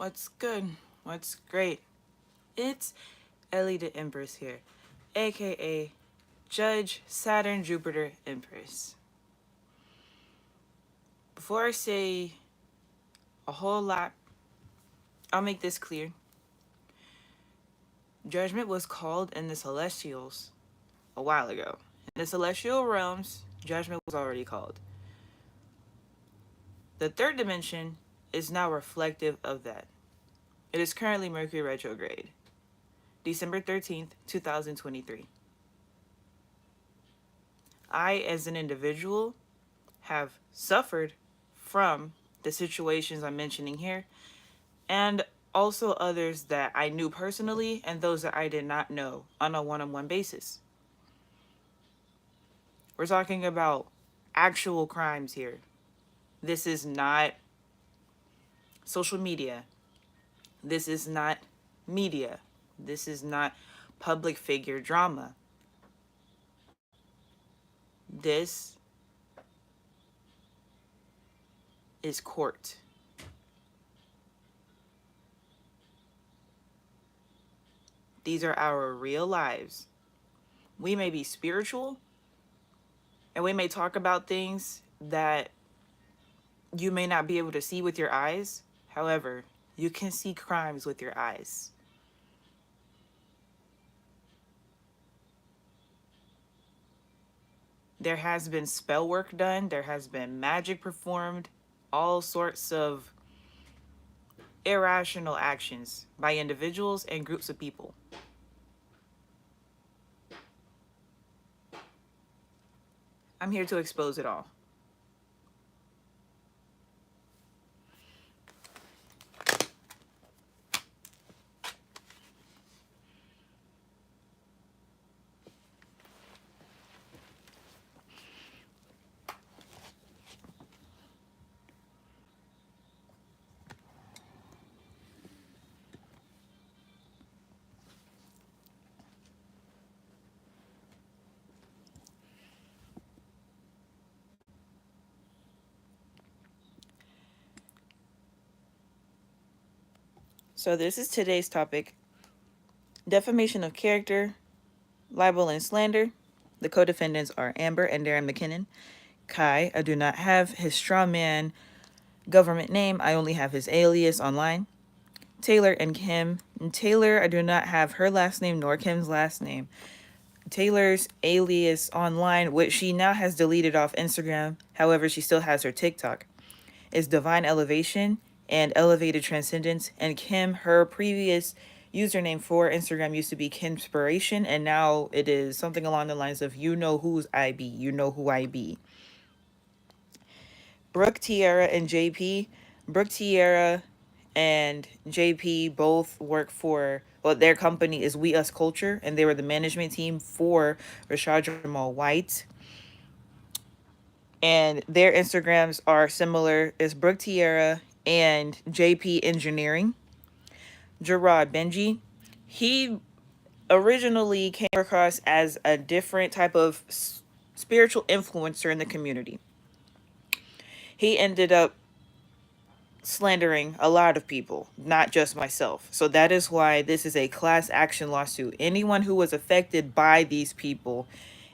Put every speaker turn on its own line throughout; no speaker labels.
What's good? What's great? It's Ellie the Empress here, aka Judge Saturn Jupiter Empress. Before I say a whole lot, I'll make this clear. Judgment was called in the celestials a while ago. In the celestial realms, judgment was already called. The third dimension is now reflective of that. It is currently Mercury retrograde, December 13th, 2023. I, as an individual, have suffered from the situations I'm mentioning here, and also others that I knew personally and those that I did not know on a one-on-one basis. We're talking about actual crimes here. This is not social media. This is not media. This is not public figure drama. This is court. These are our real lives. We may be spiritual and we may talk about things that you may not be able to see with your eyes. However, you can see crimes with your eyes. There has been spell work done, there has been magic performed, all sorts of irrational actions by individuals and groups of people. I'm here to expose it all. So this is today's topic: defamation of character, libel and slander. The co-defendants are Amber and Darren McKinnon. Kai, I do not have his straw man government name. I only have his alias online. Taylor and Kim. And Taylor, I do not have her last name nor Kim's last name. Taylor's alias online, which she now has deleted off Instagram, however, she still has her TikTok, is Divine Elevation and Elevated Transcendence. And Kim, her previous username for Instagram used to be Kimspiration, and now it is something along the lines of you know who's I be, you know who I be. Brooke, Tierra, and JP. Brooke, Tierra, and JP both work for, well, their company is We Us Culture, and they were the management team for Rashad Jamal White. And their Instagrams are similar. It's Brooke Tierra and JP Engineering. Gerard Benji, he originally came across as a different type of spiritual influencer in the community. He ended up slandering a lot of people, not just myself. So that is why this is a class action lawsuit. Anyone who was affected by these people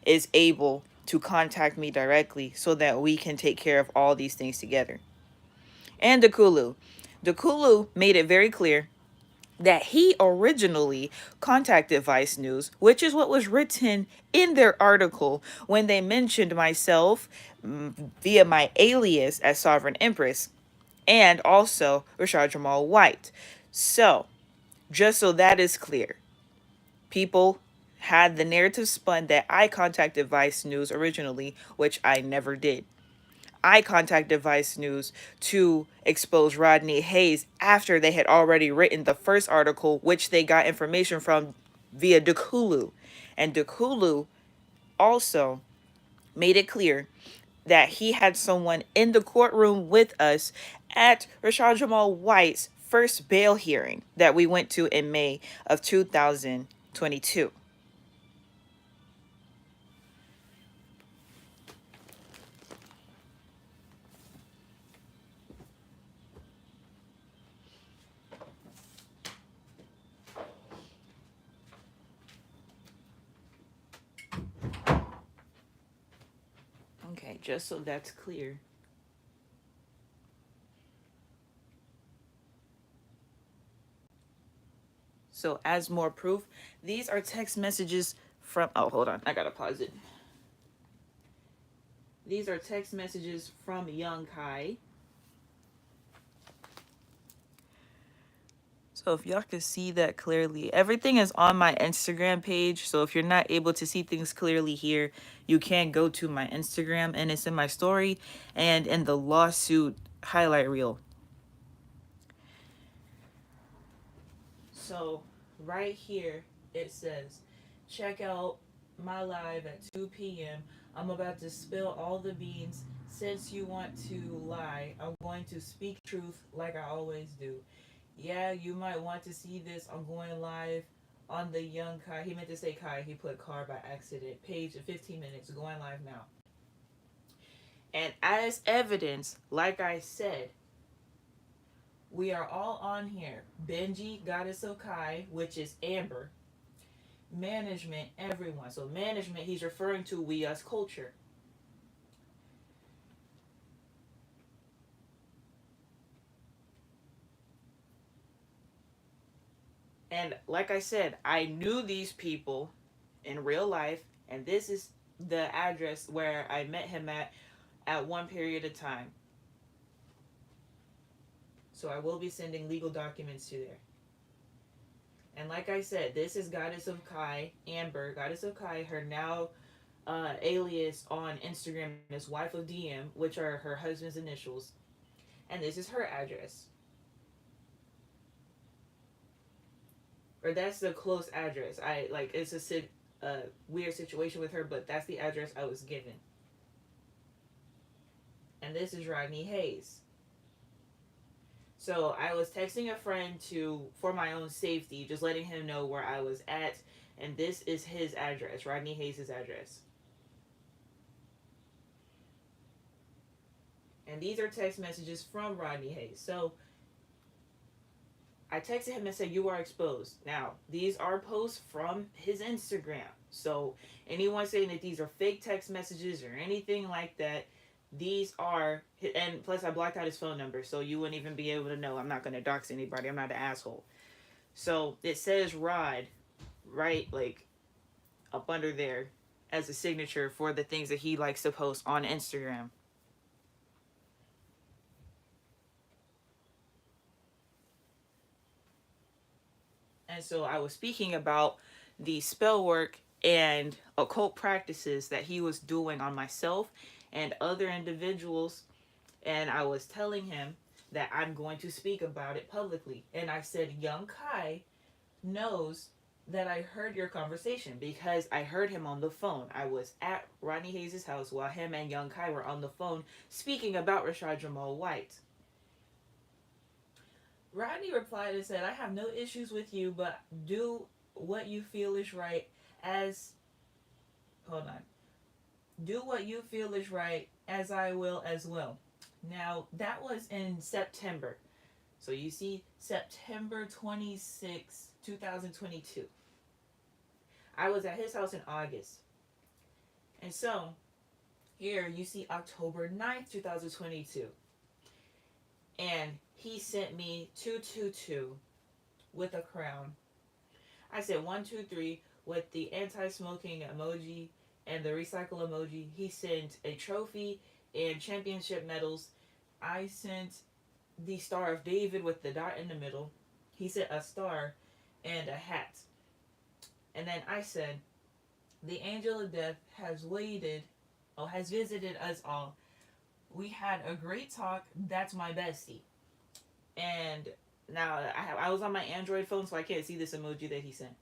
is able to contact me directly so that we can take care of all these things together. And Dakulu. Dakulu made it very clear that he originally contacted Vice News, which is what was written in their article when they mentioned myself via my alias as Sovereign Empress, and also Rashad Jamal White. So, just so that is clear, people had the narrative spun that I contacted Vice News originally, which I never did. I contacted Vice News to expose Rodney Hayes after they had already written the first article, which they got information from via Dakulu. And Dakulu also made it clear that he had someone in the courtroom with us at Rashad Jamal White's first bail hearing that we went to in May of 2022. Okay, just so that's clear. So, as more proof, these are text messages from. Oh, hold on. I gotta pause it. These are text messages from young Kai. So if y'all can see that clearly, everything is on my Instagram page. So if you're not able to see things clearly here, you can go to my Instagram and it's in my story and in the lawsuit highlight reel. So right here, it says, check out my live at 2 p.m. I'm about to spill all the beans. Since you want to lie, I'm going to speak truth like I always do. Yeah, you might want to see this. I'm going live on the young Kai. He meant to say Kai. He put car by accident. Page in 15 minutes. Going live now. And as evidence, like I said, we are all on here. Benji, Goddess of Kai, which is Amber. Management, everyone. So management, he's referring to we us culture. And like I said, I knew these people in real life, and this is the address where I met him at one period of time. So I will be sending legal documents to there. And like I said, this is Goddess of Kai, Amber, Goddess of Kai, her now alias on Instagram is Wife of DM, which are her husband's initials. And this is her address. Or that's the close address. I like it's a weird situation with her, but that's the address I was given. And this is Rodney Hayes. So I was texting a friend to for my own safety, just letting him know where I was at, and this is his address, Rodney Hayes' address. And these are text messages from Rodney Hayes. So I texted him and said, "You are exposed." Now, these are posts from his Instagram. So anyone saying that these are fake text messages or anything like that, these are, and plus I blocked out his phone number, so you wouldn't even be able to know. I'm not going to dox anybody. I'm not an asshole. So it says Rod, right, like up under there as a signature for the things that he likes to post on Instagram. And so I was speaking about the spell work and occult practices that he was doing on myself and other individuals. And I was telling him that I'm going to speak about it publicly. And I said, Young Kai knows that I heard your conversation because I heard him on the phone. I was at Rodney Hayes' house while him and Young Kai were on the phone speaking about Rashad Jamal White. Rodney replied and said, I have no issues with you, but do what you feel is right as. Hold on. Do what you feel is right as I will as well. Now, that was in September. So you see, September 26, 2022. I was at his house in August. And so, here you see October 9th, 2022. And he sent me 222 with a crown. I said 123 with the anti-smoking emoji and the recycle emoji. He sent a trophy and championship medals. I sent the Star of David with the dot in the middle. He sent a star and a hat. And then I said, the angel of death has has visited us all. We had a great talk. That's my bestie. And now I was on my Android phone, so I can't see this emoji that he sent.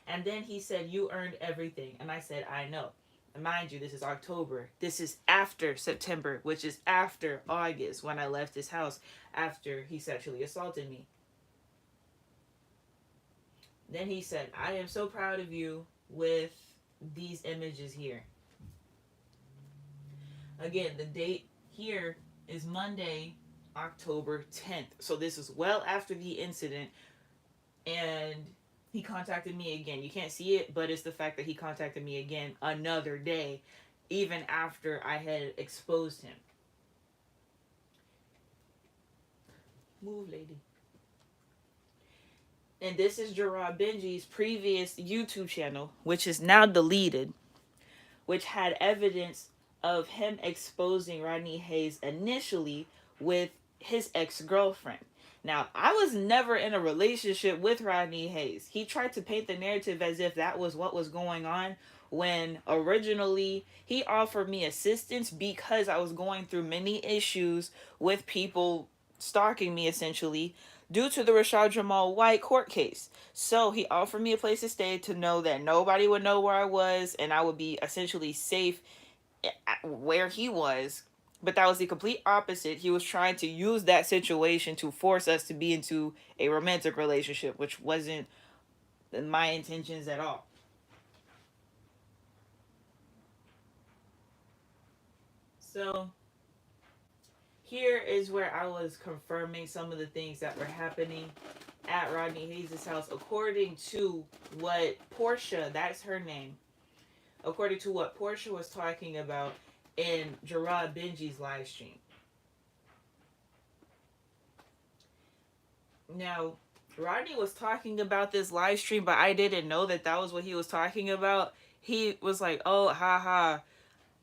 And then he said, you earned everything. And I said, I know. And mind you, this is October. This is after September, which is after August when I left his house after he sexually assaulted me. Then he said, I am so proud of you with these images here. Again, the date here is Monday, October 10th. So this is well after the incident. And he contacted me again. You can't see it, but it's the fact that he contacted me again another day even after I had exposed him. Move, lady. And this is Gerard Benji's previous YouTube channel, which is now deleted, which had evidence of him exposing Rodney Hayes initially with his ex-girlfriend. Now, I was never in a relationship with Rodney Hayes. He tried to paint the narrative as if that was what was going on, when originally he offered me assistance because I was going through many issues with people stalking me, essentially, due to the Rashad Jamal White court case. So he offered me a place to stay, to know that nobody would know where I was and I would be essentially safe where he was. But that was the complete opposite. He was trying to use that situation to force us to be into a romantic relationship, which wasn't my intentions at all. So here is where I was confirming some of the things that were happening at Rodney Hayes' house, according to what Portia, that's her name, according to what Portia was talking about in Gerard Benji's live stream. Now, Rodney was talking about this live stream, but I didn't know that that was what he was talking about. He was like, "Oh, haha,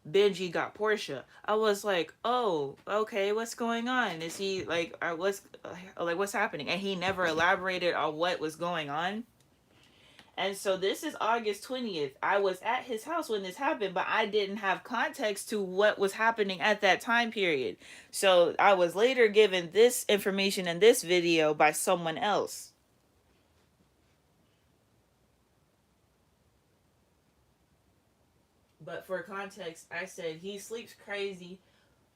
Benji got Portia." I was like, "Oh, okay, what's going on? Is he like, what's happening?" And he never elaborated on what was going on. And so this is August 20th. I was at his house when this happened, but I didn't have context to what was happening at that time period. So I was later given this information in this video by someone else. But for context, I said he sleeps crazy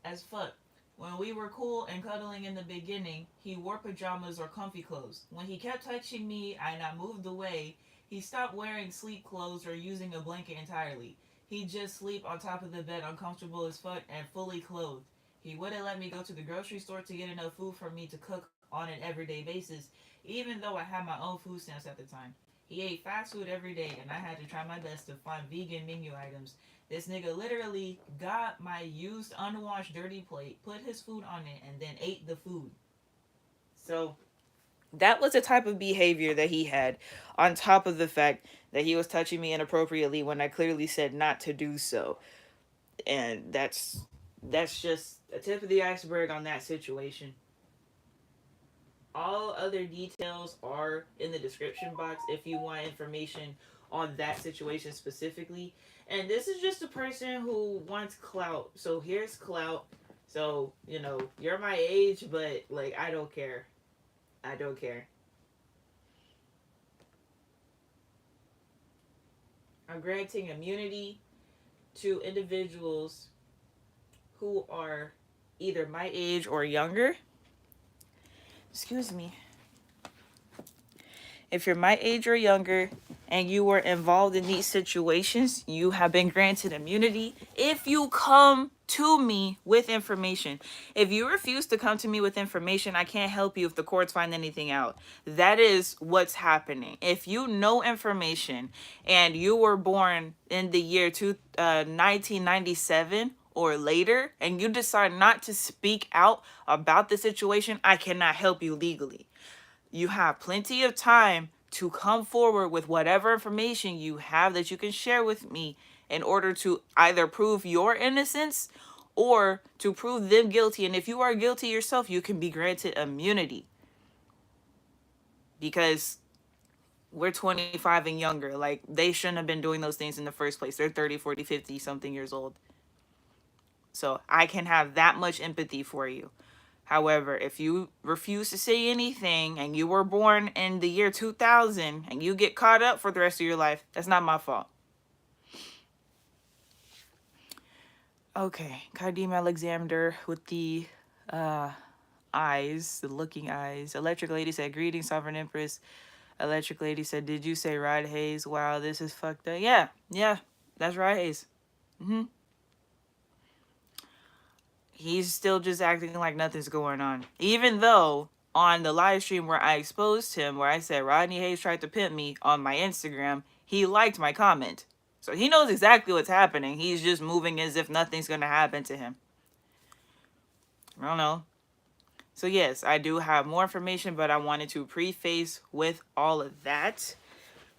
as fuck. When we were cool and cuddling in the beginning, he wore pajamas or comfy clothes. When he kept touching me and I moved away, he stopped wearing sleep clothes or using a blanket entirely. He'd just sleep on top of the bed uncomfortable as fuck and fully clothed. He wouldn't let me go to the grocery store to get enough food for me to cook on an everyday basis, even though I had my own food stamps at the time. He ate fast food every day and I had to try my best to find vegan menu items. This nigga literally got my used, unwashed, dirty plate, put his food on it, and then ate the food. So that was the type of behavior that he had, on top of the fact that he was touching me inappropriately when I clearly said not to do so. And that's just a tip of the iceberg on that situation. All other details are in the description box if you want information on that situation specifically. And this is just a person who wants clout. So here's clout. So, you're my age, but like, I don't care. I don't care. I'm granting immunity to individuals who are either my age or younger. Excuse me. If you're my age or younger and you were involved in these situations, you have been granted immunity if you come to me with information. If you refuse to come to me with information, I can't help you if the courts find anything out. That is what's happening. If you know information and you were born in the year 1997 or later, and you decide not to speak out about the situation, I cannot help you legally. You have plenty of time to come forward with whatever information you have that you can share with me in order to either prove your innocence or to prove them guilty. And if you are guilty yourself, you can be granted immunity. Because we're 25 and younger. Like, they shouldn't have been doing those things in the first place. They're 30, 40, 50 something years old. So I can have that much empathy for you. However, if you refuse to say anything and you were born in the year 2000 and you get caught up for the rest of your life, that's not my fault. Okay, Kadim Alexander with the eyes, the looking eyes. Electric Lady said, "Greetings, Sovereign Empress." Electric Lady said, "Did you say Rod Hayes? Wow, this is fucked up." Yeah, that's Rod Hayes. He's still just acting like nothing's going on. Even though on the live stream where I exposed him, where I said Rodney Hayes tried to pimp me on my Instagram, he liked my comment. So he knows exactly what's happening. He's just moving as if nothing's going to happen to him. I don't know. So yes, I do have more information, but I wanted to preface with all of that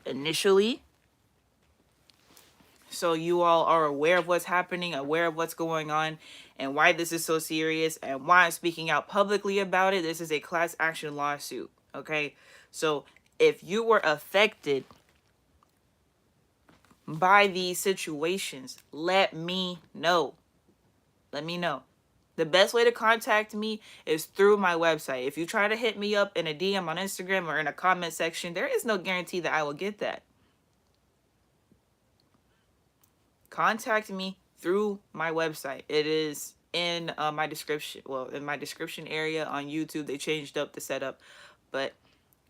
initially, so you all are aware of what's happening, aware of what's going on, and why this is so serious, and why I'm speaking out publicly about it. This is a class action lawsuit, okay? So if you were affected by these situations, let me know. Let me know. The best way to contact me is through my website. If you try to hit me up in a DM on Instagram or in a comment section, there is no guarantee that I will get that. Contact me through my website. It is in my description. Well, in my description area on YouTube. They changed up the setup. But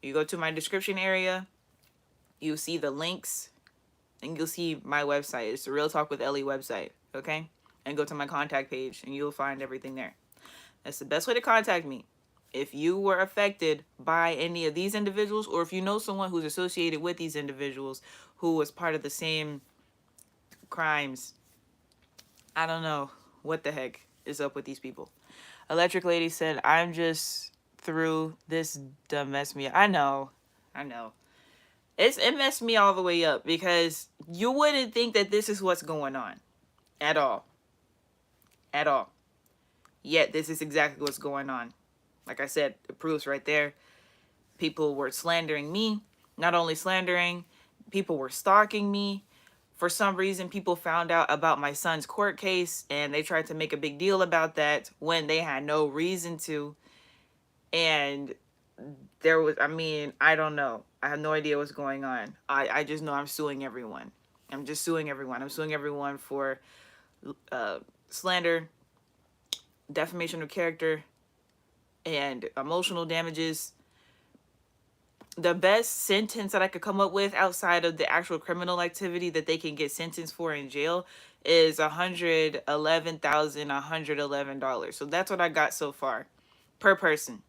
you go to my description area, you see the links, and you'll see my website. It's the Real Talk with Ellie website, okay? And go to my contact page, and you'll find everything there. That's the best way to contact me. If you were affected by any of these individuals, or if you know someone who's associated with these individuals who was part of the same crimes, I don't know what the heck is up with these people. Electric Lady said, I'm just through this dumb mess me. I know. It messed me all the way up, because you wouldn't think that this is what's going on at all. At all. Yet this is exactly what's going on. Like I said, the proof's right there. People were slandering me. Not only slandering, people were stalking me. For some reason, people found out about my son's court case, and they tried to make a big deal about that when they had no reason to. And there was, I don't know. I have no idea what's going on. I just know I'm suing everyone. I'm just suing everyone. I'm suing everyone for slander, defamation of character, and emotional damages. The best sentence that I could come up with outside of the actual criminal activity that they can get sentenced for in jail is $111,111. So that's what I got so far per person.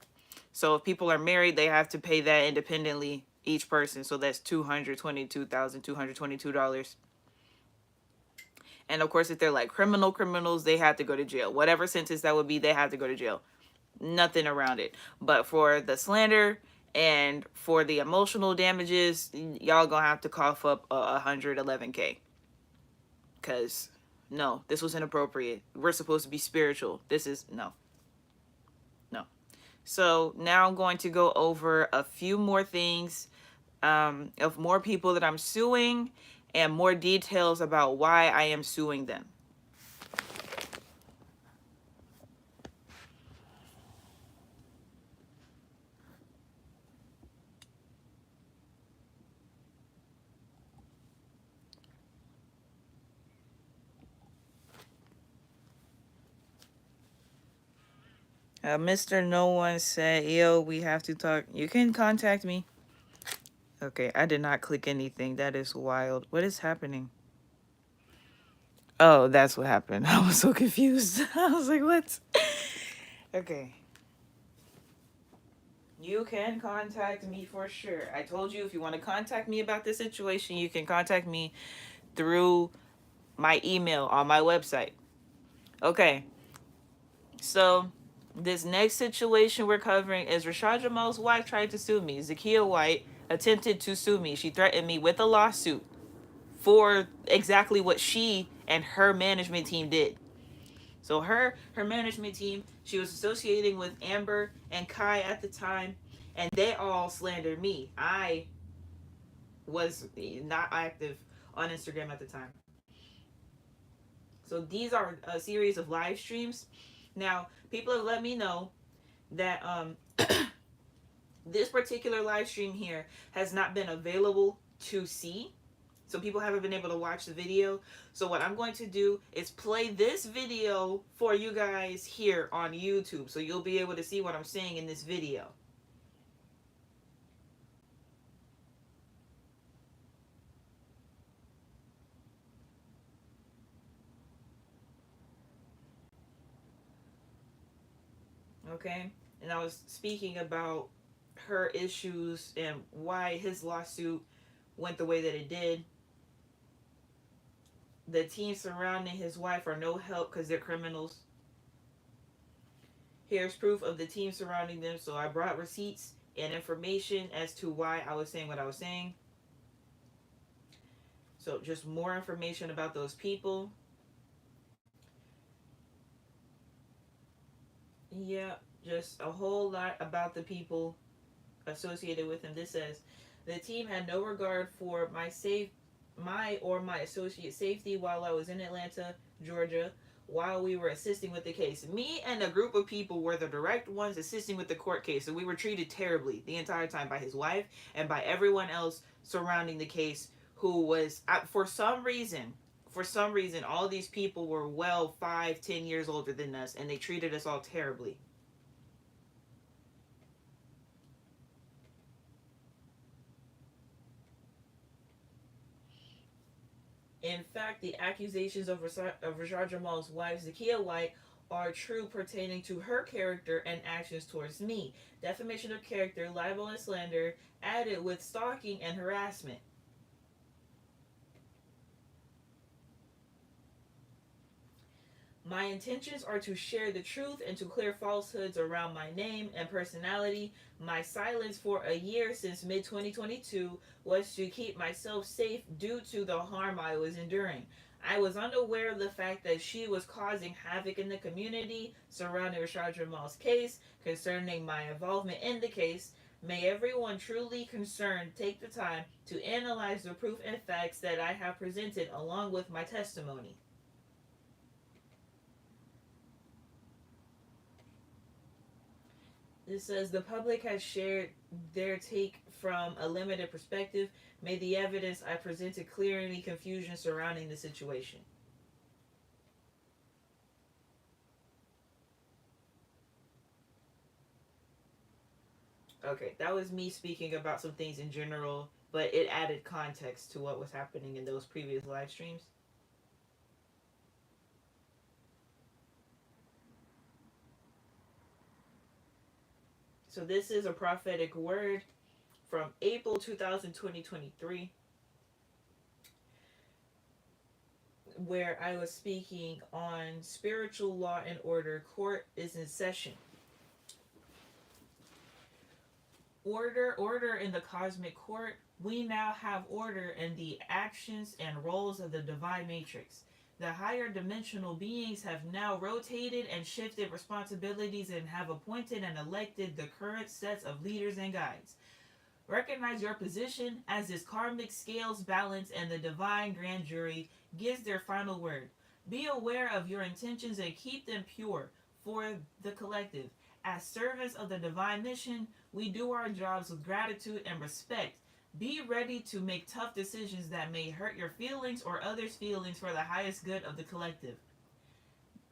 So if people are married, they have to pay that independently, each person. So that's $222,222. And of course, if they're like criminals, they have to go to jail. Whatever sentence that would be, they have to go to jail. Nothing around it. But for the slander and for the emotional damages, y'all gonna have to cough up 111K. Because, no, this was inappropriate. We're supposed to be spiritual. This is, no. So now I'm going to go over a few more things of more people that I'm suing and more details about why I am suing them. Mr. No One said, yo, we have to talk. You can contact me. Okay, I did not click anything. That is wild. What is happening? Oh, that's what happened. I was so confused. I was like, what? Okay. You can contact me for sure. I told you if you want to contact me about this situation, you can contact me through my email on my website. Okay. So this next situation we're covering is Rashad Jamal's wife tried to sue me. Zakia White attempted to sue me. She threatened me with a lawsuit for exactly what she and her management team did. So her management team, she was associating with Amber and Kai at the time, and they all slandered me. I was not active on Instagram at the time. So these are a series of live streams. Now, people have let me know that this particular live stream here has not been available to see. So people haven't been able to watch the video. So what I'm going to do is play this video for you guys here on YouTube. So you'll be able to see what I'm saying in this video. Okay? And I was speaking about her issues and why his lawsuit went the way that it did. The team surrounding his wife are no help because they're criminals. Here's proof of the team surrounding them. So I brought receipts and information as to why I was saying what I was saying. So just more information about those people. Yeah, just a whole lot about the people associated with him. This says the team had no regard for my or my associate safety while I was in Atlanta, Georgia, while we were assisting with the case. Me and a group of people were the direct ones assisting with the court case, and we were treated terribly the entire time by his wife and by everyone else surrounding the case who was for some reason all these people were well 5-10 years older than us, and they treated us all terribly. In fact, the accusations of Rashad Jamal's wife, Zakia White, are true pertaining to her character and actions towards me. Defamation of character, libel, and slander, added with stalking and harassment. My intentions are to share the truth and to clear falsehoods around my name and personality. My silence for a year since mid 2022 was to keep myself safe due to the harm I was enduring. I was unaware of the fact that she was causing havoc in the community surrounding Rashad Jamal's case. Concerning my involvement in the case, may everyone truly concerned take the time to analyze the proof and facts that I have presented along with my testimony. It says the public has shared their take from a limited perspective. May the evidence I presented clear any confusion surrounding the situation. Okay, that was me speaking about some things in general, but it added context to what was happening in those previous live streams. So this is a prophetic word from April 2023, where I was speaking on spiritual law and order. Court is in session. Order in the cosmic court. We now have order in the actions and roles of the divine matrix. The higher dimensional beings have now rotated and shifted responsibilities and have appointed and elected the current sets of leaders and guides. Recognize your position as this karmic scales balance and the divine grand jury gives their final word. Be aware of your intentions and keep them pure for the collective. As servants of the divine mission, we do our jobs with gratitude and respect. Be ready to make tough decisions that may hurt your feelings or others' feelings for the highest good of the collective.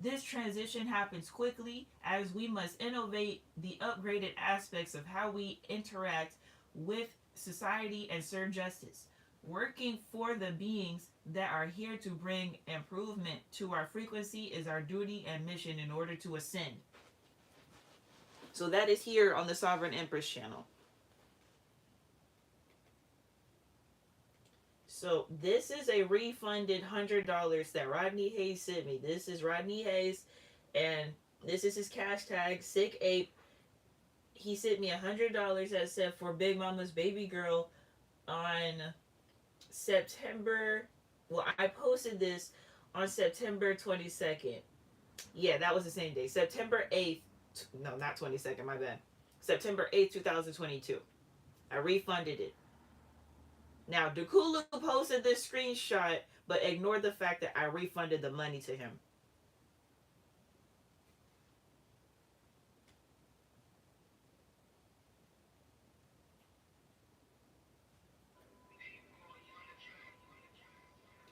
This transition happens quickly as we must innovate the upgraded aspects of how we interact with society and serve justice. Working for the beings that are here to bring improvement to our frequency is our duty and mission in order to ascend. So that is here on the Sovereign Empress channel. So this is a refunded $100 that Rodney Hayes sent me. This is Rodney Hayes, and this is his cash tag, Sick Ape. He sent me $100 that said for Big Mama's baby girl on September. Well, I posted this on September 22nd. Yeah, that was the same day. September 8th. No, not 22nd, my bad. September 8th, 2022. I refunded it. Now, Dukulu posted this screenshot, but ignored the fact that I refunded the money to him.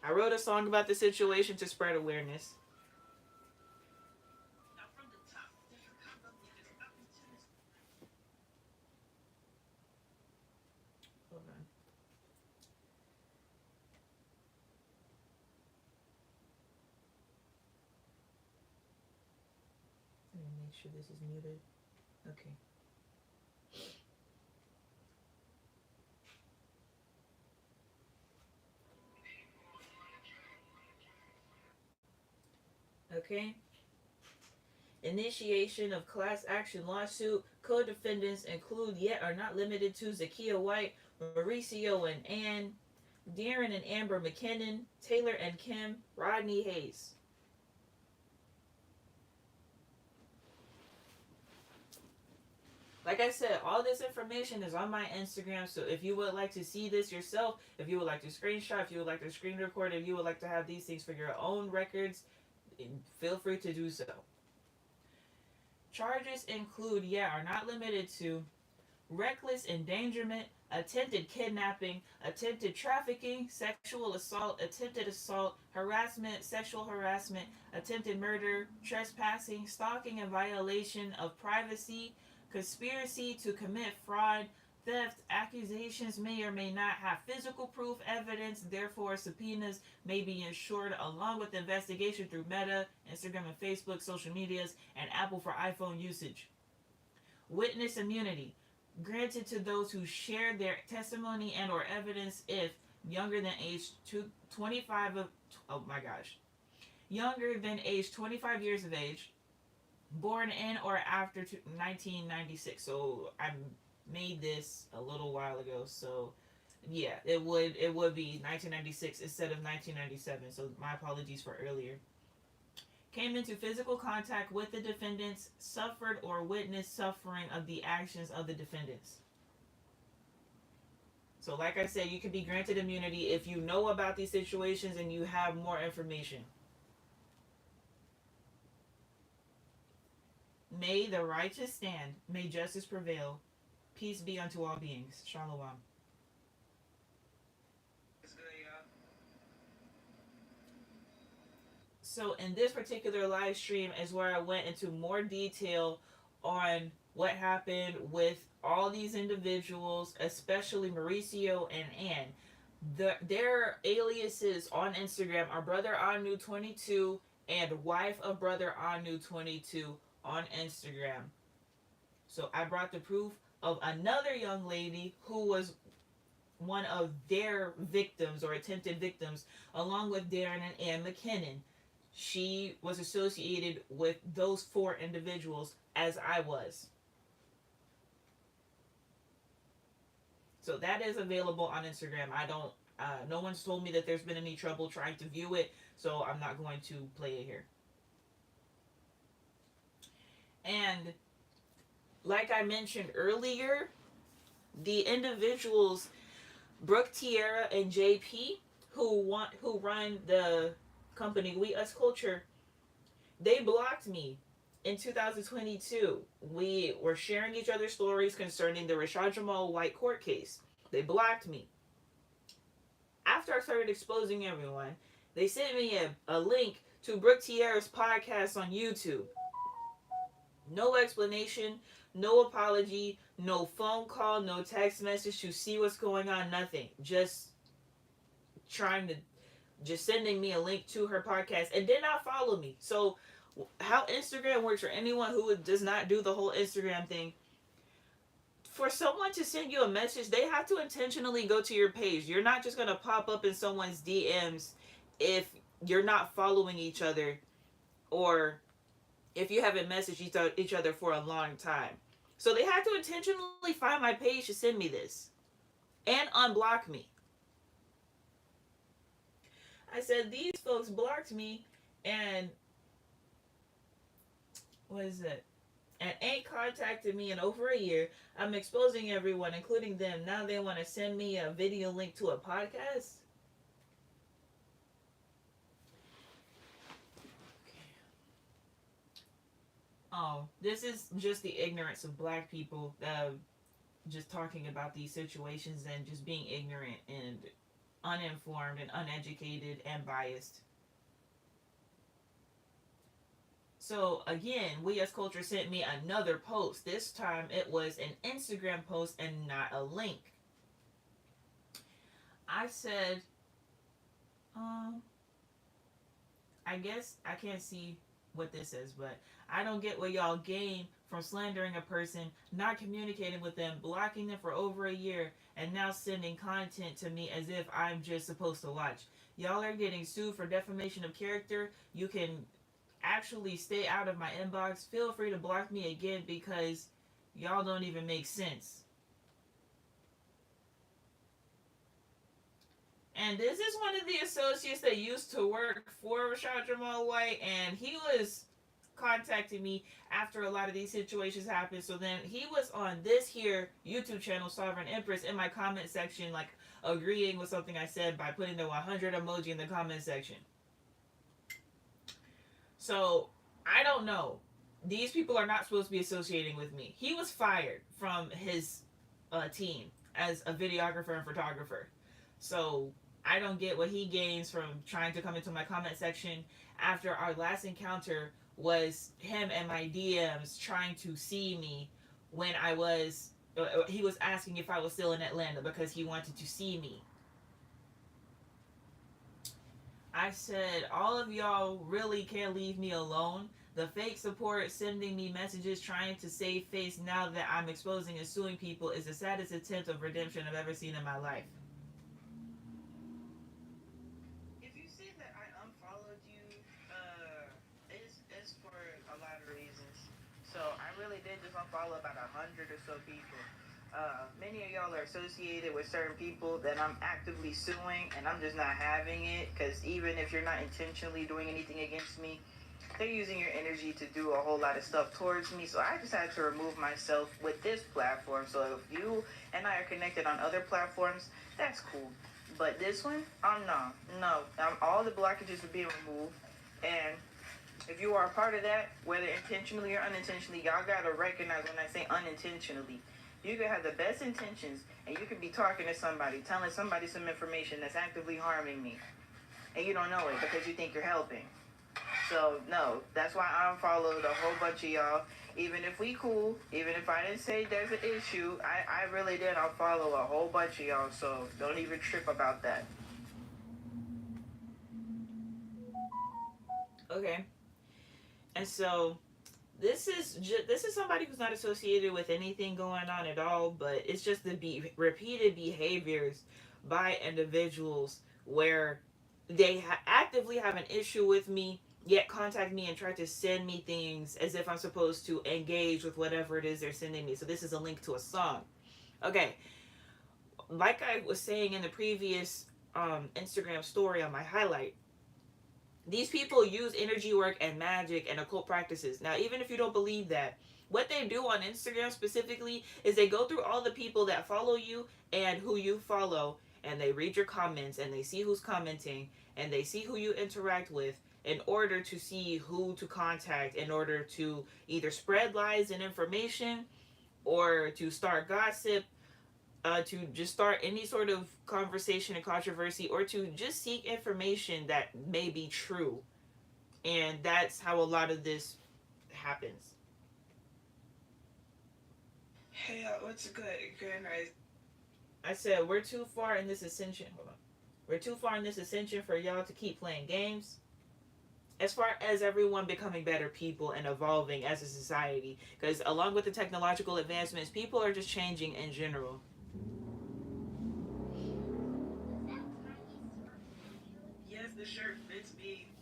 I wrote a song about the situation to spread awareness. Hold on. Let me make sure this is muted. Okay. Okay. Initiation of class action lawsuit. Co-defendants include yet are not limited to Zakia White, Mauricio and Ann, Darren and Amber McKinnon, Taylor and Kim, Rodney Hayes. Like I said, all this information is on my Instagram. So if you would like to see this yourself, if you would like to screenshot, if you would like to screen record, if you would like to have these things for your own records, feel free to do so. Charges include, yet are not limited to, reckless endangerment, attempted kidnapping, attempted trafficking, sexual assault, harassment, sexual harassment, attempted murder, trespassing, stalking and violation of privacy, conspiracy to commit fraud, theft. Accusations may or may not have physical proof evidence, therefore subpoenas may be ensured along with investigation through Meta, Instagram and Facebook, social medias, and Apple for iPhone usage. Witness immunity granted to those who shared their testimony and or evidence if younger than age 25 of, oh my gosh, younger than age 25 years of age, born in or after 1996. So I made this a little while ago, so yeah, it would be 1996 instead of 1997. So my apologies for earlier. Came into physical contact with the defendants, suffered or witnessed suffering of the actions of the defendants. So, like I said, you can be granted immunity if you know about these situations and you have more information. May the righteous stand, may justice prevail. Peace be unto all beings. Shalom. So in this particular live stream is where I went into more detail on what happened with all these individuals, especially Mauricio and Ann. Their aliases on Instagram are Brother Anu 22 and Wife of Brother Anu 22 on Instagram. So I brought the proof of another young lady who was one of their victims or attempted victims, along with Darren and Ann McKinnon. She was associated with those four individuals as I was. So that is available on Instagram. I don't, no one's told me that there's been any trouble trying to view it, so I'm not going to play it here. And like I mentioned earlier, the individuals Brooke Tierra and JP who run the company We Us Culture, they blocked me in 2022. We were sharing each other's stories concerning the Rashad Jamal White court case. They blocked me. After I started exposing everyone, they sent me a link to Brooke Tierra's podcast on YouTube. No explanation, no apology, no phone call, no text message to see what's going on, nothing. Trying to just sending me a link to her podcast and did not follow me. So how Instagram works for anyone who does not do the whole Instagram thing, for someone to send you a message, they have to intentionally go to your page. You're not just going to pop up in someone's DMs if you're not following each other or if you haven't messaged each other for a long time. So they had to intentionally find my page to send me this and unblock me. I said, these folks blocked me and what is it? And ain't contacted me in over a year. I'm exposing everyone, including them. Now they want to send me a video link to a podcast? Oh, this is just the ignorance of black people just talking about these situations and just being ignorant and uninformed and uneducated and biased. So again, We As Culture sent me another post. This time it was an Instagram post and not a link. I said, I guess I can't see what this is, but I don't get what y'all gain from slandering a person, not communicating with them, blocking them for over a year, and now sending content to me as if I'm just supposed to watch. Y'all are getting sued for defamation of character. You can actually stay out of my inbox, feel free to block me again because y'all don't even make sense. And this is one of the associates that used to work for Rashad Jamal White, and he was contacting me after a lot of these situations happened. So then he was on this here YouTube channel, Sovereign Empress, in my comment section, like agreeing with something I said by putting the 100 emoji in the comment section. So I don't know. These people are not supposed to be associating with me. He was fired from his team as a videographer and photographer. So I don't get what he gains from trying to come into my comment section after our last encounter was him and my DMs trying to see me when I was. He was asking if I was still in Atlanta because he wanted to see me. I said, all of y'all really can't leave me alone. The fake support sending me messages trying to save face now that I'm exposing and suing people is the saddest attempt of redemption I've ever seen in my life. If you see that I unfollowed you, it's for a lot of reasons. So I really did just unfollow about 100 or so people. Many of y'all are associated with certain people that I'm actively suing, and I'm just not having it because even if you're not intentionally doing anything against me, they're using your energy to do a whole lot of stuff towards me. So I just had to remove myself with this platform. So if you and I are connected on other platforms, that's cool. But this one, no. All the blockages are being removed, and if you are a part of that, whether intentionally or unintentionally, y'all gotta recognize when I say unintentionally. You could have the best intentions, and you could be talking to somebody, telling somebody some information that's actively harming me, and you don't know it because you think you're helping. So no, that's why I unfollowed a whole bunch of y'all. Even if we cool, even if I didn't say there's an issue, I really did unfollow a whole bunch of y'all. So don't even trip about that. Okay, and so this is somebody who's not associated with anything going on at all, but it's just the repeated behaviors by individuals where they actively have an issue with me, yet contact me and try to send me things as if I'm supposed to engage with whatever it is they're sending me. So this is a link to a song. Okay, like I was saying in the previous Instagram story on my highlight, these people use energy work and magic and occult practices. Now, even if you don't believe that, what they do on Instagram specifically is they go through all the people that follow you and who you follow, and they read your comments and they see who's commenting and they see who you interact with in order to see who to contact in order to either spread lies and information or to start gossip, to just start any sort of conversation and controversy, or to just seek information that may be true. And that's how a lot of this happens. Hey, what's good, Grand Rise? I said, we're too far in this ascension. Hold on. We're too far in this ascension for y'all to keep playing games. As far as everyone becoming better people and evolving as a society, because along with the technological advancements, people are just changing in general. Yes, the shirt fits me.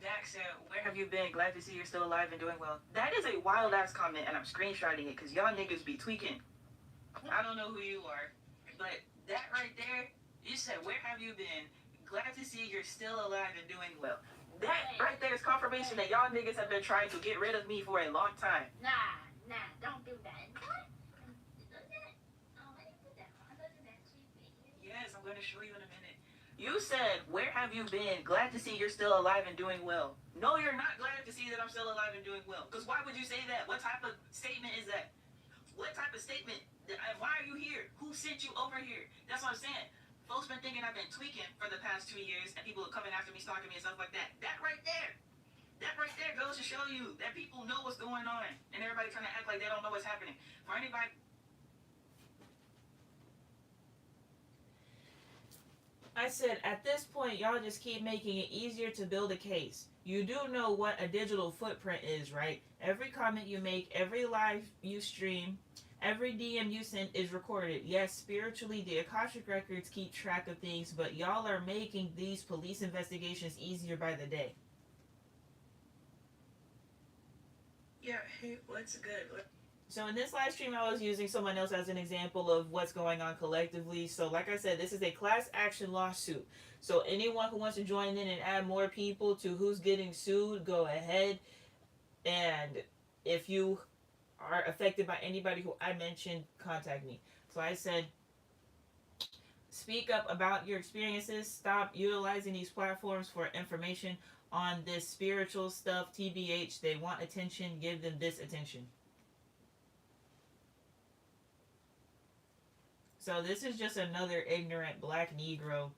Dax said, where have you been? Glad to see you're still alive and doing well. That is a wild ass comment, and I'm screenshotting it because y'all niggas be tweaking. I don't know who you are, but that right there, you said, where have you been? Glad to see you're still alive and doing well. That right there is confirmation that y'all niggas have been trying to get rid of me for a long time. Nah, don't do that. What? Yes, I'm going to show you in a minute. You said, where have you been? Glad to see you're still alive and doing well. No, you're not glad to see that I'm still alive and doing well. Because why would you say that? What type of statement is that? What type of statement? Why are you here? Who sent you over here? That's what I'm saying. Folks been thinking I've been tweaking for the past 2 years, and people are coming after me, stalking me, and stuff like that. That right there goes to show you that people know what's going on, and everybody trying to act like they don't know what's happening. For anybody, I said, at this point, y'all just keep making it easier to build a case. You do know what a digital footprint is, right? Every comment you make, every live you stream, every DM you send is recorded. Yes, spiritually, the Akashic records keep track of things, but y'all are making these police investigations easier by the day. Yeah, hey, what's good? So in this live stream, I was using someone else as an example of what's going on collectively. So like I said, this is a class action lawsuit. So anyone who wants to join in and add more people to who's getting sued, go ahead. And if you are affected by anybody who I mentioned, contact me. So I said, speak up about your experiences. Stop utilizing these platforms for information on this spiritual stuff. TBH, they want attention. Give them this attention. So this is just another ignorant black Negro,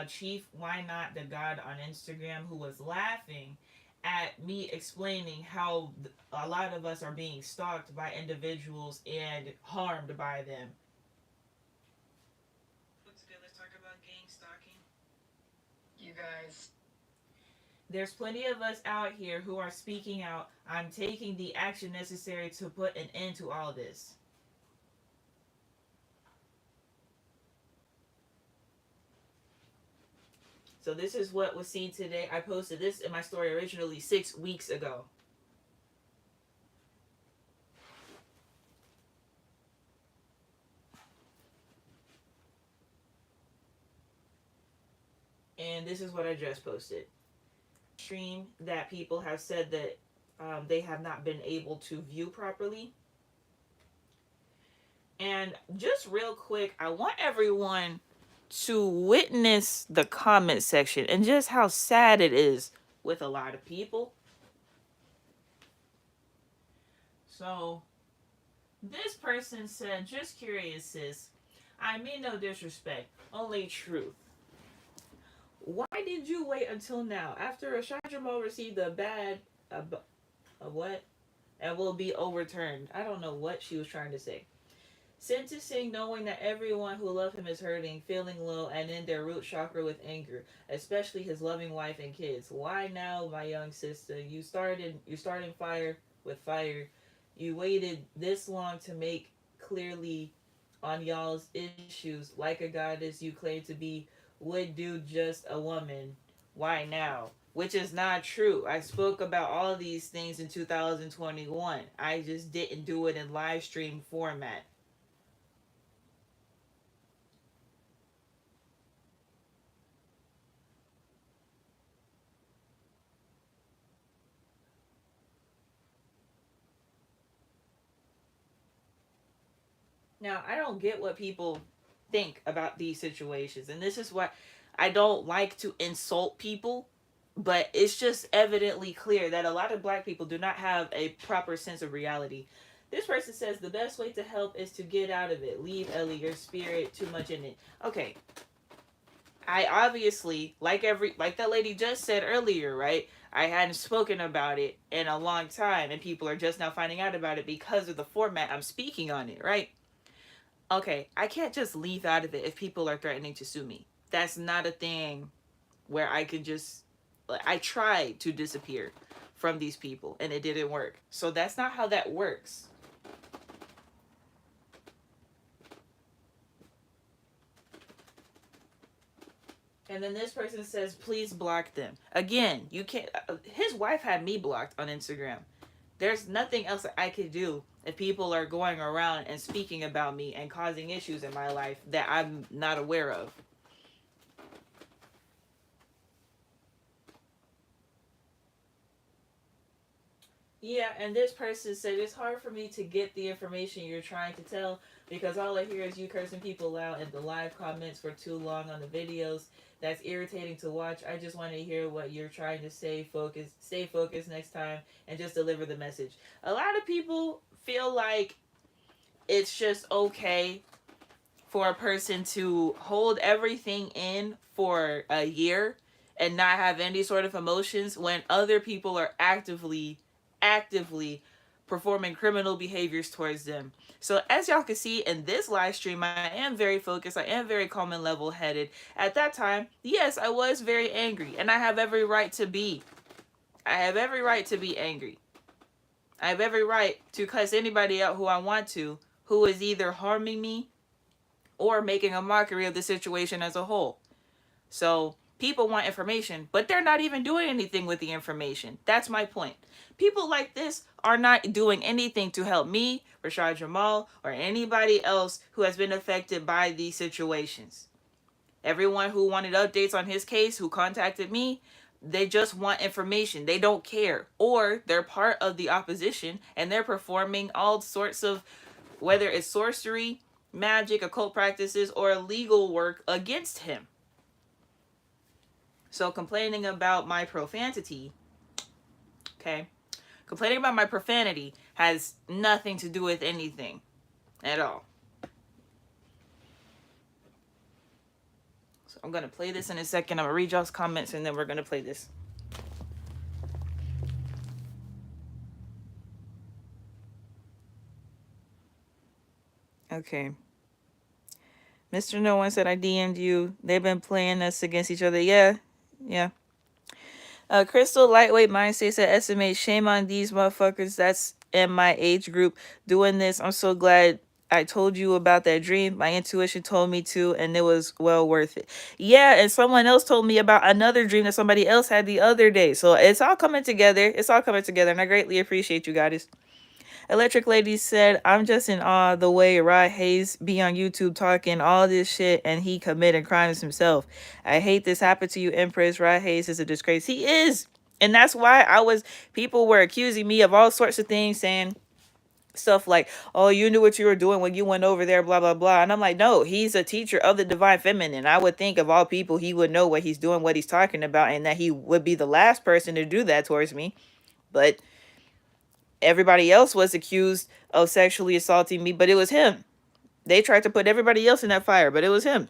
Chief Why Not the God on Instagram, who was laughing at me explaining how a lot of us are being stalked by individuals and harmed by them. What's good? Let's talk about gang stalking. You guys. There's plenty of us out here who are speaking out. I'm taking the action necessary to put an end to all this. So this is what was seen today. I posted this in my story originally 6 weeks ago. And this is what I just posted. Stream that people have said that they have not been able to view properly. And just real quick, I want everyone to witness the comment section and just how sad it is with a lot of people. So this person said, just curious, sis. I mean no disrespect, only truth. Why did you wait until now? After Ashad Jamal received a what? And will be overturned. I don't know what she was trying to say. Sentencing, knowing that everyone who loved him is hurting, feeling low, and in their root chakra with anger, especially his loving wife and kids. Why now, my young sister? You're starting fire with fire. You waited this long to make clearly on y'all's issues like a goddess you claim to be would do just a woman. Why now? Which is not true. I spoke about all of these things in 2021. I just didn't do it in live stream format. Now, I don't get what people think about these situations. And this is what I don't like to insult people, but it's just evidently clear that a lot of black people do not have a proper sense of reality. This person says the best way to help is to get out of it. Leave Ellie, your spirit too much in it. Okay. I obviously, like that lady just said earlier, right? I hadn't spoken about it in a long time and people are just now finding out about it because of the format I'm speaking on it, right? Okay, I can't just leave out of it if people are threatening to sue me. That's not a thing where I can just. I tried to disappear from these people and it didn't work. So that's not how that works. And then this person says, please block them. Again, you can't. His wife had me blocked on Instagram. There's nothing else that I could do if people are going around and speaking about me and causing issues in my life that I'm not aware of. Yeah, and this person said it's hard for me to get the information you're trying to tell because all I hear is you cursing people out in the live comments for too long on the videos. That's irritating to watch. I just want to hear what you're trying to say. Stay focused next time, and just deliver the message. A lot of people feel like it's just okay for a person to hold everything in for a year and not have any sort of emotions when other people are actively performing criminal behaviors towards them. So as y'all can see in this live stream, I am very focused. I am very calm and level headed. At that time, yes, I was very angry and I have every right to be. I have every right to be angry. I have every right to cuss anybody out who I want to, who is either harming me or making a mockery of the situation as a whole. So People want information, but they're not even doing anything with the information. That's my point. People like this are not doing anything to help me, Rashad Jamal, or anybody else who has been affected by these situations. Everyone who wanted updates on his case, who contacted me, they just want information. They don't care. Or they're part of the opposition and they're performing all sorts of, whether it's sorcery, magic, occult practices, or legal work against him. So complaining about my profanity, okay? Complaining about my profanity has nothing to do with anything at all. So I'm going to play this in a second. I'm going to read y'all's comments and then we're going to play this. Okay. Mr. No One said I DM'd you. They've been playing us against each other. Yeah. Crystal Lightweight Mindset said, estimate, shame on these motherfuckers that's in my age group doing this. I'm so glad I told you about that dream. My intuition told me to, and it was well worth it. Yeah, and someone else told me about another dream that somebody else had the other day. So it's all coming together. And I greatly appreciate you guys. Electric Lady said, I'm just in awe the way Rod Hayes be on YouTube talking all this shit and he committing crimes himself. I hate this happened to you, Empress. Rod Hayes is a disgrace. He is. And that's why people were accusing me of all sorts of things, saying stuff like, oh, you knew what you were doing when you went over there, blah, blah, blah. And I'm like, no, he's a teacher of the divine feminine. I would think of all people, he would know what he's doing, what he's talking about, and that he would be the last person to do that towards me. But everybody else was accused of sexually assaulting me, but it was him. They tried to put everybody else in that fire, but it was him.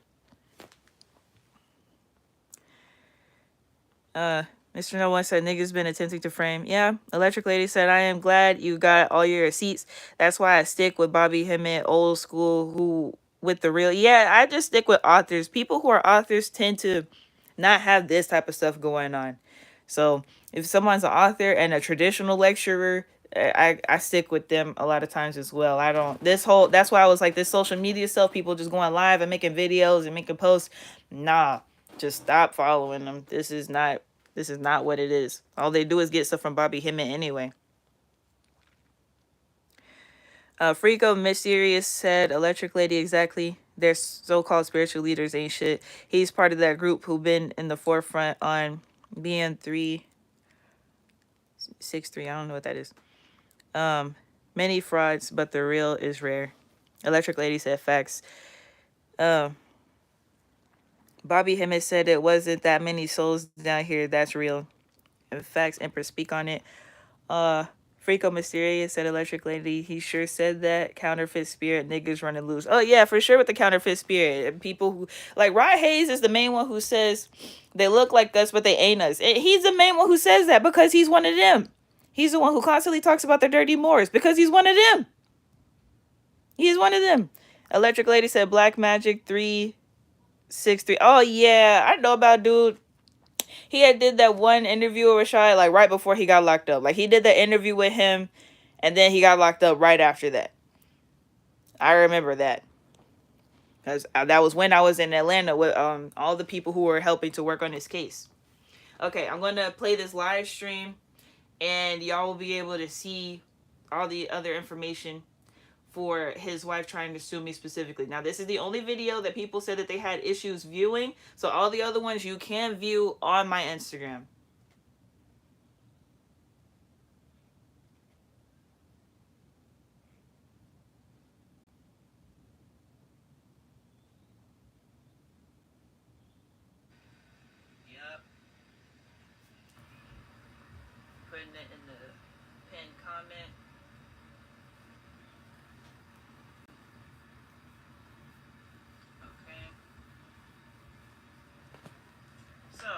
Mr. No One said, niggas been attempting to frame. Yeah. Electric Lady said, I am glad you got all your receipts. That's why I stick with Bobby Hemmett, old school, who with the real. Yeah, I just stick with authors. People who are authors tend to not have this type of stuff going on. So if someone's an author and a traditional lecturer, I stick with them a lot of times as well. I don't, that's why I was like, this social media stuff, people just going live and making videos and making posts. Nah, just stop following them. This is not what it is. All they do is get stuff from Bobby Hemmett anyway. Freako Mysterious said, Electric Lady, exactly. Their so-called spiritual leaders ain't shit. He's part of that group who been in the forefront on BN363. I don't know what that is. Many frauds, but the real is rare. Electric Lady said, facts. Bobby Hemmett said it wasn't that many souls down here. That's real. Facts, Empress, speak on it. Freako Mysterious said, Electric Lady, he sure said that. Counterfeit spirit, niggas running loose. Oh yeah, for sure with the counterfeit spirit. People who, like Rod Hayes is the main one who says they look like us, but they ain't us. He's the main one who says that because he's one of them. He's the one who constantly talks about the dirty Moors because he's one of them. He's one of them. Electric Lady said, Black Magic 363. Oh yeah, I know about dude. He had did that one interview with Rashad like right before he got locked up. Like he did that interview with him and then he got locked up right after that. I remember that. Because that was when I was in Atlanta with all the people who were helping to work on his case. Okay, I'm going to play this live stream and y'all will be able to see all the other information for his wife trying to sue me specifically. Now, this is the only video that people said that they had issues viewing. So all the other ones you can view on my Instagram. Yep. Putting it in the pinned comment. Okay. So,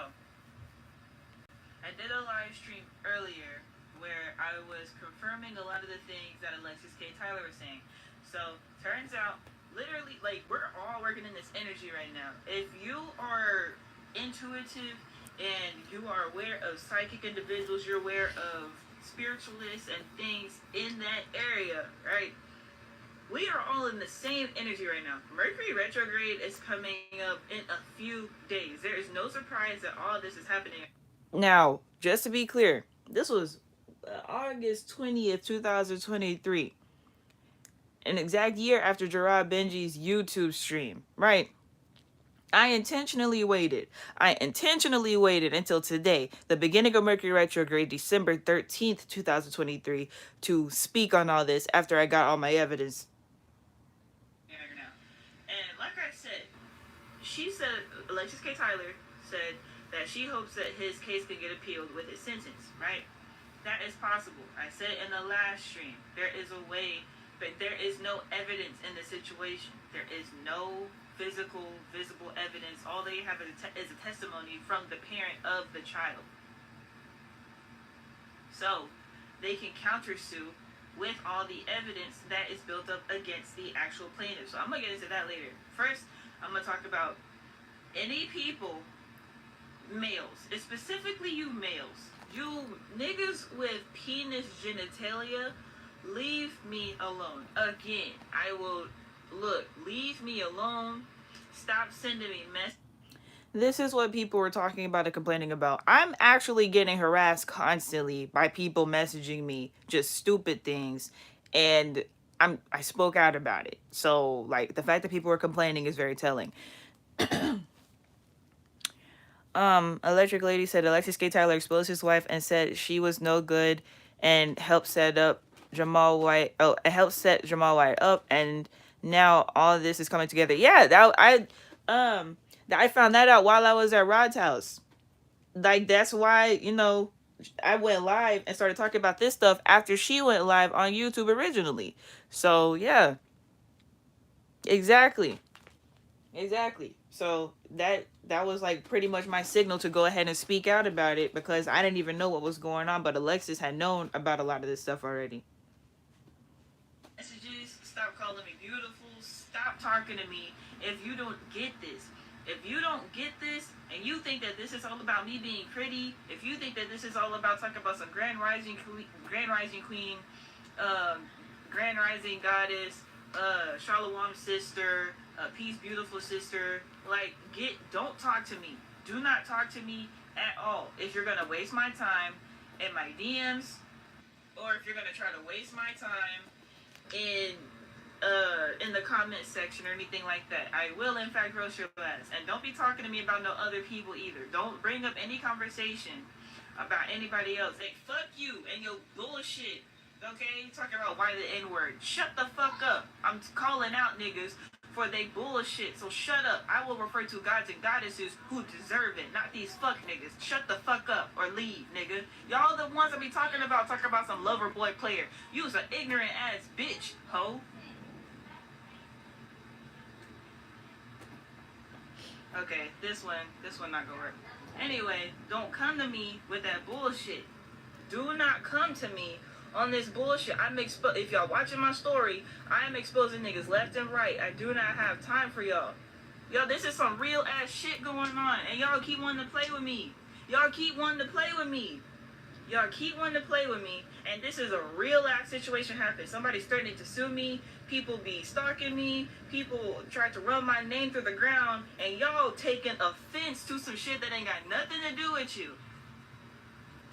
I did a live stream earlier where I was confirming a lot of the things that Alexis K. Tyler was saying. So, turns out, literally, like, we're all working in this energy right now. If you are intuitive and you are aware of psychic individuals, you're aware of spiritualists and things in that area, right? We are all in the same energy right now. Mercury retrograde is coming up in a few days. There is no surprise that all this is happening. Now, just to be clear, this was August 20th, 2023, an exact year after Gerard Benji's YouTube stream, right? I intentionally waited. I intentionally waited until today, the beginning of Mercury retrograde, December 13th, 2023, to speak on all this after I got all my evidence. And like I said, she said, Alexis K. Tyler said that she hopes that his case can get appealed with his sentence, right? That is possible. I said it in the last stream. There is a way, but there is no evidence in the situation. There is no physical, visible evidence. All they have is a testimony from the parent of the child. So they can countersue with all the evidence that is built up against the actual plaintiff. So I'm going to get into that later. First, I'm going to talk about any people, males, specifically you males, you niggas with penis genitalia, leave me alone. Again, I will, look, leave me alone. Stop sending me messages. This is what people were talking about and complaining about. I'm actually getting harassed constantly by people messaging me just stupid things, and I spoke out about it. So like the fact that people were complaining is very telling. Electric Lady said Alexis K. Tyler exposed his wife and said she was no good and helped set up Jamal White. Oh, it helped set Jamal White up, and now all this is coming together. Yeah, I found that out while I was at Rod's house. Like that's why, I went live and started talking about this stuff after she went live on YouTube originally. So yeah. Exactly. So that was like pretty much my signal to go ahead and speak out about it, because I didn't even know what was going on, but Alexis had known about a lot of this stuff already. Messages, stop calling me beautiful, stop talking to me if you don't get this. If you don't get this and you think that this is all about me being pretty, if you think that this is all about talking about some grand rising queen, grand rising goddess, Shalom sister, peace beautiful sister, like don't talk to me. Do not talk to me at all. If you're gonna waste my time in my DMs, or if you're gonna try to waste my time in the comment section or anything like that, I will in fact roast your ass. And don't be talking to me about no other people either. Don't bring up any conversation about anybody else. Like, fuck you and your bullshit. Okay? Talking about why the N-word. Shut the fuck up. I'm calling out niggas for they bullshit. So shut up. I will refer to gods and goddesses who deserve it, not these fuck niggas. Shut the fuck up or leave, nigga. Y'all the ones that be talking about some lover boy player. You's an ignorant ass bitch, ho. Okay, this one not gonna work. Anyway, don't come to me with that bullshit. Do not come to me on this bullshit. If y'all watching my story, I am exposing niggas left and right. I do not have time for y'all. Y'all, this is some real ass shit going on, and y'all keep wanting to play with me. And this is a real ass situation happening. Somebody's threatening to sue me. People be stalking me. People try to run my name through the ground, and y'all taking offense to some shit that ain't got nothing to do with you.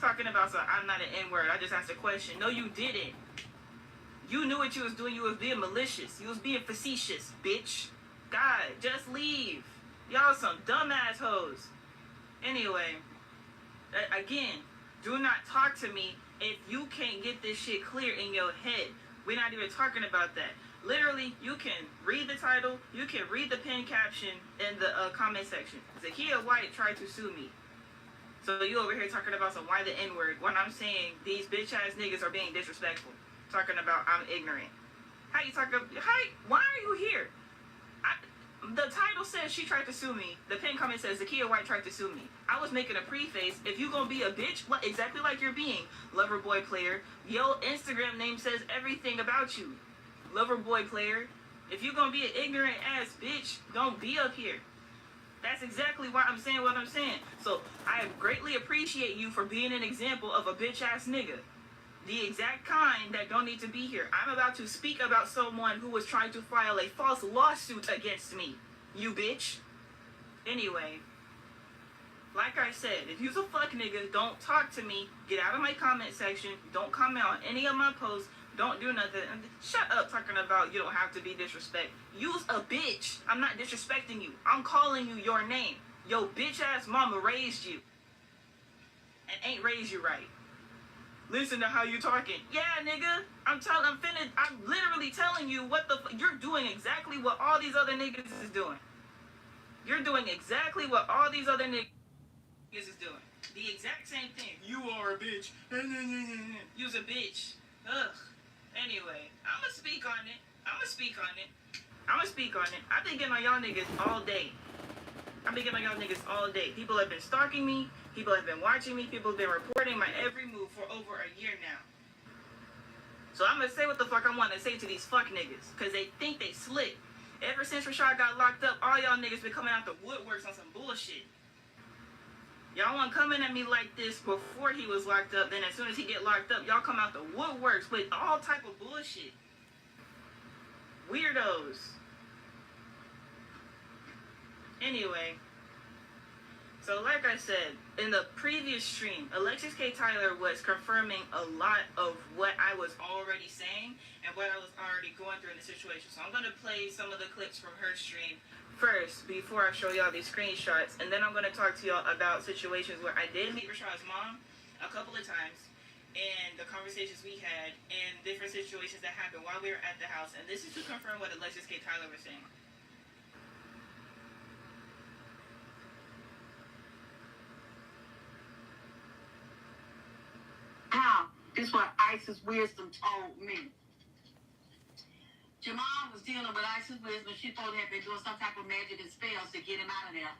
Talking about I'm not an N-word. I just asked a question. No, you didn't. You knew what you was doing. You was being malicious. You was being facetious, bitch. God, just leave. Y'all some dumbass hoes. Anyway, again, do not talk to me if you can't get this shit clear in your head. We're not even talking about that. Literally, you can read the title. You can read the pinned caption in the comment section. Zakiya White tried to sue me. So you over here talking about some why the N-word when I'm saying these bitch ass niggas are being disrespectful. Talking about I'm ignorant. Why are you here? The title says she tried to sue me. The pin comment says Zakiya White tried to sue me. I was making a preface. If you gonna be a bitch, exactly like you're being, lover boy player, your Instagram name says everything about you. Lover boy player. If you gonna be an ignorant ass bitch, don't be up here. That's exactly why I'm saying what I'm saying. So I greatly appreciate you for being an example of a bitch ass nigga. The exact kind that don't need to be here. I'm about to speak about someone who was trying to file a false lawsuit against me. You bitch. Anyway, like I said, if you's a fuck nigga, don't talk to me. Get out of my comment section. Don't comment on any of my posts. Don't do nothing. Shut up talking about you don't have to be disrespect. You's a bitch. I'm not disrespecting you. I'm calling you your name. Yo bitch ass mama raised you. And ain't raised you right. Listen to how you talking. Yeah, nigga. I'm literally telling you what you're doing exactly what all these other niggas is doing. You're doing exactly what all these other niggas is doing. The exact same thing. You are a bitch. You's a bitch. Ugh. Anyway, I'ma speak on it. I've been getting on y'all niggas all day. People have been stalking me. People have been watching me. People have been reporting my every move for over a year now. So I'm gonna say what the fuck I want to say to these fuck niggas. Because they think they slick. Ever since Rashad got locked up, all y'all niggas been coming out the woodworks on some bullshit. Y'all want coming at me like this before he was locked up. Then as soon as he get locked up, y'all come out the woodworks with all type of bullshit. Weirdos. Anyway. So like I said, in the previous stream, Alexis K. Tyler was confirming a lot of what I was already saying and what I was already going through in the situation. So I'm going to play some of the clips from her stream first before I show y'all these screenshots. And then I'm going to talk to y'all about situations where I did meet Rashad's mom a couple of times and the conversations we had and different situations that happened while we were at the house. And this is to confirm what Alexis K. Tyler was saying.
This is what Isis Wisdom told me. Jamal was dealing with Isis Wisdom. She thought he had been doing some type of magic and spells to get him out of there.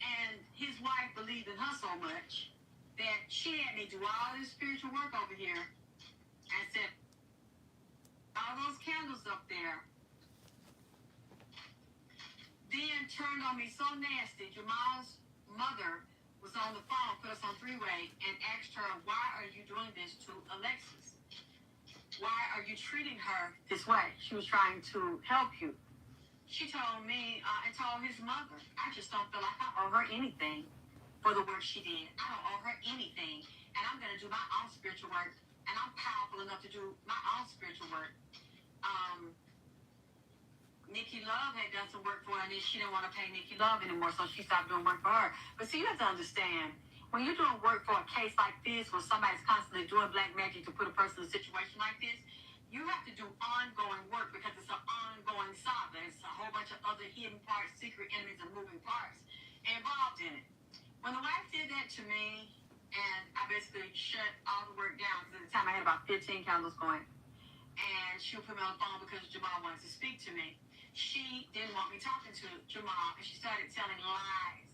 And his wife believed in her so much that she had me do all this spiritual work over here and said, all those candles up there. Then turned on me so nasty. Jamal's mother was on the phone, put us on three-way, and asked her, why are you doing this to Alexis? Why are you treating her this way? She was trying to help you. She told me and told his mother, I just don't feel like I owe her anything for the work she did. I don't owe her anything. And I'm going to do my own spiritual work. And I'm powerful enough to do my own spiritual work. Nikki Love had done some work for her, and then she didn't want to pay Nikki Love anymore, so she stopped doing work for her. But see, you have to understand, when you're doing work for a case like this, where somebody's constantly doing black magic to put a person in a situation like this, you have to do ongoing work because it's an ongoing saga. It's a whole bunch of other hidden parts, secret enemies, and moving parts involved in it. When the wife did that to me, and I basically shut all the work down, because at the time I had about 15 candles going, and she would put me on the phone because Jamal wanted to speak to me. She didn't want me talking to Jamal, and she started telling lies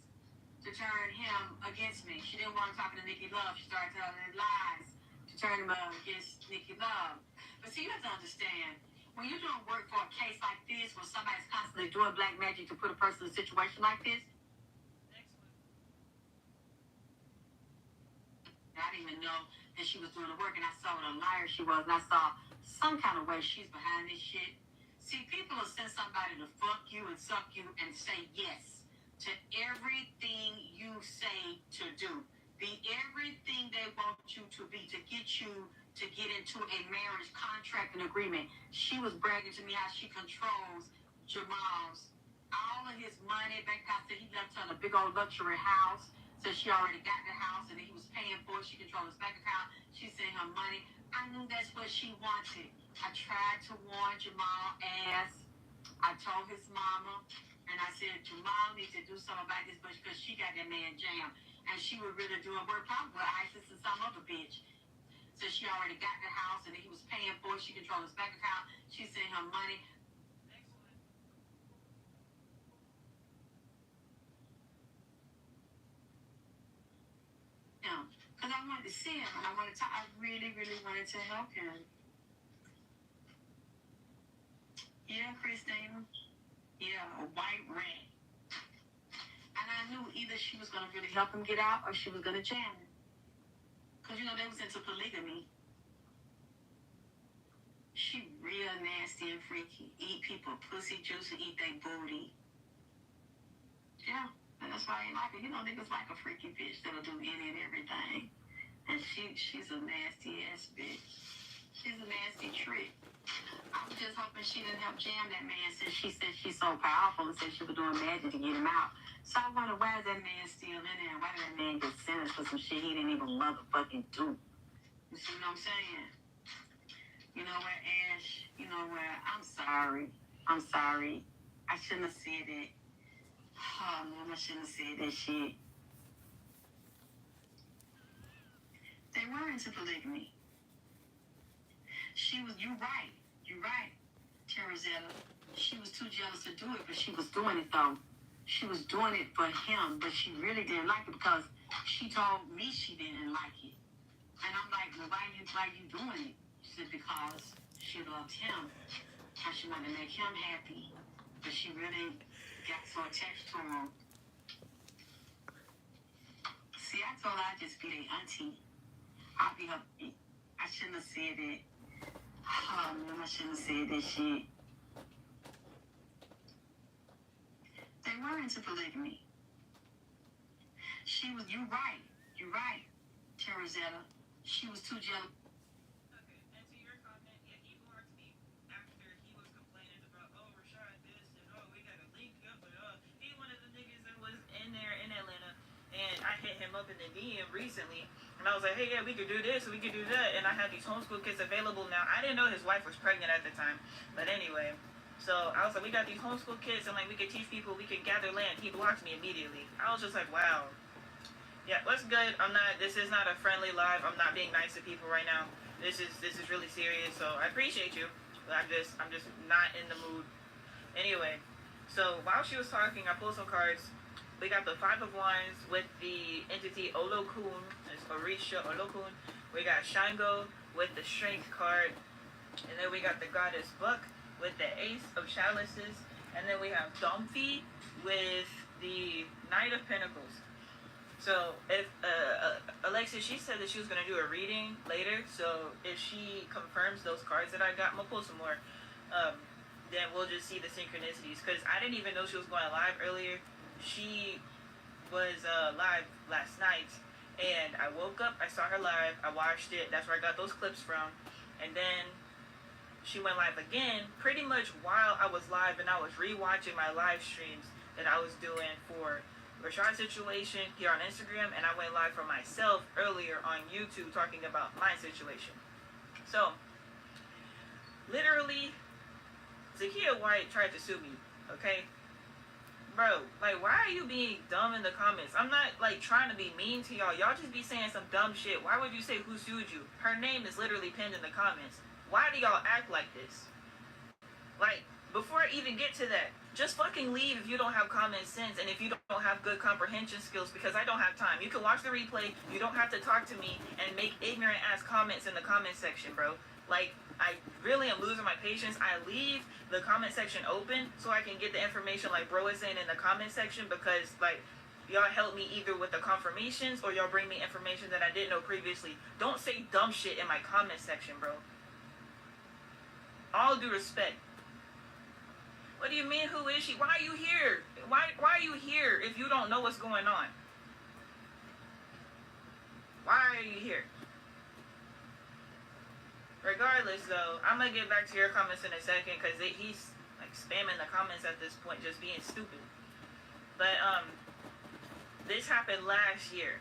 to turn him against me. She didn't want him talking to Nikki Love. She started telling lies to turn him against Nikki Love. But see, you have to understand, when you're doing work for a case like this, where somebody's constantly doing black magic to put a person in a situation like this, I didn't even know that she was doing the work, and I saw what a liar she was, and I saw some kind of way she's behind this shit. See, people will send somebody to fuck you and suck you and say yes to everything you say to do. Be everything they want you to be to get you to get into a marriage contract and agreement. She was bragging to me how she controls Jamal's, all of his money. Bank account said he left her in a big old luxury house. So she already got the house and he was paying for it. She controlled his bank account. She sent her money. I knew that's what she wanted. I tried to warn Jamal ass. I told his mama, and I said, Jamal needs to do something about this bitch because she got that man jammed. And she was really doing work probably with ISIS and some other bitch. So she already got the house and he was paying for it. She controlled his bank account. She sent her money. Because I wanted to see him and I really, really wanted to help him. Yeah, Christina. Yeah, a white rat. And I knew either she was going to really help him get out or she was going to jam him. Because, you know, they was into polygamy. She real nasty and freaky. Eat people pussy juice and eat they booty. Yeah, and that's why I ain't like her. You know, niggas like a freaky bitch that'll do any and everything. And she's a nasty ass bitch. She's a nasty trick. I was just hoping she didn't have jammed that man since she said she's so powerful and said she was doing magic to get him out. So I wonder why is that man still in there? Why did that man get sentenced for some shit he didn't even motherfucking do? You see what I'm saying? You know what, Ash? You know what? I'm sorry. I'm sorry. I shouldn't have said it. Oh, man, I shouldn't have said that shit. They were into polygamy. You're right. You're right, Terazetta. She was too jealous to do it, but she was doing it, though. She was doing it for him, but she really didn't like it because she told me she didn't like it. And I'm like, well, why you doing it? She said, because she loved him. And she wanted to make him happy. But she really got so attached to him. See, I told her I'd just be their auntie. I'll be her. I shouldn't have said it. Oh, man, I shouldn't have said that shit. They were into polygamy. You're right. You're right, Terazetta. She was too jealous. Okay, and to your comment, yeah, he marked me after he was complaining about, oh, Rashad this, and oh, we got to link up, and he one of the niggas that was in there in Atlanta, and I hit him up in the DM recently, and I was like, hey, yeah, we could do this, we could do that, and I had these homeschool kits available now. I didn't know his wife was pregnant at the time, but anyway, so I was like, we got these homeschool kids, and like we could teach people, we could gather land. He blocked me immediately. I was just like, wow. Yeah, what's good? I'm not. This is not a friendly live. I'm not being nice to people right now. This is really serious. So I appreciate you, but I'm just not in the mood. Anyway, so while she was talking, I pulled some cards. We got the Five of Wands with the entity Olokun. It's Orisha Olokun. We got Shango with the Strength card, and then we got the Goddess Buck with the Ace of Chalices, and then we have Domfi with the Knight of Pentacles. So if Alexis, she said that she was gonna do a reading later. So if she confirms those cards that I got, I'm gonna pull some more. Then we'll just see the synchronicities. Cause I didn't even know she was going live earlier. She was live last night, and I woke up. I saw her live. I watched it. That's where I got those clips from. And then she went live again, pretty much while I was live, and I was rewatching my live streams that I was doing for Rashad's situation here on Instagram, and I went live for myself earlier on YouTube talking about my situation. So, literally, Zakia White tried to sue me, okay? Bro, like, why are you being dumb in the comments? I'm not, like, trying to be mean to y'all. Y'all just be saying some dumb shit. Why would you say who sued you? Her name is literally pinned in the comments. Why do y'all act like this? Like, before I even get to that, just fucking leave if you don't have common sense and if you don't have good comprehension skills, because I don't have time. You can watch the replay. You don't have to talk to me and make ignorant ass comments in the comment section, bro. Like, I really am losing my patience. I leave the comment section open so I can get the information like bro is saying in the comment section, because like y'all help me either with the confirmations or y'all bring me information that I didn't know previously. Don't say dumb shit in my comment section, bro. All due respect. What do you mean, who is she? Why are you here? Why are you here if you don't know what's going on? Why are you here? Regardless, though, I'm going to get back to your comments in a second, because he's, like, spamming the comments at this point, just being stupid. But, this happened last year,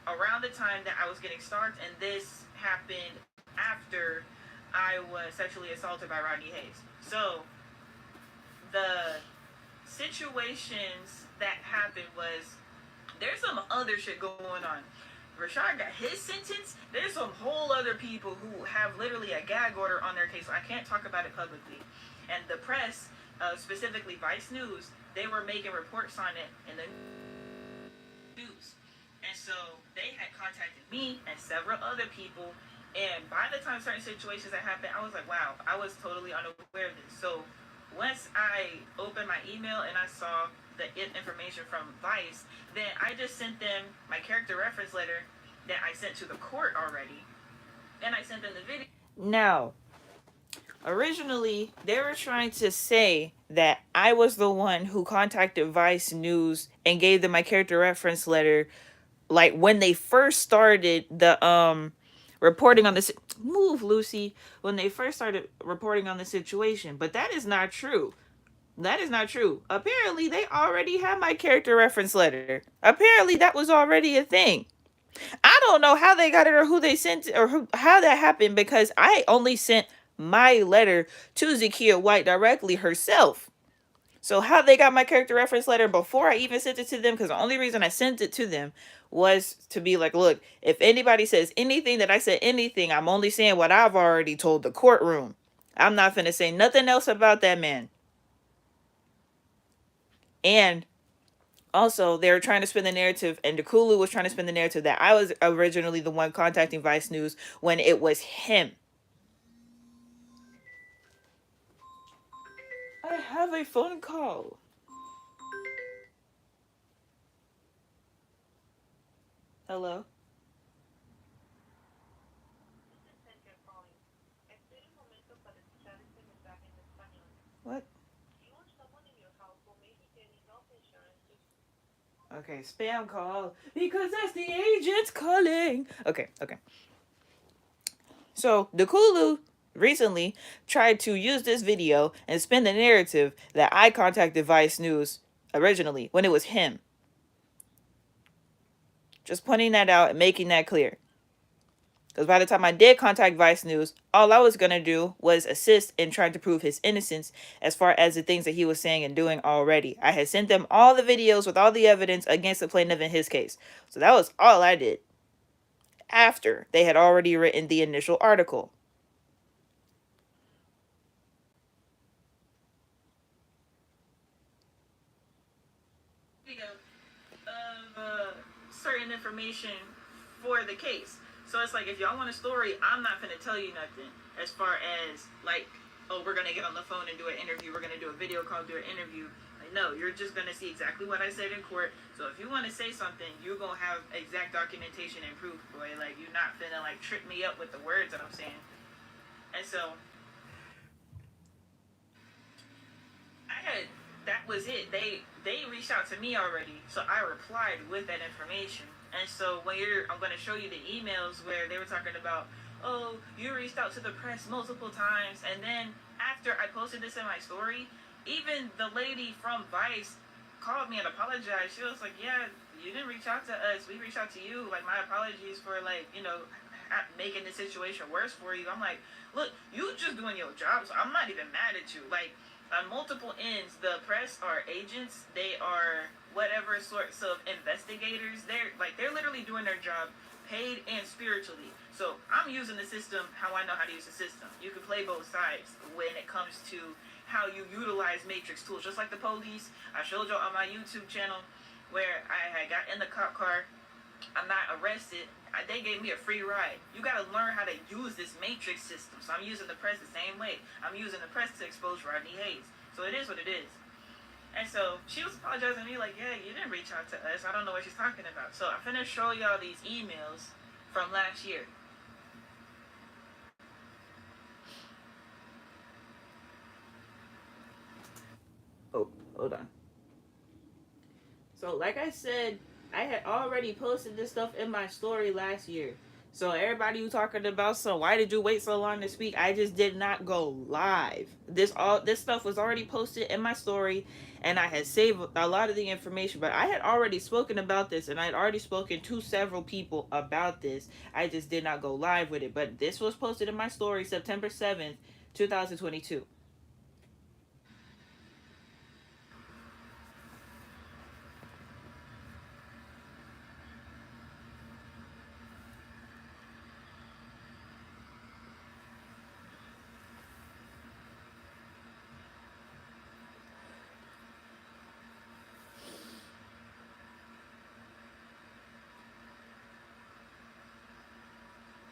around the time that I was getting started, and this happened after I was sexually assaulted by Rodney Hayes. So, the situations that happened was, there's some other shit going on. Rashad got his sentence. There's some whole other people who have literally a gag order on their case, so I can't talk about it publicly. And the press, specifically Vice News, they were making reports on it in the news. And so they had contacted me and several other people. And by the time certain situations that happened, I was like, wow, I was totally unaware of this. So once I opened my email and I saw the information from Vice, then I just sent them my character reference letter that I sent to the court already, and I sent them the video. Now,
Originally, they were trying to say that I was the one who contacted Vice News and gave them my character reference letter, like when they first started the reporting on this. Move, Lucy. When they first started reporting on the situation, but that is not true. That is not true. Apparently, they already had my character reference letter. Apparently, that was already a thing. I don't know how they got it or who they sent it or how that happened because I only sent my letter to Zakia White directly herself. So how they got my character reference letter before I even sent it to them, because the only reason I sent it to them was to be like, look, if anybody says anything that I said anything, I'm only saying what I've already told the courtroom. I'm not finna say nothing else about that man. And also, they were trying to spin the narrative, and Dekulu was trying to spin the narrative that I was originally the one contacting Vice News when it was him. I have a phone call. Hello? What? Okay, spam call. Because that's the agents calling. Okay. So, Dekulu recently tried to use this video and spin the narrative that I contacted Vice News originally when it was him. Just pointing that out and making that clear. Because by the time I did contact Vice News, all I was going to do was assist in trying to prove his innocence as far as the things that he was saying and doing already. I had sent them all the videos with all the evidence against the plaintiff in his case. So that was all I did after they had already written the initial article. Of certain information for the case. So it's like, if y'all want a story, I'm not gonna tell you nothing as far as like, oh, we're gonna get on the phone and do an interview, we're gonna do a video call, do an interview. Like, no, you're just gonna see exactly what I said in court. So if you want to say something, you're gonna have exact documentation and proof, boy. Like, you're not finna like trip me up with the words that I'm saying. And so I had, that was it. They reached out to me already, so I replied with that information. And so when I'm going to show you the emails where they were talking about, oh, you reached out to the press multiple times, and then after I posted this in my story, even the lady from Vice called me and apologized. She was like, yeah, you didn't reach out to us, we reached out to you. Like, my apologies for, like, making the situation worse for you. I'm like, look, you just doing your job, so I'm not even mad at you. Like, on multiple ends, the press are agents. They are whatever sorts of investigators. They're literally doing their job, paid and spiritually. So I'm using the system how I know how to use the system. You can play both sides when it comes to how you utilize matrix tools. Just like the police, I showed you on my YouTube channel where I had got in the cop car. I'm not arrested. They gave me a free ride. You got to learn how to use this matrix system. So I'm using the press the same way. I'm using the press to expose Rodney Hayes. So it is what it is. And so she was apologizing to me like, yeah, you didn't reach out to us. I don't know what she's talking about. So I'm finna show y'all these emails from last year. Oh, hold on. So like I said, I had already posted this stuff in my story last year. So everybody who talking about, so why did you wait so long to speak? I just did not go live. This stuff was already posted in my story, and I had saved a lot of the information. But I had already spoken about this, and I had already spoken to several people about this. I just did not go live with it. But this was posted in my story September 7th, 2022.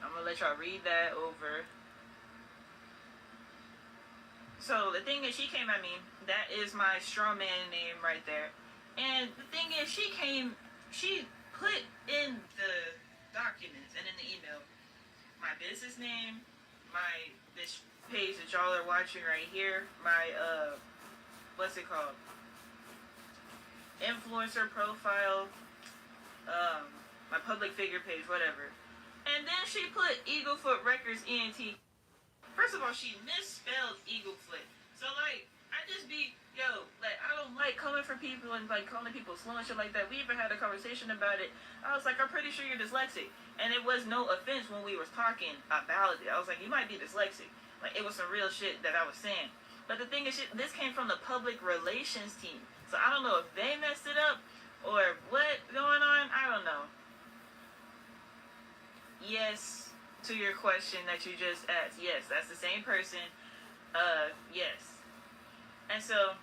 I'm gonna let y'all read that over. So the thing is, she came at me. That is my straw man name right there. And the thing is, she put in the documents and in the email my business name, my this page that y'all are watching right here, my what's it called? Influencer profile, um, my public figure page, whatever. And then she put Eaglefoot Records ENT. First of all, she misspelled Eaglefoot. So like, I just be like I don't like coming for people and like calling people slow and shit like that. We even had a conversation about it. I was like, I'm pretty sure you're dyslexic, and it was no offense when we was talking about it. I was like, you might be dyslexic. Like it was some real shit that I was saying. But the thing is, this came from the public relations team. So I don't know if they messed it up or what going on. I don't know. Yes, to your question that you just asked. Yes, that's the same person. Yes. And so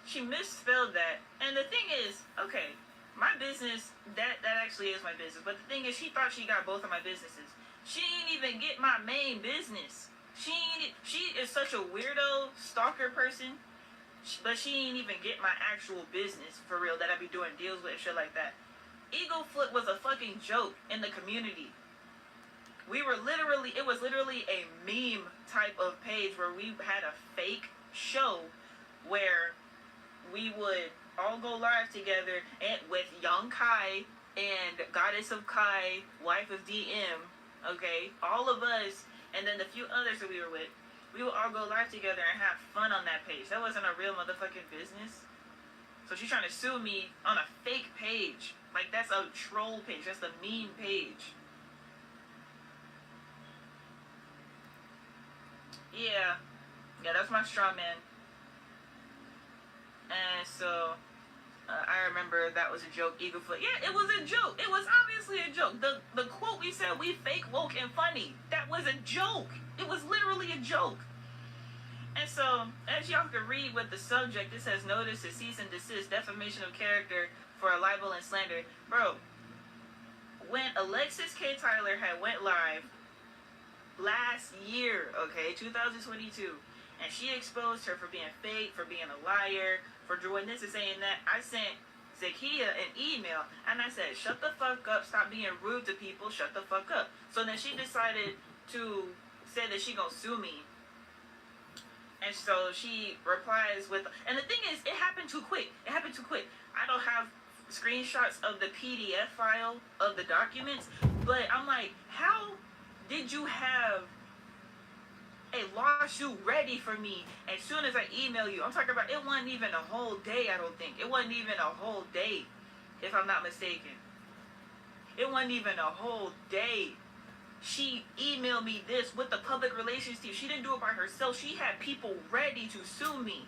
she misspelled that. And the thing is, okay, my business, that actually is my business. But the thing is, she thought she got both of my businesses. She ain't even get my main business. She is such a weirdo stalker person, but she ain't even get my actual business for real that I be doing deals with and shit like that. Eaglefoot was a fucking joke in the community. It was literally a meme type of page where we had a fake show where we would all go live together and with Young Kai and Goddess of Kai, wife of DM, okay, all of us, and then the few others that we were with, we would all go live together and have fun on that page. That wasn't a real motherfucking business. So she's trying to sue me on a fake page. Like, that's a troll page. That's the meme page. Yeah, that's my straw man. And so I remember that was a joke. Eaglefoot. Yeah, it was a joke. It was obviously a joke. The quote we said, we fake, woke, and funny. That was a joke. It was literally a joke. And so, as y'all can read with the subject, it says notice to cease and desist, defamation of character for a libel and slander. Bro, when Alexis K. Tyler had went live last year, okay, 2022, and she exposed her for being fake, for being a liar, for doing this and saying that, I sent Zakia an email, and I said, shut the fuck up, stop being rude to people, shut the fuck up. So then she decided to say that she gonna sue me. And so she replies with, and the thing is, it happened too quick. I don't have screenshots of the PDF file of the documents, but I'm like, how did you have a lawsuit ready for me as soon as I email you? I'm talking about, it wasn't even a whole day, I don't think. It wasn't even a whole day, if I'm not mistaken. It wasn't even a whole day. She emailed me this with the public relations team. She didn't do it by herself. She had people ready to sue me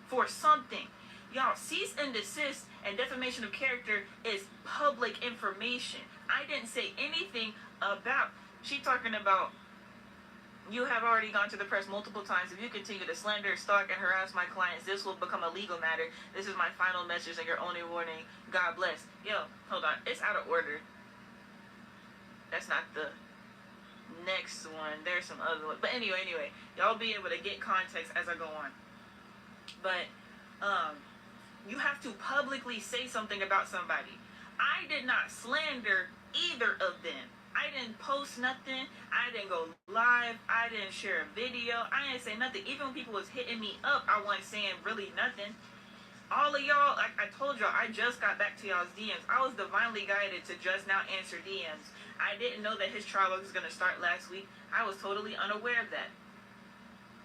for something. Y'all, cease and desist and defamation of character is public information. I didn't say anything about, she talking about, you have already gone to the press multiple times. If you continue to slander, stalk, and harass my clients, this will become a legal matter. This is my final message and your only warning. God bless. Yo, hold on. It's out of order. That's not the next one. There's some other one. But anyway, y'all be able to get context as I go on. But you have to publicly say something about somebody. I did not slander either of them. I didn't post nothing. I didn't go live. I didn't share a video. I didn't say nothing. Even when people was hitting me up, I wasn't saying really nothing. All of y'all, like I told y'all, I just got back to y'all's DMs. I was divinely guided to just now answer DMs. I didn't know that his trial was going to start last week. I was totally unaware of that.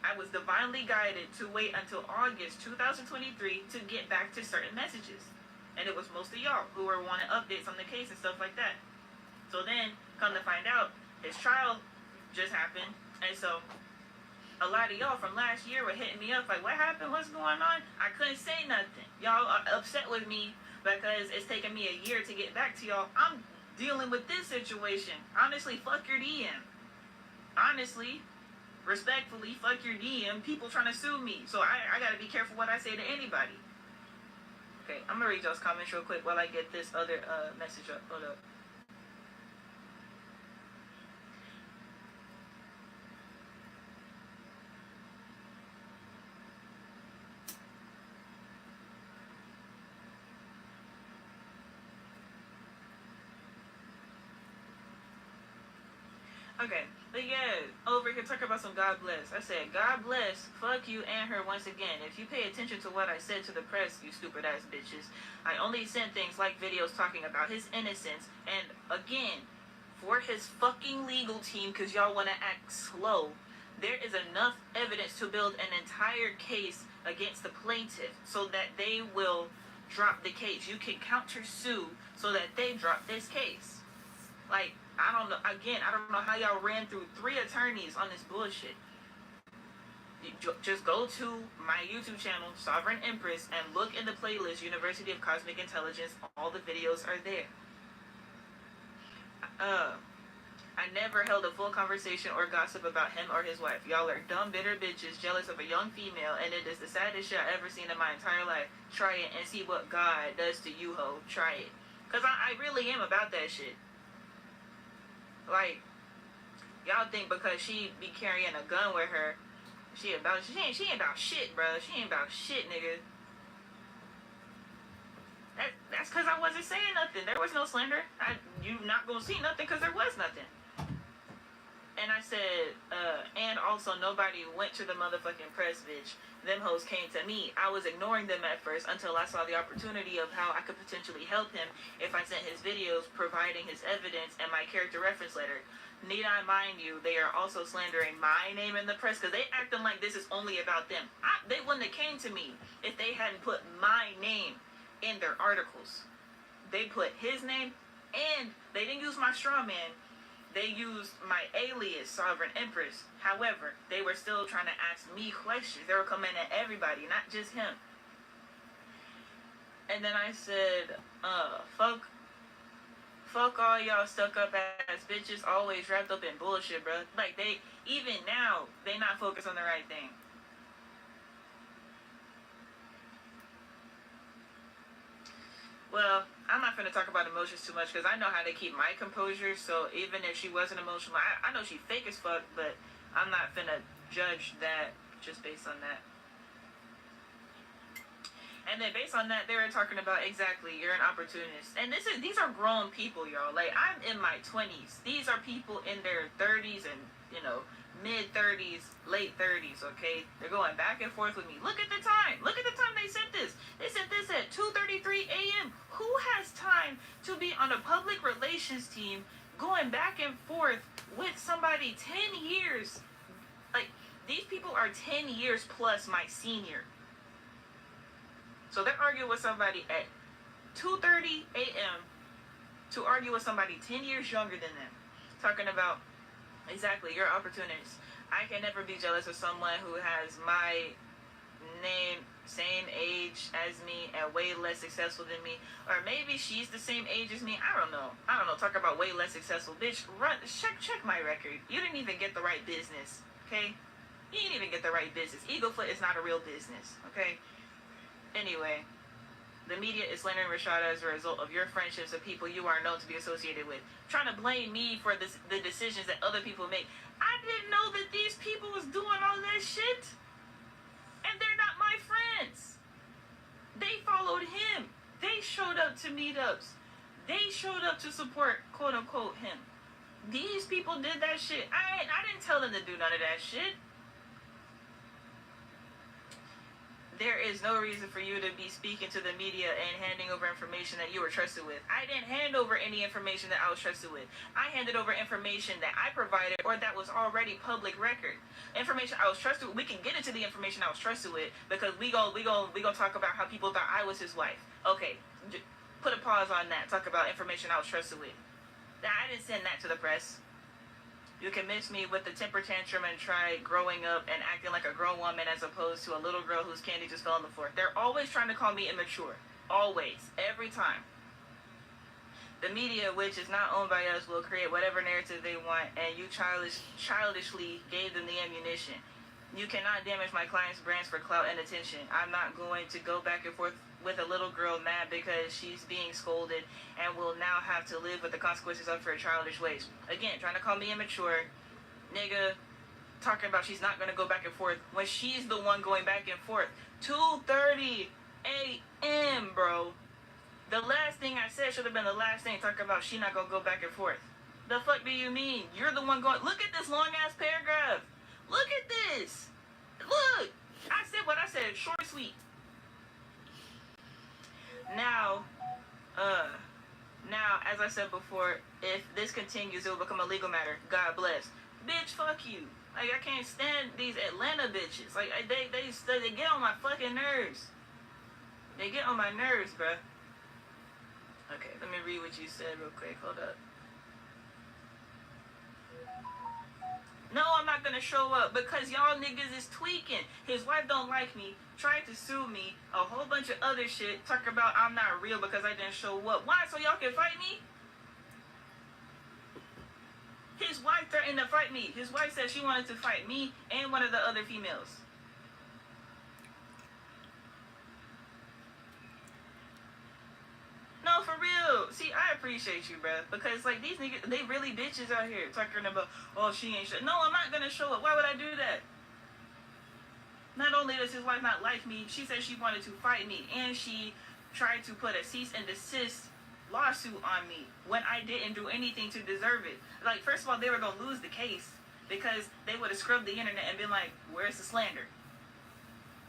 I was divinely guided to wait until August 2023 to get back to certain messages. And it was most of y'all who were wanting updates on the case and stuff like that. So then, come to find out, his trial just happened. And so a lot of y'all from last year were hitting me up like, what happened? What's going on? I couldn't say nothing. Y'all are upset with me because it's taken me a year to get back to y'all. I'm dealing with this situation. Honestly, fuck your DM. Honestly, respectfully, fuck your DM. People trying to sue me. So I gotta be careful what I say to anybody. Okay, I'm gonna read y'all's comments real quick while I get this other message up. Hold up. Okay, but yeah, over here talking about some God bless. I said, God bless, fuck you and her once again. If you pay attention to what I said to the press, you stupid ass bitches, I only sent things like videos talking about his innocence, and again, for his fucking legal team, because y'all want to act slow, there is enough evidence to build an entire case against the plaintiff so that they will drop the case. You can counter sue so that they drop this case. Like, I don't know. Again, I don't know how y'all ran through 3 attorneys on this bullshit. Just go to my YouTube channel, Sovereign Empress, and look in the playlist, University of Cosmic Intelligence. All the videos are there. I never held a full conversation or gossip about him or his wife. Y'all are dumb, bitter bitches jealous of a young female, and it is the saddest shit I've ever seen in my entire life. Try it and see what God does to you, ho. Try it. Because I really am about that shit. Like, y'all think because she be carrying a gun with her, she ain't about shit, bro. She ain't about shit, nigga. That's because I wasn't saying nothing. There was no slander. You not gonna see nothing because there was nothing. And I said, and also nobody went to the motherfucking press, bitch. Them hoes came to me. I was ignoring them at first until I saw the opportunity of how I could potentially help him if I sent his videos providing his evidence and my character reference letter. Need I mind you, they are also slandering my name in the press because they acting like this is only about them. They wouldn't have came to me if they hadn't put my name in their articles. They put his name, and they didn't use my straw man. They used my alias, Sovereign Empress. However, they were still trying to ask me questions. They were coming at everybody, not just him. And then I said, fuck all y'all stuck up ass bitches always wrapped up in bullshit, bro. Like, even now, they not focused on the right thing. Well, I'm not going to talk about emotions too much because I know how to keep my composure. So even if she wasn't emotional, I know she fake as fuck, but I'm not going to judge that just based on that. And then based on that, they were talking about exactly, you're an opportunist. And these are grown people, y'all. Like, I'm in my 20s. These are people in their 30s and, mid 30s, late 30s, okay? They're going back and forth with me. Look at the time. Look at the time they sent this. They sent this at 2:33 a.m. Who has time to be on a public relations team going back and forth with somebody 10 years? Like, these people are 10 years plus my senior. So they're arguing with somebody at 2:30 a.m. to argue with somebody 10 years younger than them. Talking about, exactly, you're opportunists. I can never be jealous of someone who has my name, same age as me, and way less successful than me. Or maybe she's the same age as me. I don't know. Talk about way less successful. Bitch, check my record. You didn't even get the right business, okay? You didn't even get the right business. Eaglefoot is not a real business, okay? Anyway, the media is slandering Rashada as a result of your friendships of people you are known to be associated with. Trying to blame me for the decisions that other people make. I didn't know that these people was doing all that shit. And they're not my friends. They followed him. They showed up to meetups. They showed up to support, quote unquote, him. These people did that shit. I didn't tell them to do none of that shit. There is no reason for you to be speaking to the media and handing over information that you were trusted with. I didn't hand over any information that I was trusted with. I handed over information that I provided or that was already public record. Information I was trusted with. We can get into the information I was trusted with because we gonna talk about how people thought I was his wife. Okay, put a pause on that. Talk about information I was trusted with. I didn't send that to the press. You can miss me with the temper tantrum and try growing up and acting like a grown woman as opposed to a little girl whose candy just fell on the floor. They're always trying to call me immature. Always. Every time. The media, which is not owned by us, will create whatever narrative they want, and you childishly gave them the ammunition. You cannot damage my client's brands for clout and attention. I'm not going to go back and forth with a little girl mad because she's being scolded and will now have to live with the consequences of her childish ways. Again, trying to call me immature. Nigga, talking about she's not going to go back and forth when she's the one going back and forth. 2:30 a.m., bro. The last thing I said should have been the last thing, talking about she not going to go back and forth. The fuck do you mean? You're the one going. Look at this long ass paragraph. Look at this. Look. I said what I said. Short, sweet. Now, uh, now, as I said before, if this continues, it will become a legal matter. God bless. Bitch, fuck you. Like, I can't stand these Atlanta bitches. Like, they get on my fucking nerves. They get on my nerves, bruh. Okay, let me read what you said real quick. Hold up. No, I'm not gonna show up because y'all niggas is tweaking. His wife don't like me, tried to sue me, a whole bunch of other shit, talk about I'm not real because I didn't show up. Why? So y'all can fight me? His wife threatened to fight me. His wife said she wanted to fight me and one of the other females. No, for real. See, I appreciate you, bro. Because, like, these niggas, they really bitches out here talking about, oh, she ain't No, I'm not gonna show up. Why would I do that? Not only does his wife not like me, she said she wanted to fight me. And she tried to put a cease and desist lawsuit on me when I didn't do anything to deserve it. Like, first of all, they were gonna lose the case because they would have scrubbed the internet and been like, where's the slander?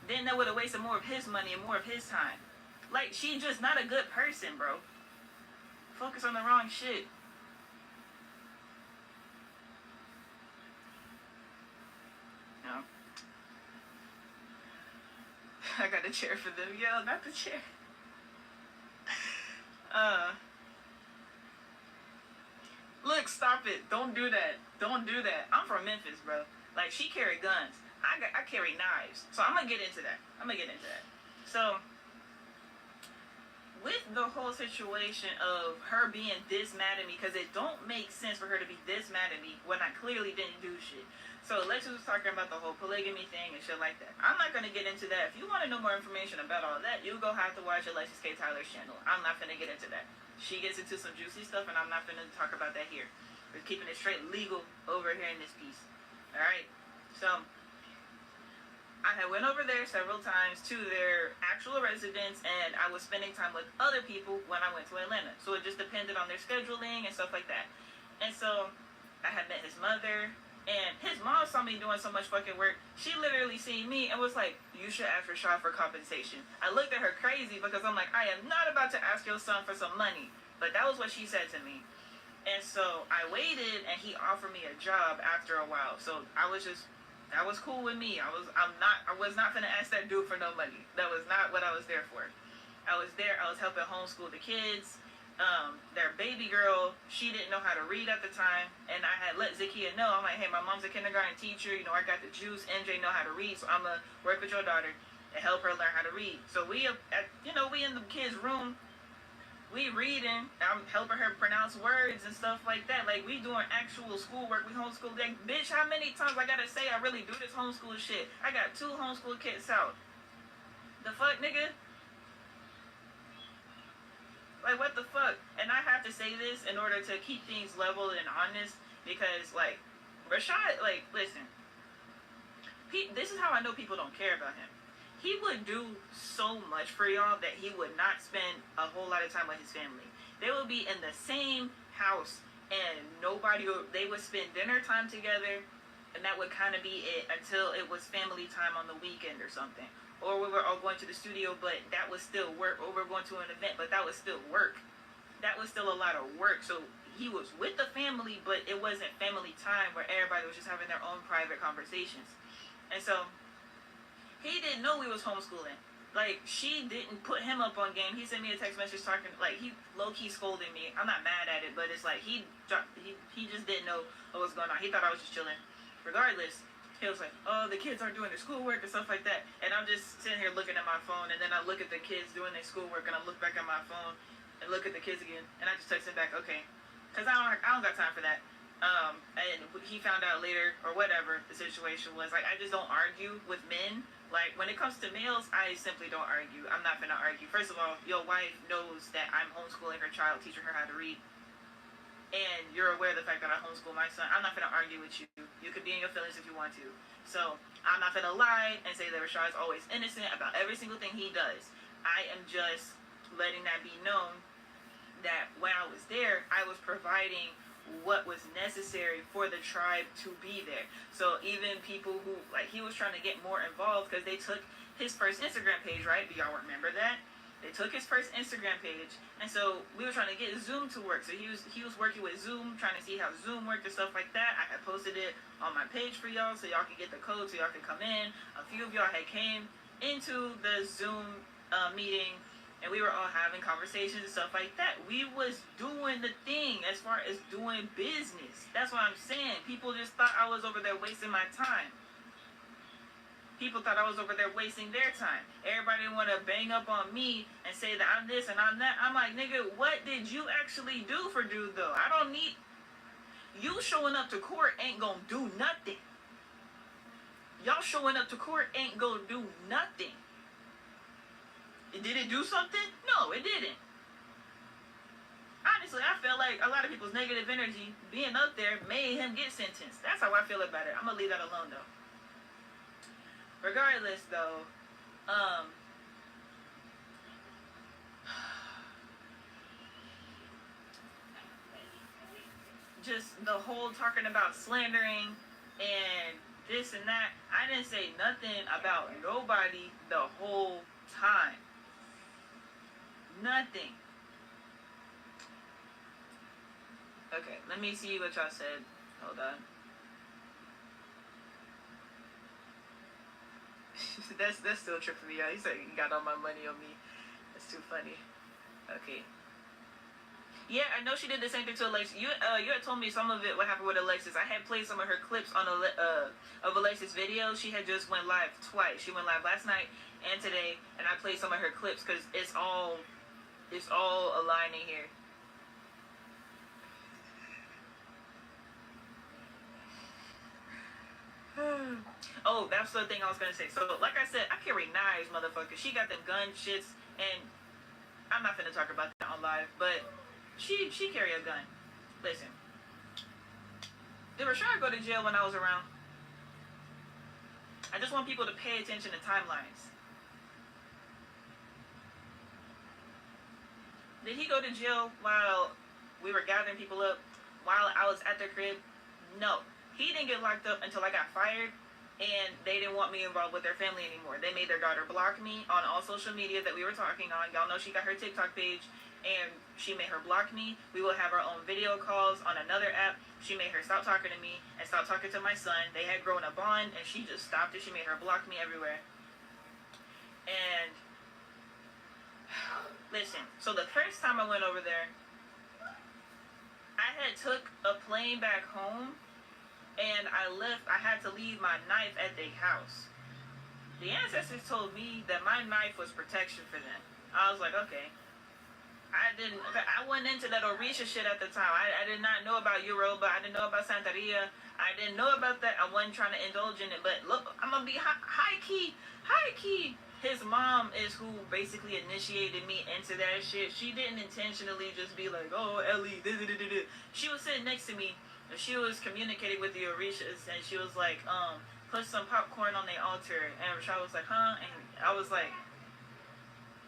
Then that would have wasted more of his money and more of his time. Like, she just not a good person, bro. Focus on the wrong shit. No. I got a chair for them. Yo, not the chair. Look, stop it. Don't do that. Don't do that. I'm from Memphis, bro. Like, she carry guns. I carry knives. So I'm gonna get into that. So, with the whole situation of her being this mad at me, because it don't make sense for her to be this mad at me when I clearly didn't do shit. So Alexis was talking about the whole polygamy thing and shit like that. I'm not going to get into that. If you want to know more information about all that, you go have to watch Alexis K. Tyler's channel. I'm not going to get into that. She gets into some juicy stuff, and I'm not going to talk about that here. We're keeping it straight legal over here in this piece. Alright? So, I had went over there several times to their actual residence, and I was spending time with other people when I went to Atlanta. So it just depended on their scheduling and stuff like that. And so I had met his mother, and his mom saw me doing so much fucking work. She literally seen me and was like, you should ask Rashad for compensation. I looked at her crazy because I'm like, I am not about to ask your son for some money. But that was what she said to me. And so I waited, and he offered me a job after a while. So that was cool with me. I was not gonna ask that dude for no money. That was not what I was there for. I was helping homeschool the kids. Their baby girl, she didn't know how to read at the time, and I had let Zakia know. I'm like, hey, my mom's a kindergarten teacher. You know, I got the juice. MJ know how to read, so I'm gonna work with your daughter and help her learn how to read. So we in the kids' room. We reading, I'm helping her pronounce words and stuff like that. Like, we doing actual schoolwork. We homeschool. Like, bitch, how many times I gotta say I really do this homeschool shit? I got 2 homeschool kids out. The fuck, nigga? Like, what the fuck? And I have to say this in order to keep things level and honest, because, like, Rashad, like, listen. This is how I know people don't care about him. He would do so much for y'all that he would not spend a whole lot of time with his family. They would be in the same house, and they would spend dinner time together, and that would kind of be it until it was family time on the weekend or something. Or we were all going to the studio, but that was still work. Or we were going to an event, but that was still work. That was still a lot of work. So he was with the family, but it wasn't family time where everybody was just having their own private conversations. And so he didn't know we was homeschooling. Like, she didn't put him up on game. He sent me a text message talking, like, he low-key scolding me. I'm not mad at it, but it's like, he just didn't know what was going on. He thought I was just chilling. Regardless, he was like, oh, the kids aren't doing their schoolwork and stuff like that. And I'm just sitting here looking at my phone, and then I look at the kids doing their schoolwork, and I look back at my phone and look at the kids again, and I just text him back, okay. Because I don't got time for that. And he found out later, or whatever the situation was. Like, I just don't argue with men. Like, when it comes to males, I simply don't argue. I'm not gonna argue. First of all, your wife knows that I'm homeschooling her child, teaching her how to read. And you're aware of the fact that I homeschool my son. I'm not gonna argue with you. You could be in your feelings if you want to. So, I'm not gonna lie and say that Rashad is always innocent about every single thing he does. I am just letting that be known that when I was there, I was providing what was necessary for the tribe to be there. So even people who, like, he was trying to get more involved because they took his first Instagram page, right? Do y'all remember that? They took his first Instagram page, and so we were trying to get Zoom to work. So he was working with Zoom, trying to see how Zoom worked and stuff like that. I had posted it on my page for y'all, so y'all could get the code, so y'all could come in. A few of y'all had came into the Zoom meeting, and we were all having conversations and stuff like that. We was doing the thing as far as doing business. That's what I'm saying. People just thought I was over there wasting my time. People thought I was over there wasting their time. Everybody want to bang up on me and say that I'm this and I'm that. I'm like, nigga, what did you actually do for dude though? I don't need... You showing up to court ain't gonna do nothing. Y'all showing up to court ain't gonna do nothing. Did it do something? No, it didn't. Honestly, I feel like a lot of people's negative energy being up there made him get sentenced. That's how I feel about it. I'm gonna leave that alone though. Regardless though, just the whole talking about slandering and this and that. I didn't say nothing about nobody the whole time. Nothing. Okay, let me see what y'all said. Hold on. that's still tripping me out. He said you got all my money on me. That's too funny. Okay. Yeah, I know she did the same thing to Alexis. You had told me some of it, what happened with Alexis. I had played some of her clips on of Alexis' videos. She had just went live twice. She went live last night and today, and I played some of her clips because it's all aligning here. Oh, that's the thing I was gonna say. So, like I said, I carry knives, motherfucker. She got them gun shits, and I'm not finna talk about that on live, but she carry a gun. Listen, did Rashad go to jail when I was around? I just want people to pay attention to timelines. Did he go to jail while we were gathering people up, while I was at their crib? No. He didn't get locked up until I got fired, and they didn't want me involved with their family anymore. They made their daughter block me on all social media that we were talking on. Y'all know she got her TikTok page, and she made her block me. We will have our own video calls on another app. She made her stop talking to me and stop talking to my son. They had grown a bond, and she just stopped it. She made her block me everywhere. And listen, so the first time I went over there, I had took a plane back home, and I had to leave my knife at their house. The ancestors told me that my knife was protection for them. I was like, okay. I went into that Orisha shit at the time. I did not know about Yoruba. I didn't know about Santeria. I didn't know about that. I wasn't trying to indulge in it. But look, I'm going to be high key. His mom is who basically initiated me into that shit. She didn't intentionally just be like, oh, Ellie, she was sitting next to me. She was communicating with the Orishas, and she was like, put some popcorn on the altar. And Rashad was like, huh? And I was like,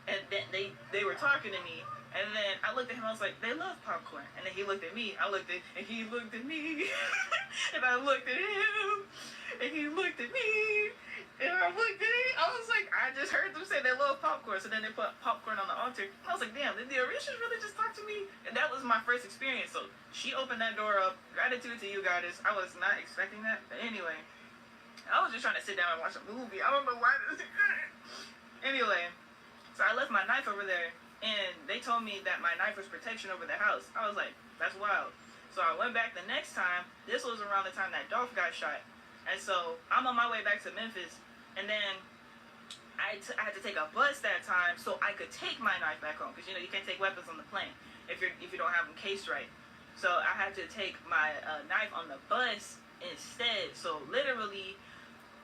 and then they were talking to me. And then I looked at him, I was like, they love popcorn. And then he looked at me, and he looked at me. And I looked at him, and he looked at me. And I looked at him, I was like, I just heard them say they love popcorn. So then they put popcorn on the altar. I was like, damn, did the Orishas really just talk to me? And that was my first experience. So she opened that door up. Gratitude to you, goddess. I was not expecting that. But anyway, I was just trying to sit down and watch a movie. I don't know why. Anyway, so I left my knife over there. And they told me that my knife was protection over the house. I was like, that's wild. So I went back the next time. This was around the time that Dolph got shot. And so I'm on my way back to Memphis. And then I had to take a bus that time so I could take my knife back home. Because, you know, you can't take weapons on the plane if you don't have them cased right. So I had to take my knife on the bus instead. So literally,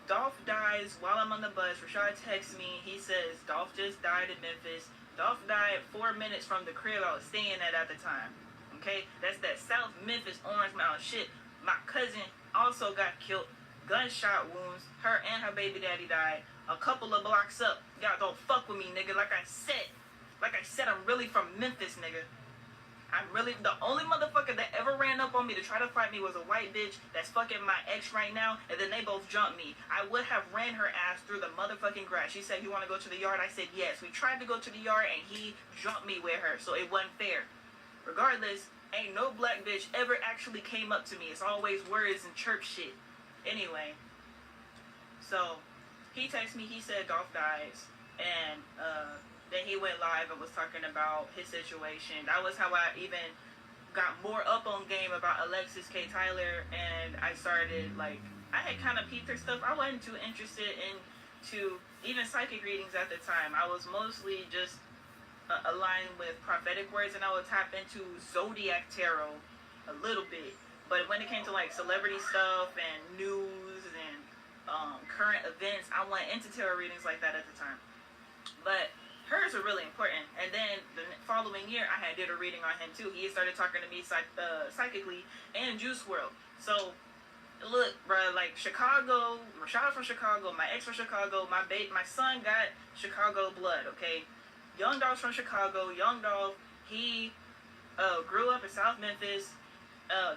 Dolph dies while I'm on the bus. Rashad texts me. He says, Dolph just died in Memphis. Dolph died 4 minutes from the crib I was staying at the time. Okay? That's that South Memphis Orange Mountain shit. My cousin also got killed. Gunshot wounds. Her and her baby daddy died. A couple of blocks up. Y'all don't fuck with me, nigga. Like I said, I'm really from Memphis, nigga. I'm really the only motherfucker that ever ran up on me to try to fight me was a white bitch that's fucking my ex right now, and then they both jumped me. I would have ran her ass through the motherfucking grass. She said, "You want to go to the yard?" I said, "Yes." We tried to go to the yard, and he jumped me with her, so it wasn't fair. Regardless, ain't no black bitch ever actually came up to me. It's always words and church shit. Anyway, so he texted me. He said Dolph dies, and then he went live and was talking about his situation. That was how I even got more up on game about Alexis K. Tyler, and I started like I had kind of peeped her stuff. I wasn't too interested into even psychic readings at the time. I was mostly just aligned with prophetic words, and I would tap into zodiac tarot a little bit. But when it came to like celebrity stuff and news and current events, I went into tarot readings like that at the time. But hers are really important. And then the following year, I had did a reading on him too. He started talking to me psychically and Juice World. So look, bro, like Chicago, Rashad from Chicago, my ex from Chicago, my son got Chicago blood. Okay, Young Dolph's from Chicago. Young Dolph, he grew up in South Memphis.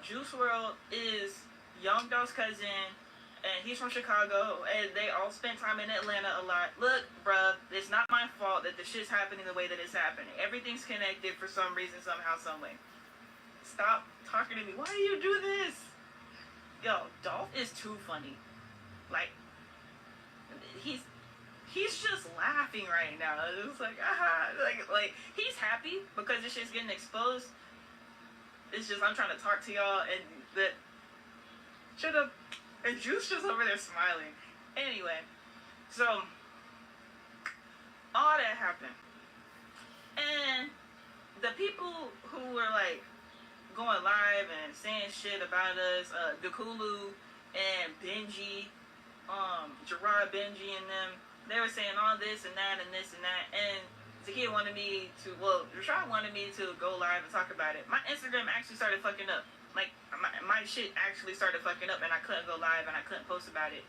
Juice World is Young Dolph's cousin, and he's from Chicago, and they all spent time in Atlanta a lot. Look, bruh, it's not my fault that the shit's happening the way that it's happening. Everything's connected for some reason, somehow, some way. Stop talking to me. Why do you do this? Yo, Dolph is too funny. Like, he's just laughing right now. It's like, like he's happy because this shit's getting exposed. It's just I'm trying to talk to y'all, and that shut up. And Juice just over there smiling. Anyway, so all that happened, and the people who were like going live and saying shit about us, Dekulu and Benji, Gerard Benji and them, they were saying all this and that and this and that, and Zakia wanted me to, Rashad wanted me to go live and talk about it. My Instagram actually started fucking up. Like, my shit actually started fucking up, and I couldn't go live, and I couldn't post about it.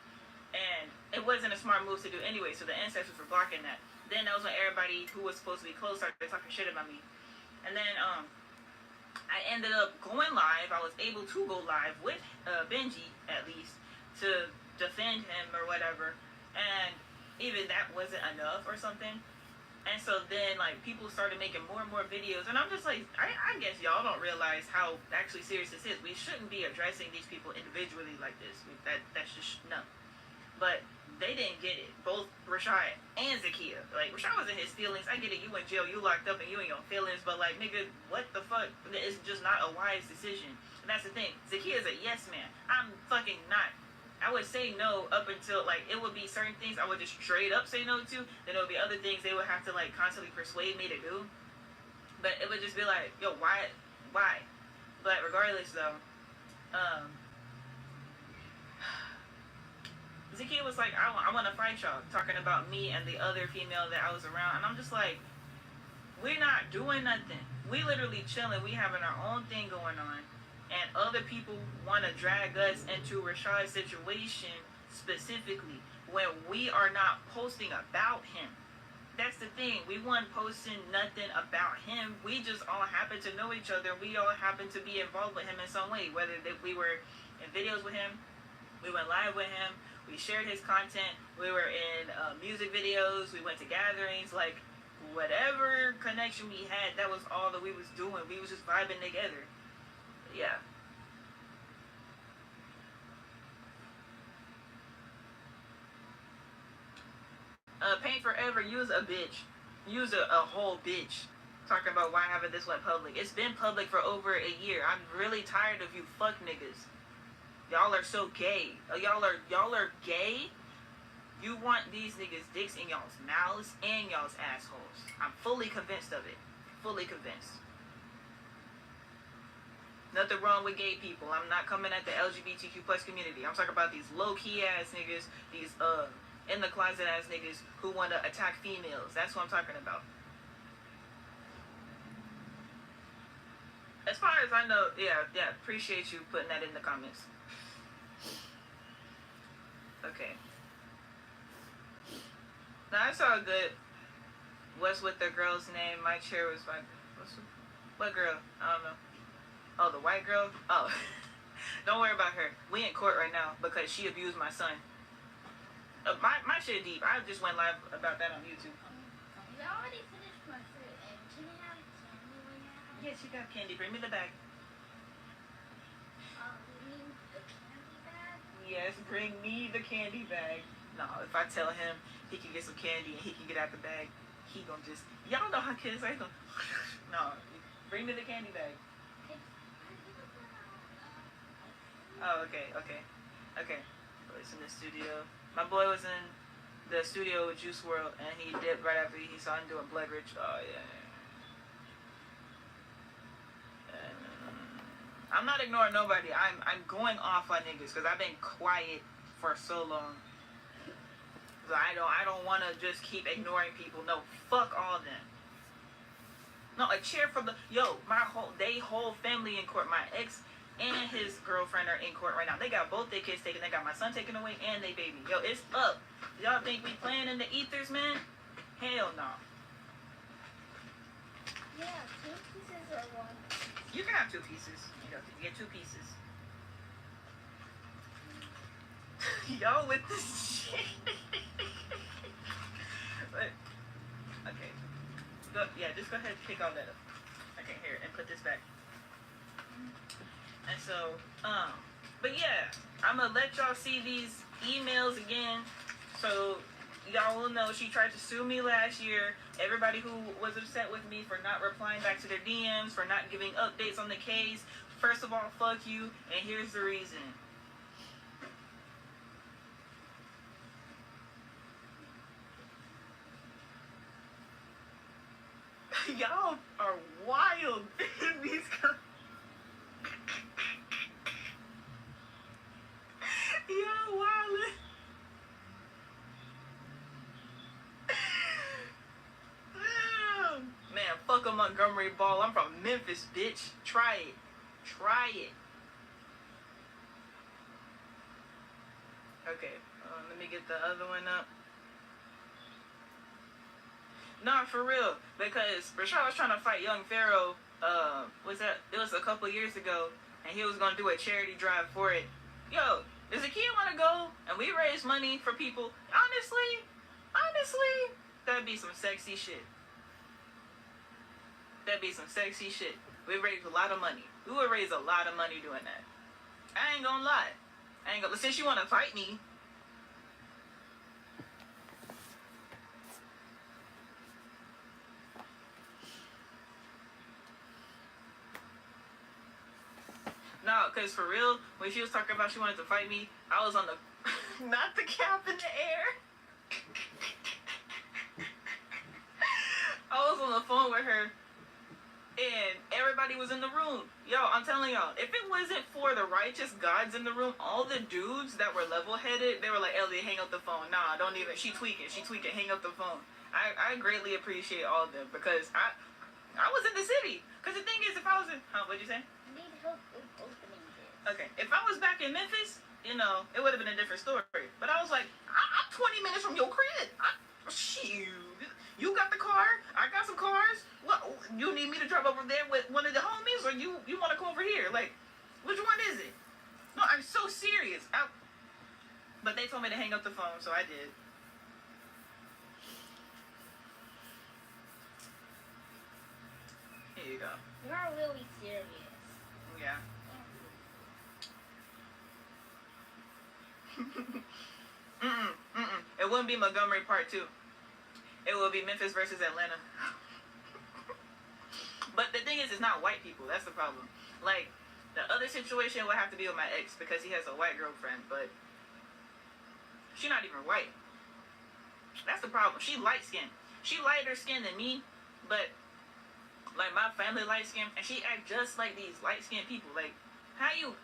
And it wasn't a smart move to do anyway, so the ancestors were blocking that. Then that was when everybody who was supposed to be close started talking shit about me. And then, I ended up going live. I was able to go live with Benji, at least, to defend him or whatever. And even that wasn't enough or something. And so then, like, people started making more and more videos. And I'm just like, I guess y'all don't realize how actually serious this is. We shouldn't be addressing these people individually like this. That's just, no. But they didn't get it. Both Rashad and Zakia. Like, Rashad was in his feelings. I get it. You in jail. You locked up and you in your feelings. But, like, nigga, what the fuck? It's just not a wise decision. And that's the thing. Zakia is a yes man. I'm fucking not. I would say no up until, like, it would be certain things I would just straight up say no to. Then there would be other things they would have to, like, constantly persuade me to do. But it would just be like, yo, why? But regardless, though, Zakia was like, I want to fight y'all, talking about me and the other female that I was around. And I'm just like, we're not doing nothing. We literally chilling. We having our own thing going on. And other people want to drag us into Rashad's situation specifically when we are not posting about him. That's the thing. We weren't posting nothing about him. We just all happen to know each other. We all happen to be involved with him in some way. Whether that we were in videos with him, we went live with him, we shared his content, we were in music videos, we went to gatherings, like whatever connection we had, that was all that we was doing. We was just vibing together. Yeah. Paint Forever, use a bitch. Use a whole bitch. Talking about why haven't this went public. It's been public for over a year. I'm really tired of you fuck niggas. Y'all are so gay. Y'all are gay. You want these niggas dicks in y'all's mouths and y'all's assholes. I'm fully convinced of it. Fully convinced. Nothing wrong with gay people. I'm not coming at the LGBTQ plus community. I'm talking about these low key ass niggas, these in the closet ass niggas who want to attack females. That's what I'm talking about. As far as I know, yeah, appreciate you putting that in the comments. Okay. Now, it's all good. What's with the girl's name? My chair was my... What girl? I don't know. Oh, the white girl? Oh. Don't worry about her. We in court right now because she abused my son. My shit deep. I just went live about that on YouTube.
You already finished my fruit, and can I have candy when you have?
Yes, you got candy. Bring me the bag.
You mean the candy bag?
Yes, bring me the candy bag. No, if I tell him he can get some candy and he can get out the bag, he gonna just... Y'all know how kids are gonna... No, bring me the candy bag. Oh, okay. So it's in the studio. My boy was in the studio with Juice WRLD, and he dipped right after he saw him doing Blood Rich. Oh, yeah. I'm not ignoring nobody. I'm going off on niggas because I've been quiet for so long. So I don't want to just keep ignoring people. No, fuck all of them. No, a cheer for the... Yo, they whole family in court. My ex and his girlfriend are in court right now. They got both their kids taken. They got my son taken away and they baby. Yo, it's up. Y'all think we playing in the ethers, man? Hell no.
Yeah, 2 pieces or 1?
You can have 2 pieces. You get 2 pieces. Y'all with this shit. But, okay. Just go ahead and pick all that up. Okay, here, and put this back. And so, but yeah, I'm gonna let y'all see these emails again. So y'all will know she tried to sue me last year. Everybody who was upset with me for not replying back to their DMs, for not giving updates on the case. First of all, fuck you, and here's the reason. Y'all are wild in these Y'all wildin'. Man, fuck a Montgomery Ball. I'm from Memphis, bitch. Try it. Okay, let me get the other one up. Nah, for real. Because Rashad was trying to fight Young Pharaoh. It was a couple years ago, and he was gonna do a charity drive for it. Yo, does a kid want to go and we raise money for people? Honestly, that'd be some sexy shit. We raise a lot of money. We would raise a lot of money doing that. I ain't gonna lie. Since you want to fight me. No, because for real, when she was talking about she wanted to fight me, I was on the... not the cap in the air. I was on the phone with her, and everybody was in the room. Yo, I'm telling y'all, if it wasn't for the righteous gods in the room, all the dudes that were level-headed, they were like, Elliot, hang up the phone. Nah, don't even... She tweaking, hang up the phone. I greatly appreciate all of them, because I was in the city. Because the thing is, if I was in... What'd you say?
Need help with opening this.
Okay, if I was back in Memphis, it would have been a different story. But I was like, I'm 20 minutes from your crib. Shoot. You got the car, I got some cars. What, you need me to drive over there with one of the homies, or you want to come over here? Like, which one is it? No, I'm so serious. But they told me to hang up the phone, so I did. Here you go.
You're really serious.
Yeah. It wouldn't be Montgomery Part 2. It will be Memphis versus Atlanta. But the thing is, it's not white people. That's the problem. Like, the other situation would have to be with my ex because he has a white girlfriend, but she's not even white. That's the problem. She light-skinned. She lighter skinned than me, but like my family light-skinned, and she act just like these light-skinned people. Like, how you...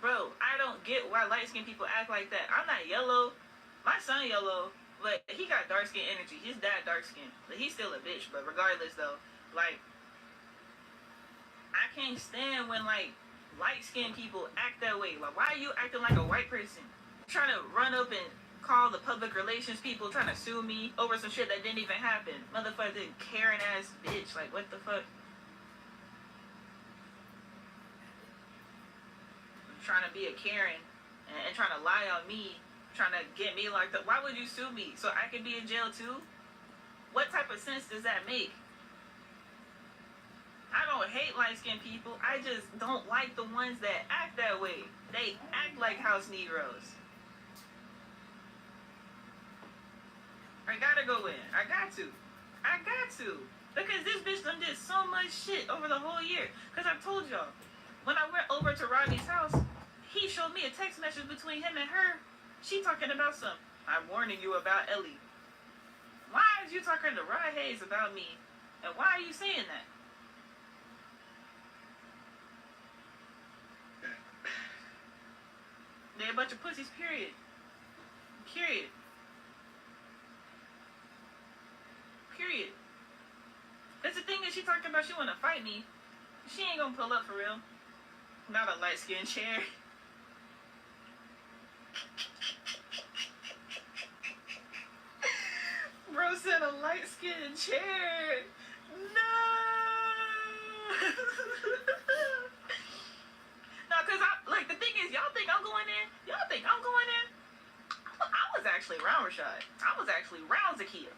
Bro, I don't get why light-skinned people act like that. I'm not yellow. My son yellow, but he got dark-skinned energy. His dad dark-skinned. But he's still a bitch. But regardless, though, like, I can't stand when, like, light-skinned people act that way. Like, why are you acting like a white person? Trying to run up and call the public relations people trying to sue me over some shit that didn't even happen. Motherfucking Karen-ass bitch. Like, what the fuck? trying to be a Karen and trying to lie on me, trying to get me locked up. Why would you sue me? So I could be in jail too? What type of sense does that make? I don't hate light-skinned people. I just don't like the ones that act that way. They act like house Negroes. I gotta go in. I got to. Because this bitch done did so much shit over the whole year. Because I told y'all, when I went over to Rodney's house, he showed me a text message between him and her. She talking about some, I'm warning you about Ellie. Why is you talking to Rod Hayes about me? And why are you saying that? They're a bunch of pussies, period. Period. Period. That's the thing is she talking about she wanna fight me. She ain't gonna pull up for real. Not a light-skinned chair. Bro said a light-skinned chair. No. No, cause the thing is, y'all think I'm going in? Y'all think I'm going in? I was actually around Rashad. I was actually around Zakia.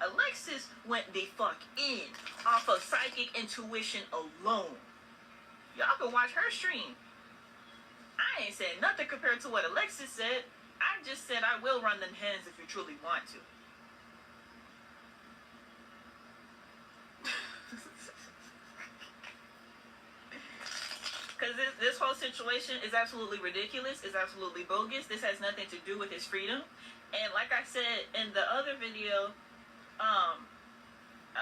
Alexis went the fuck in off of psychic intuition alone. Y'all can watch her stream. I ain't said nothing compared to what Alexis said. I just said I will run them hands if you truly want to. Because this whole situation is absolutely ridiculous. It's absolutely bogus. This has nothing to do with his freedom. And like I said in the other video, I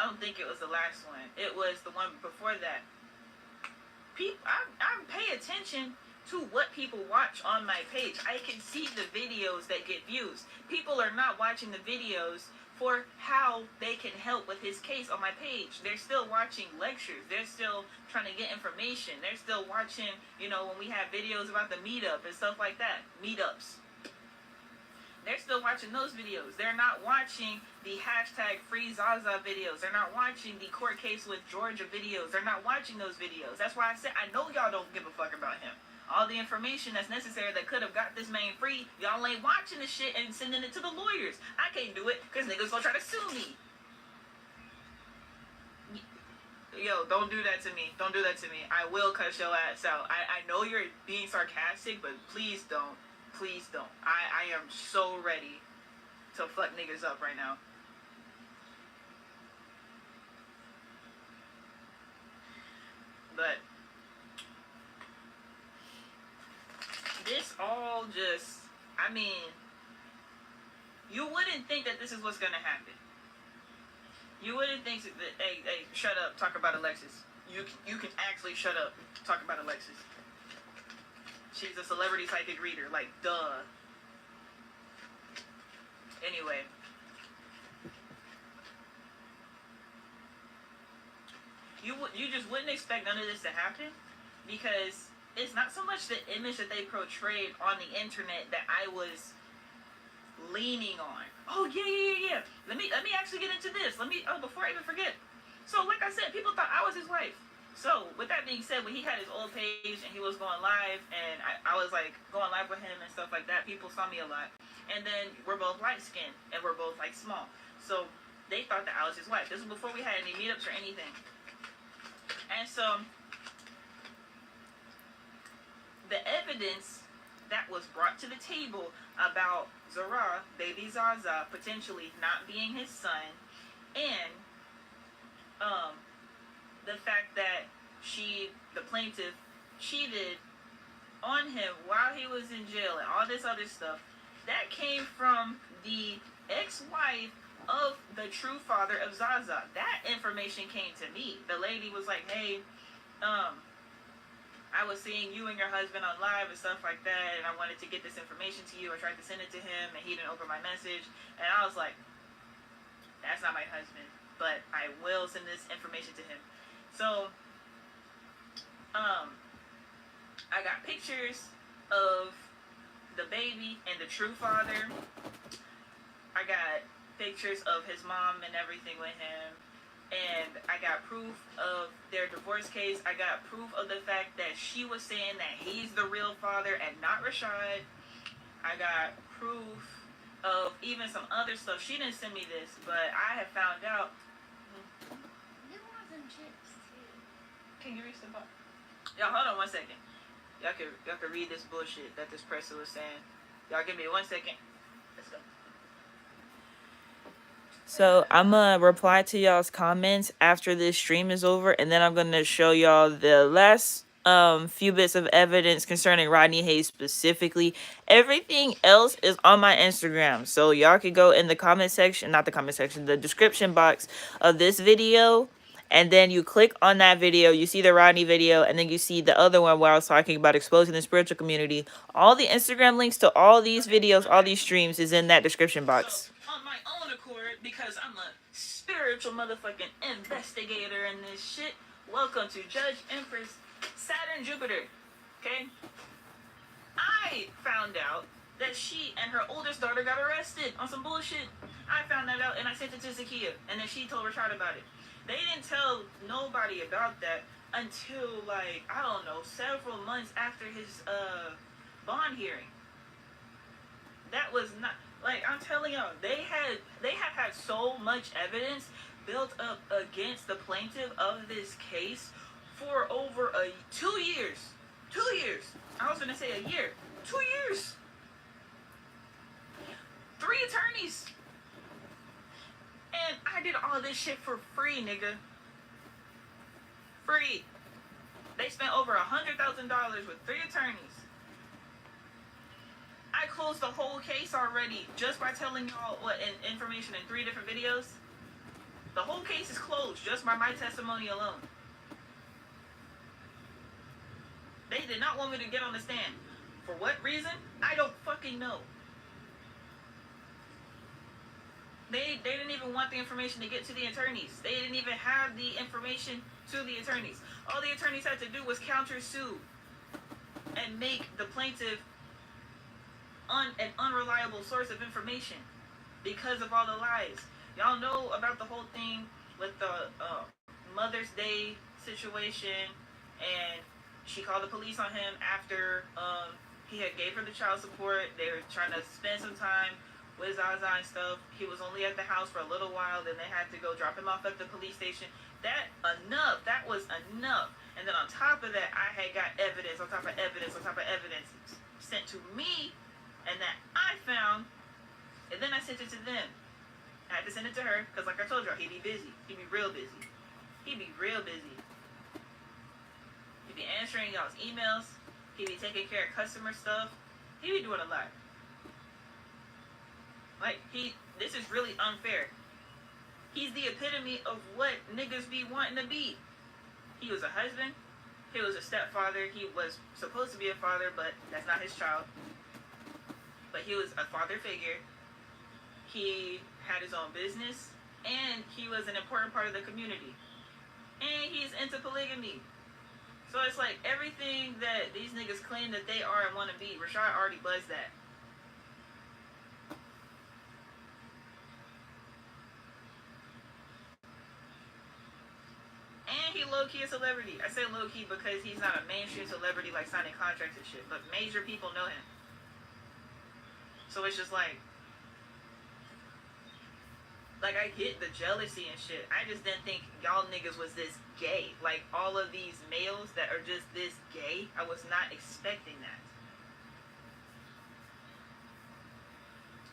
don't think it was the last one. It was the one before that. I pay attention to what people watch on my page. I can see the videos that get views. People are not watching the videos for how they can help with his case on my page. They're still watching lectures. They're still trying to get information. They're still watching, when we have videos about the meetup and stuff like that. Meetups. They're still watching those videos. They're not watching the hashtag Free Zaza videos. They're not watching the court case with Georgia videos. They're not watching those videos. That's why I said I know y'all don't give a fuck about him. All the information that's necessary that could have got this man free, y'all ain't watching the shit and sending it to the lawyers. I can't do it because niggas gonna try to sue me. Yo, don't do that to me. Don't do that to me. I will cuss your ass out. I know you're being sarcastic, but please don't. Please don't. I am so ready to fuck niggas up right now. But this all just, you wouldn't think that this is what's gonna happen. You wouldn't think that, hey, shut up, talk about Alexis. You can actually shut up, talk about Alexis. She's a celebrity psychic reader, like, duh. Anyway. You just wouldn't expect none of this to happen because it's not so much the image that they portrayed on the internet that I was leaning on. Oh, yeah. Let me actually get into this. Before I even forget. So, like I said, people thought I was his wife. So, with that being said, when he had his old page and he was going live, and I was, going live with him and stuff like that, people saw me a lot. And then, we're both light-skinned, and we're both, small. So, they thought that I was his wife. This was before we had any meetups or anything. And so, the evidence that was brought to the table about Zara, baby Zaza, potentially not being his son, and, the fact that the plaintiff, cheated on him while he was in jail and all this other stuff, that came from the ex-wife of the true father of Zaza. That information came to me. The lady was like, hey, I was seeing you and your husband on live and stuff like that, and I wanted to get this information to you. I tried to send it to him, and he didn't open my message. And I was like, that's not my husband, but I will send this information to him. So, I got pictures of the baby and the true father. I got pictures of his mom and everything with him. And I got proof of their divorce case. I got proof of the fact that she was saying that he's the real father and not Rashad. I got proof of even some other stuff. She didn't send me this, but I have found out.
You want some chips too?
Can you reach the bottom? Y'all, hold on 1 second. Y'all can read this bullshit that this person was saying. Y'all give me 1 second. Let's go. So I'm gonna reply to y'all's comments after this stream is over, and then I'm gonna show y'all the last few bits of evidence concerning Rodney Hayes specifically. Everything else is on my Instagram, so y'all can go in the comment section, not the comment section, the description box of this video. And then you click on that video, you see the Rodney video, and then you see the other one where I was talking about exposing the spiritual community. All the Instagram links to all these videos, all these streams is in that description box. So, on my own accord, because I'm a spiritual motherfucking investigator in this shit, welcome to Judge Empress Saturn Jupiter. Okay? I found out that she and her oldest daughter got arrested on some bullshit. I found that out and I sent it to Zakia, and then she told Rashad about it. They didn't tell nobody about that until, like, I don't know, several months after his bond hearing. That was not, like, I'm telling y'all, they have had so much evidence built up against the plaintiff of this case for over 2 years. 2 years. I was gonna say a year. 2 years. 3 attorneys. And I did all this shit for free, nigga. Free. They spent over $100,000 with 3 attorneys. I closed the whole case already just by telling y'all what information in 3 different videos. The whole case is closed just by my testimony alone. They did not want me to get on the stand. For what reason? I don't fucking know. They didn't even want the information to get to the attorneys. They didn't even have the information to the attorneys. All the attorneys had to do was counter-sue and make the plaintiff an unreliable source of information because of all the lies. Y'all know about the whole thing with the Mother's Day situation, and she called the police on him after he had gave her the child support. They were trying to spend some time with Zaza and stuff. He was only at the house for a little while, then they had to go drop him off at the police station. That was enough. And then on top of that, I had got evidence on top of evidence on top of evidence sent to me, and that I found, and then I sent it to them. I had to send it to her, because like I told y'all, he'd be busy. He'd be real busy. He'd be real busy. He'd be answering y'all's emails. He'd be taking care of customer stuff. He'd be doing a lot. Like, this is really unfair. He's the epitome of what niggas be wanting to be. He was a husband. He was a stepfather. He was supposed to be a father, but that's not his child. But he was a father figure. He had his own business, and he was an important part of the community. And he's into polygamy. So it's like everything that these niggas claim that they are and want to be, Rashad already buzzed that. And he low-key a celebrity. I say low-key because he's not a mainstream celebrity like signing contracts and shit, but major people know him. So it's just like I get the jealousy and shit. I just didn't think y'all niggas was this gay. Like, all of these males that are just this gay, I was not expecting that.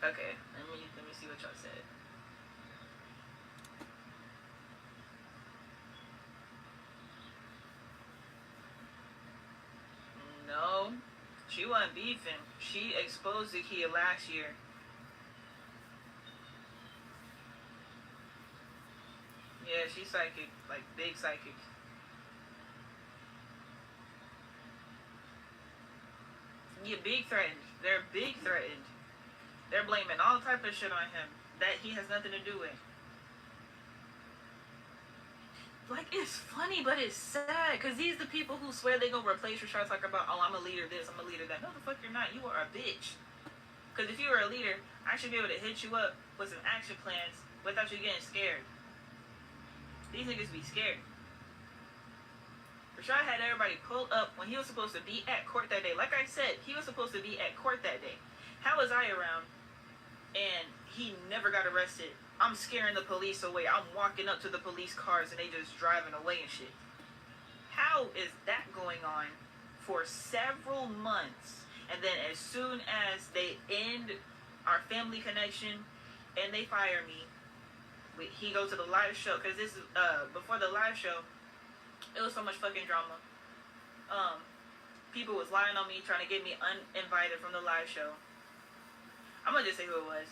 Okay, let me see what y'all said. No, she wasn't beefing. She exposed Zakia last year. Yeah, she's psychic, like big psychic. Yeah, big threatened. They're big threatened. They're blaming all type of shit on him that he has nothing to do with. Like, it's funny, but it's sad, because these the people who swear they gonna replace Rashad, talk about, oh, I'm a leader this, I'm a leader that. No, the fuck you're not. You are a bitch. Because if you were a leader, I should be able to hit you up with some action plans without you getting scared. These niggas be scared. Rashad had everybody pulled up when he was supposed to be at court that day. Like I said, he was supposed to be at court that day. How was I around and he never got arrested? I'm scaring the police away. I'm walking up to the police cars and they just driving away and shit. How is that going on for several months? And then as soon as they end our family connection and they fire me, he goes to the live show. Because this is before the live show, it was so much fucking drama. People was lying on me, trying to get me uninvited from the live show. I'm gonna just say who it was.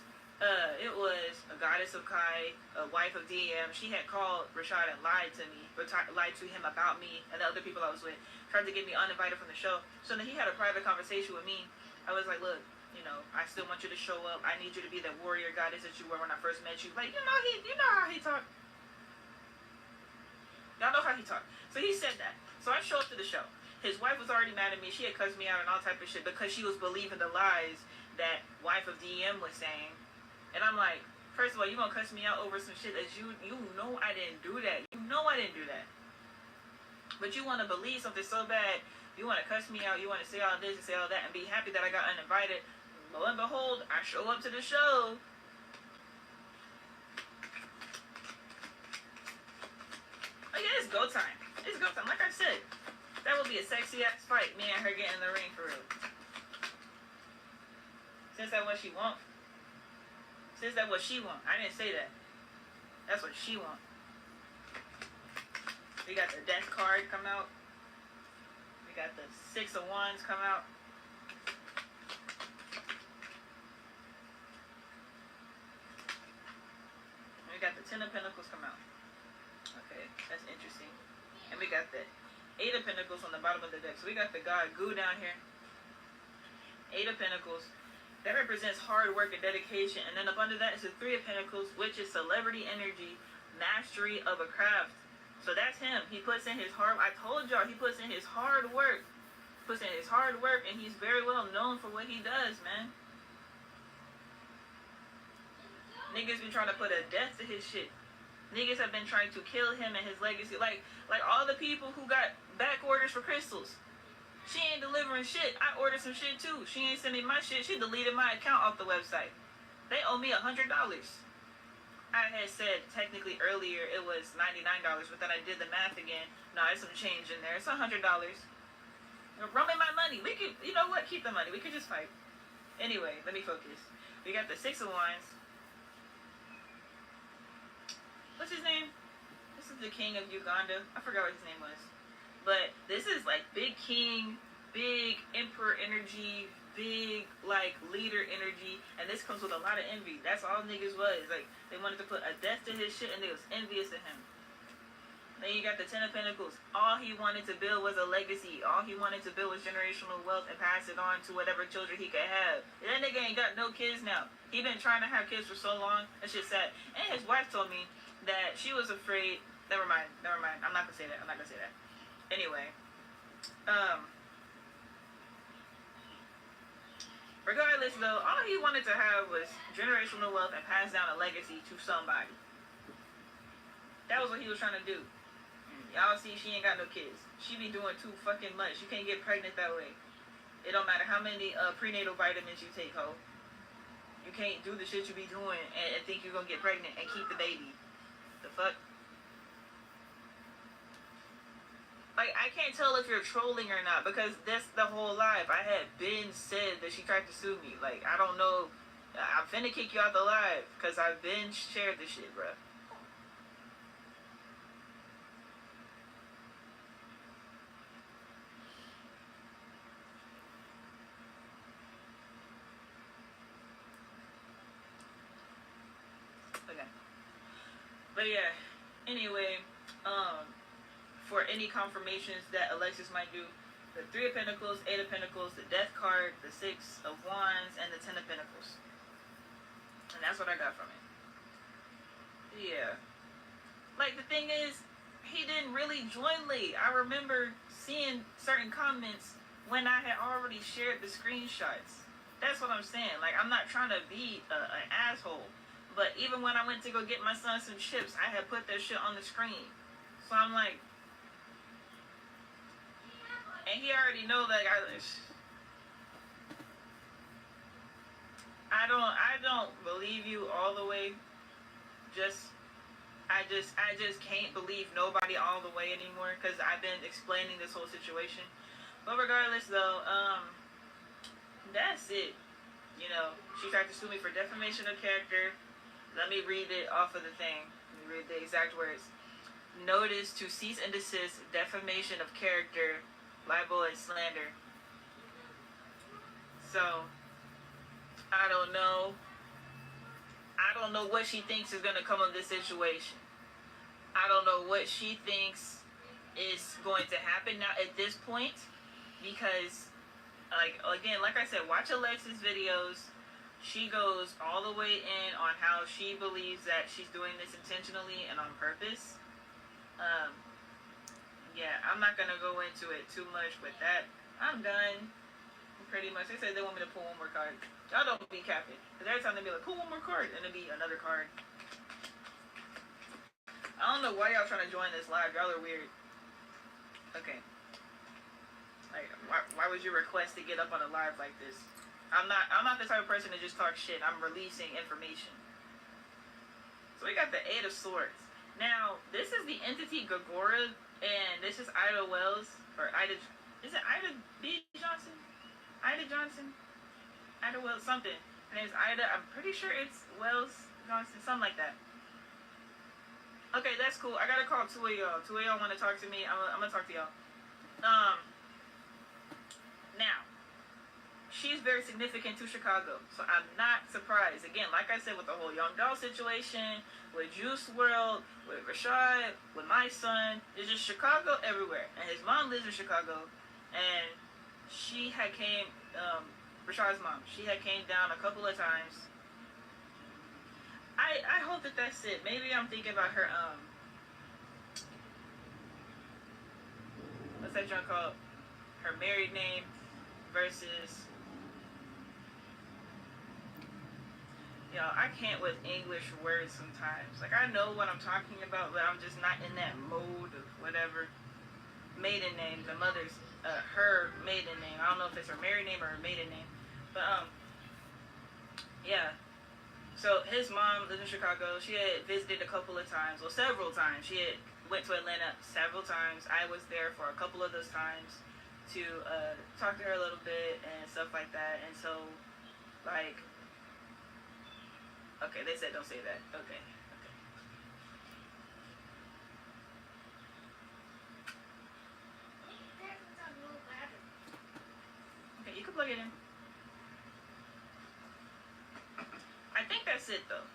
It was a goddess of Kai, a wife of DM. She had called Rashad and lied to me, but lied to him about me and the other people I was with. Tried to get me uninvited from the show. So then he had a private conversation with me. I was like, look, you know, I still want you to show up. I need you to be that warrior goddess that you were when I first met you. Like, you know how he talked. Y'all know how he talked. So he said that. So I show up to the show. His wife was already mad at me. She had cussed me out and all type of shit because she was believing the lies that wife of DM was saying. And I'm like, first of all, you gonna cuss me out over some shit that you know I didn't do that. You know I didn't do that. But you want to believe something so bad. You want to cuss me out. You want to say all this and say all that and be happy that I got uninvited. Lo and behold, I show up to the show. Oh yeah, it's go time. It's go time. Like I said, that would be a sexy ass fight. Me and her getting in the ring for real. Since that's what she want. Since that's what she want. I didn't say that. That's what she want. We got the death card come out. We got the 6 of Wands come out. And we got the 10 of Pentacles come out. Okay, that's interesting. And we got the 8 of Pentacles on the bottom of the deck. So we got the god Gu down here. 8 of Pentacles. That represents hard work and dedication. And then up under that is the 3 of Pentacles, which is celebrity energy, mastery of a craft. So that's him. He puts in his hard. I told y'all he puts in his hard work. Puts in his hard work, and he's very well known for what he does, man. Niggas been trying to put a death to his shit. Niggas have been trying to kill him and his legacy. Like all the people who got back orders for crystals. She ain't delivering shit. I ordered some shit too. She ain't sending me my shit. She deleted my account off the website. They owe me $100. I had said technically earlier it was $99, but then I did the math again. No, there's some change in there. It's $100. Run me my money. We could, you know what? Keep the money. We could just fight. Anyway, let me focus. We got the 6 of Wands. What's his name? This is the king of Uganda. I forgot what his name was. But this is like big king, big emperor energy, big like leader energy, and this comes with a lot of envy. That's all niggas was. Like they wanted to put a death to his shit and they was envious of him. Then you got the 10 of Pentacles. All he wanted to build was a legacy. All he wanted to build was generational wealth and pass it on to whatever children he could have. That nigga ain't got no kids now. He been trying to have kids for so long. That's just sad. And his wife told me that she was afraid. Never mind. I'm not gonna say that. Anyway, regardless though, all he wanted to have was generational wealth and pass down a legacy to somebody. That was what he was trying to do. Y'all see, she ain't got no kids. She be doing too fucking much. You can't get pregnant that way. It don't matter how many prenatal vitamins you take, ho. You can't do the shit you be doing and think you're gonna get pregnant and keep the baby. The fuck? Like, I can't tell if you're trolling or not because that's the whole live. I had been said that she tried to sue me. Like, I don't know. I'm finna kick you out the live because I've been shared this shit, bruh. Okay. But yeah, anyway, for any confirmations that Alexis might do, the 3 of Pentacles, 8 of Pentacles, the Death card, the 6 of Wands, and the 10 of Pentacles. And that's what I got from it. Yeah. Like, the thing is, he didn't really join late. I remember seeing certain comments when I had already shared the screenshots. That's what I'm saying. Like, I'm not trying to be an asshole. But even when I went to go get my son some chips, I had put that shit on the screen. So I'm like, and he already know that I don't believe you all the way. Just I just can't believe nobody all the way anymore because I've been explaining this whole situation. But regardless, though, that's it. You know, she tried to sue me for defamation of character. Let me read it off of the thing. Let me read the exact words. Notice to cease and desist defamation of character, libel, and slander. So I don't know. I don't know what she thinks is gonna come of this situation. I don't know what she thinks is going to happen now at this point because, like, again, like I said, watch Alexa's videos. She goes all the way in on how she believes that she's doing this intentionally and on purpose. Um, yeah, I'm not gonna go into it too much with that. I'm done. Pretty much. They said they want me to pull one more card. Y'all don't be capping. Because every time they be like, pull one more card, and it'll be another card. I don't know why y'all trying to join this live. Y'all are weird. Okay. Like, why would you request to get up on a live like this? I'm not the type of person to just talk shit. I'm releasing information. So we got the Eight of Swords. Now, this is the entity Gagora, and this is Ida Wells, or Ida, is it Ida B. Johnson? Ida Johnson? Ida Wells, something. Her name's Ida. I'm pretty sure it's Wells Johnson, something like that. Okay, that's cool. I gotta call two of y'all. Two of y'all want to talk to me. I'm gonna talk to y'all. Now, she's very significant to Chicago, so I'm not surprised. Again, like I said, with the whole Young Doll situation, with Juice World, with Rashad, with my son, it's just Chicago everywhere. And his mom lives in Chicago, and she had came, Rashad's mom, she had came down a couple of times. I hope that that's it. Maybe I'm thinking about her, what's that junk called? Her married name versus, I can't with English words sometimes. Like, I know what I'm talking about, but I'm just not in that mode of whatever. Maiden name, the mother's, her maiden name. I don't know if it's her married name or her maiden name. But, yeah. So his mom lives in Chicago. She had visited a couple of times, well, several times. She had went to Atlanta several times. I was there for a couple of those times to talk to her a little bit and stuff like that. And so, like, okay, they said don't say that. Okay. Okay, you can plug it in. I think that's it, though.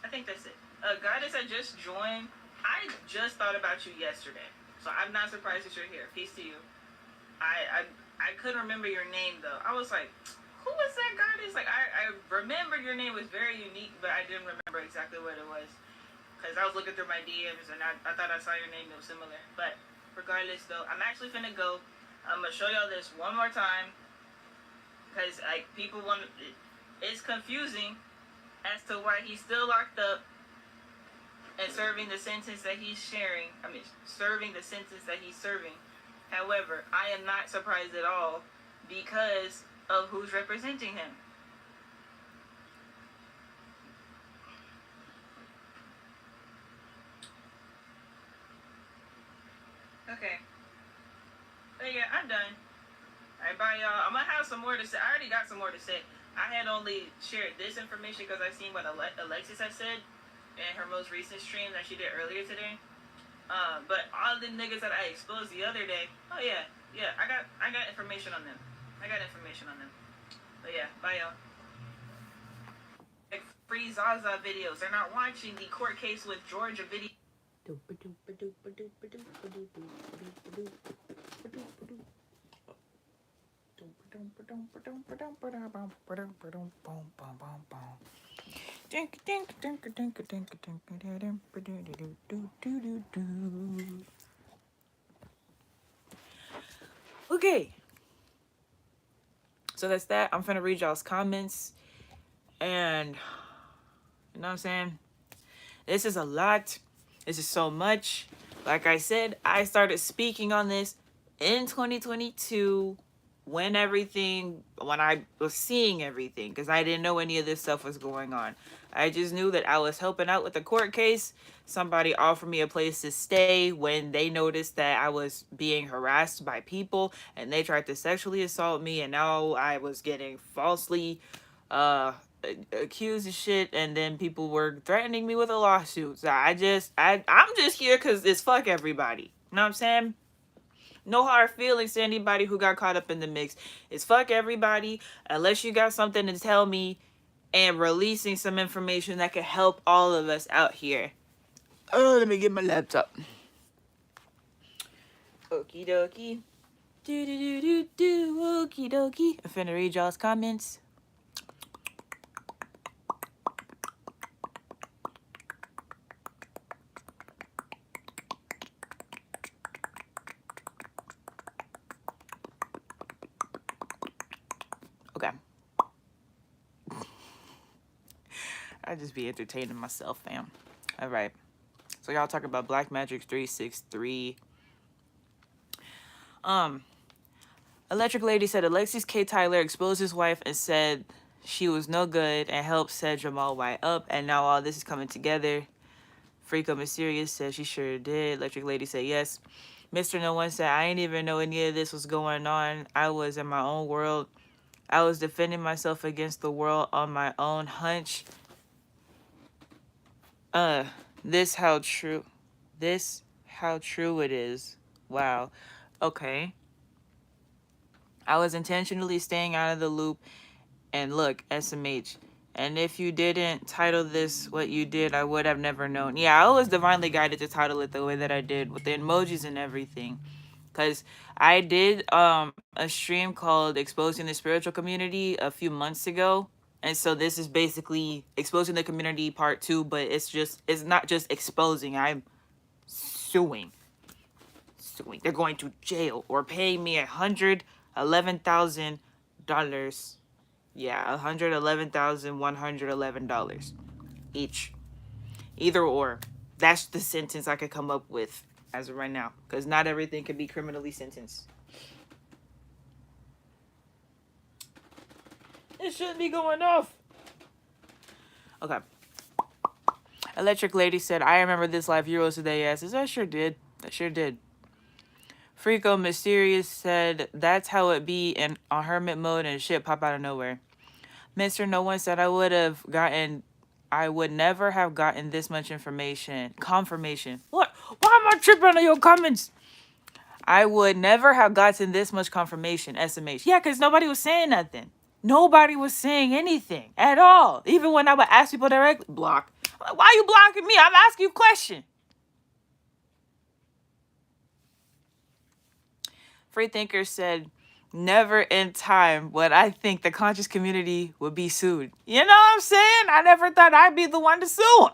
I think that's it. Goddess, I just joined. I just thought about you yesterday, so I'm not surprised that you're here. Peace to you. I couldn't remember your name, though. I was like, who was that Goddess? Like, I remember your name was very unique, but I didn't remember exactly what it was. Because I was looking through my DMs, and I thought I saw your name. It was similar. But regardless, though, I'm actually finna go. I'm going to show y'all this one more time. Because, like, people want to... It's confusing as to why he's still locked up and serving the sentence that he's serving the sentence that he's serving. However, I am not surprised at all because of who's representing him. Okay. But yeah, I'm done. Alright, bye y'all. I'm gonna have some more to say. I already got some more to say. I had only shared this information because I seen what Alexis had said in her most recent stream that she did earlier today. But all the niggas that I exposed the other day, oh yeah, I got information on them. But yeah, bye y'all. Like free Zaza videos. They're not watching the court case with Georgia video. Okay. So that's that. I'm finna read y'all's comments. And You know what I'm saying? This is a lot. This is so much. Like I said, I started speaking on this in 2022 when I was seeing everything, because I didn't know any of this stuff was going on. I just knew that I was helping out with the court case. Somebody offered me a place to stay when they noticed that I was being harassed by people and they tried to sexually assault me, and now I was getting falsely uh accused of shit, and then people were threatening me with a lawsuit. So I'm just here because it's fuck everybody. You know what I'm saying? No hard feelings to anybody who got caught up in the mix. It's fuck everybody unless you got something to tell me, and releasing some information that could help all of us out here. Oh, let me get my laptop. Okie dokie. Do do do do do. Okie dokie. I'm finna read y'all's comments. Okay. I just be entertaining myself, fam. All right. So y'all talk about Black Magic 363. Electric Lady said Alexis K. Tyler exposed his wife and said she was no good and helped set Jamal White up, and now all this is coming together. Freako Mysterious said she sure did. Electric Lady said yes. Mr. No One said I didn't even know any of this was going on. I was in my own world. I was defending myself against the world on my own hunch. Uh, this how true. This how true it is. Wow. Okay. I was intentionally staying out of the loop. And look, SMH. And if you didn't title this what you did, I would have never known. Yeah, I was divinely guided to title it the way that I did, with the emojis and everything. Because I did a stream called Exposing the Spiritual Community a few months ago. And so this is basically Exposing the Community Part 2, but it's not just exposing. I'm suing. They're going to jail or paying me $111,000. Yeah, $111,111 each. Either or. That's the sentence I could come up with as of right now. Because not everything can be criminally sentenced. It shouldn't be going off. Okay. Electric Lady said, I remember this life euros today asses. I sure did. I sure did. Freako Mysterious said, that's how it be in on hermit mode and shit pop out of nowhere. Mr. No One said, I would never have gotten this much confirmation. What? Why am I tripping on your comments? I would never have gotten this much confirmation, SMH. Yeah, because nobody was saying nothing. Nobody was saying anything at all. Even when I would ask people directly, block. I'm like, why are you blocking me? I'm asking you a question. Freethinker said, never in time would I think the conscious community would be sued. You know what I'm saying? I never thought I'd be the one to sue them.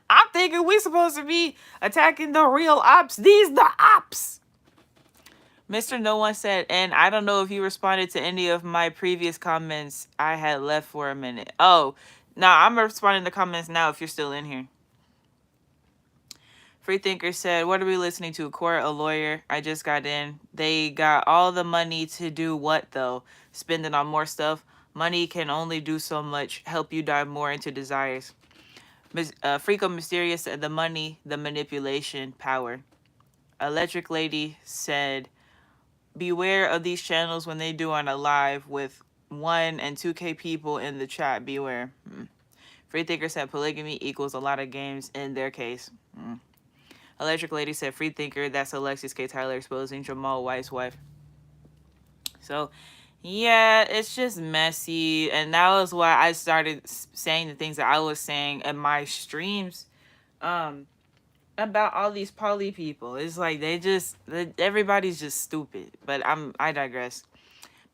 I'm thinking we supposed to be attacking the real ops. These the ops. Mr. No One said, and I don't know if you responded to any of my previous comments I had left for a minute. Oh, no, I'm responding to comments now if you're still in here. Freethinker said, what are we listening to? Court, a lawyer. I just got in. They got all the money to do what, though? Spend it on more stuff? Money can only do so much. Help you dive more into desires. Freako Mysterious said, the money, the manipulation, power. Electric Lady said, beware of these channels when they do on a live with 1 and 2K people in the chat. Beware. Freethinker said, polygamy equals a lot of games in their case. Electric Lady said, Freethinker, that's Alexis K. Tyler exposing Jamal White's wife. So, yeah, it's just messy. And that was why I started saying the things that I was saying in my streams about all these poly people. It's like everybody's just stupid. But I digress.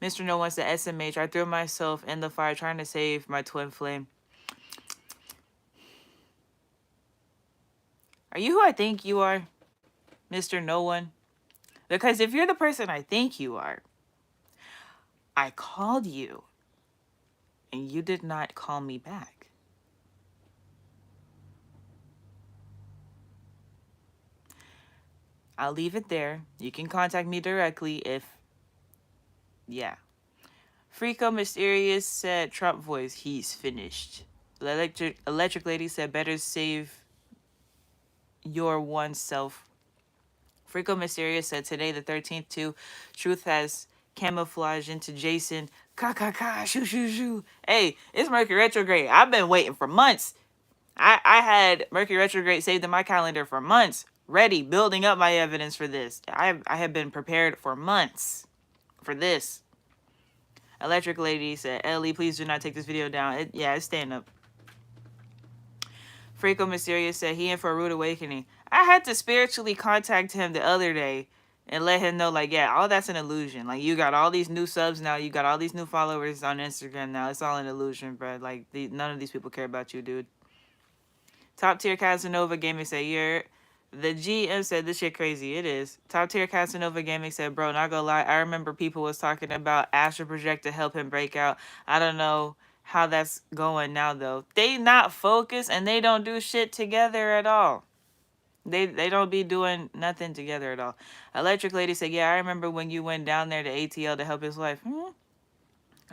Mr. No One said, SMH, I threw myself in the fire trying to save my twin flame. Are you who I think you are, Mr. No One? Because if you're the person I think you are, I called you and you did not call me back. I'll leave it there. You can contact me directly if, yeah. Freako Mysterious said, Trump voice, he's finished. The electric Lady said, better save your one self. Freako Mysterious said, today the 13th too. Truth has camouflaged into Jason. Ka ka ka, shoo shoo shoo. Hey, it's Mercury retrograde. I've been waiting for months. I had Mercury retrograde saved in my calendar for months, ready, building up my evidence for this. I have been prepared for months for this. Electric Lady said, Ellie, please do not take this video down. It's staying up. Freako Mysterious said, he in for a rude awakening. I had to spiritually contact him the other day and let him know, like, yeah, all that's an illusion. Like, you got all these new subs now. You got all these new followers on Instagram now. It's all an illusion, bro. Like, none of these people care about you, dude. Top tier Casanova Gaming said, you're... The GM said, this shit crazy. It is. Top tier Casanova Gaming said, bro, not gonna lie, I remember people was talking about Astro Project to help him break out. I don't know how that's going now, though. They not focused, and they don't do shit together at all. They don't be doing nothing together at all. Electric Lady said, yeah, I remember when you went down there to ATL to help his wife.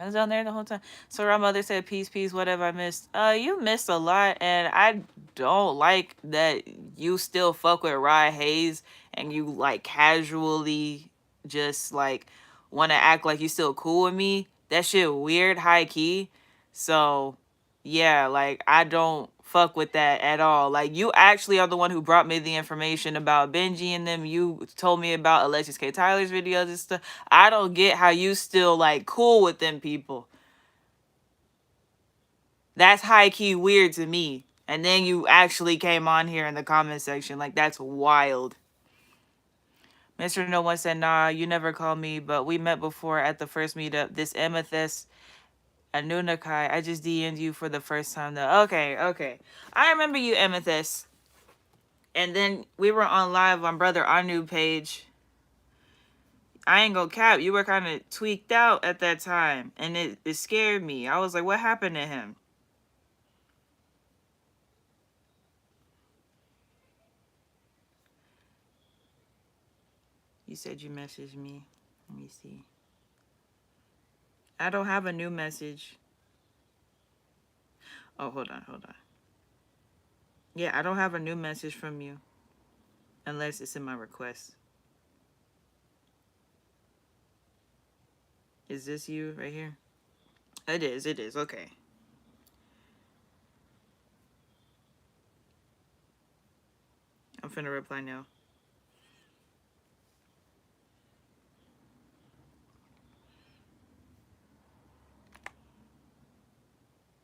I was down there the whole time. So our mother said, peace, peace, whatever I missed. You missed a lot, and I don't like that you still fuck with Rye Hayes and you, like, casually just, like, want to act like you still cool with me. That shit weird, high key. So, yeah, like, I don't fuck with that at all. Like, you actually are the one who brought me the information about Benji and them. You told me about Alexis K. Tyler's videos and stuff. I don't get how you still, like, cool with them people. That's high-key weird to me. And then you actually came on here in the comment section. Like, that's wild. Mr. No One said, nah, you never called me, but we met before at the first meetup. This Amethyst Anunakai, I just DM'd you for the first time, though. Okay. I remember you, Amethyst. And then we were on live on Brother Anu page. I ain't gonna cap. You were kind of tweaked out at that time. And it scared me. I was like, what happened to him? You said you messaged me. Let me see. I don't have a new message. Oh, hold on. Yeah, I don't have a new message from you. Unless it's in my request. Is this you right here? It is. Okay. I'm finna reply now.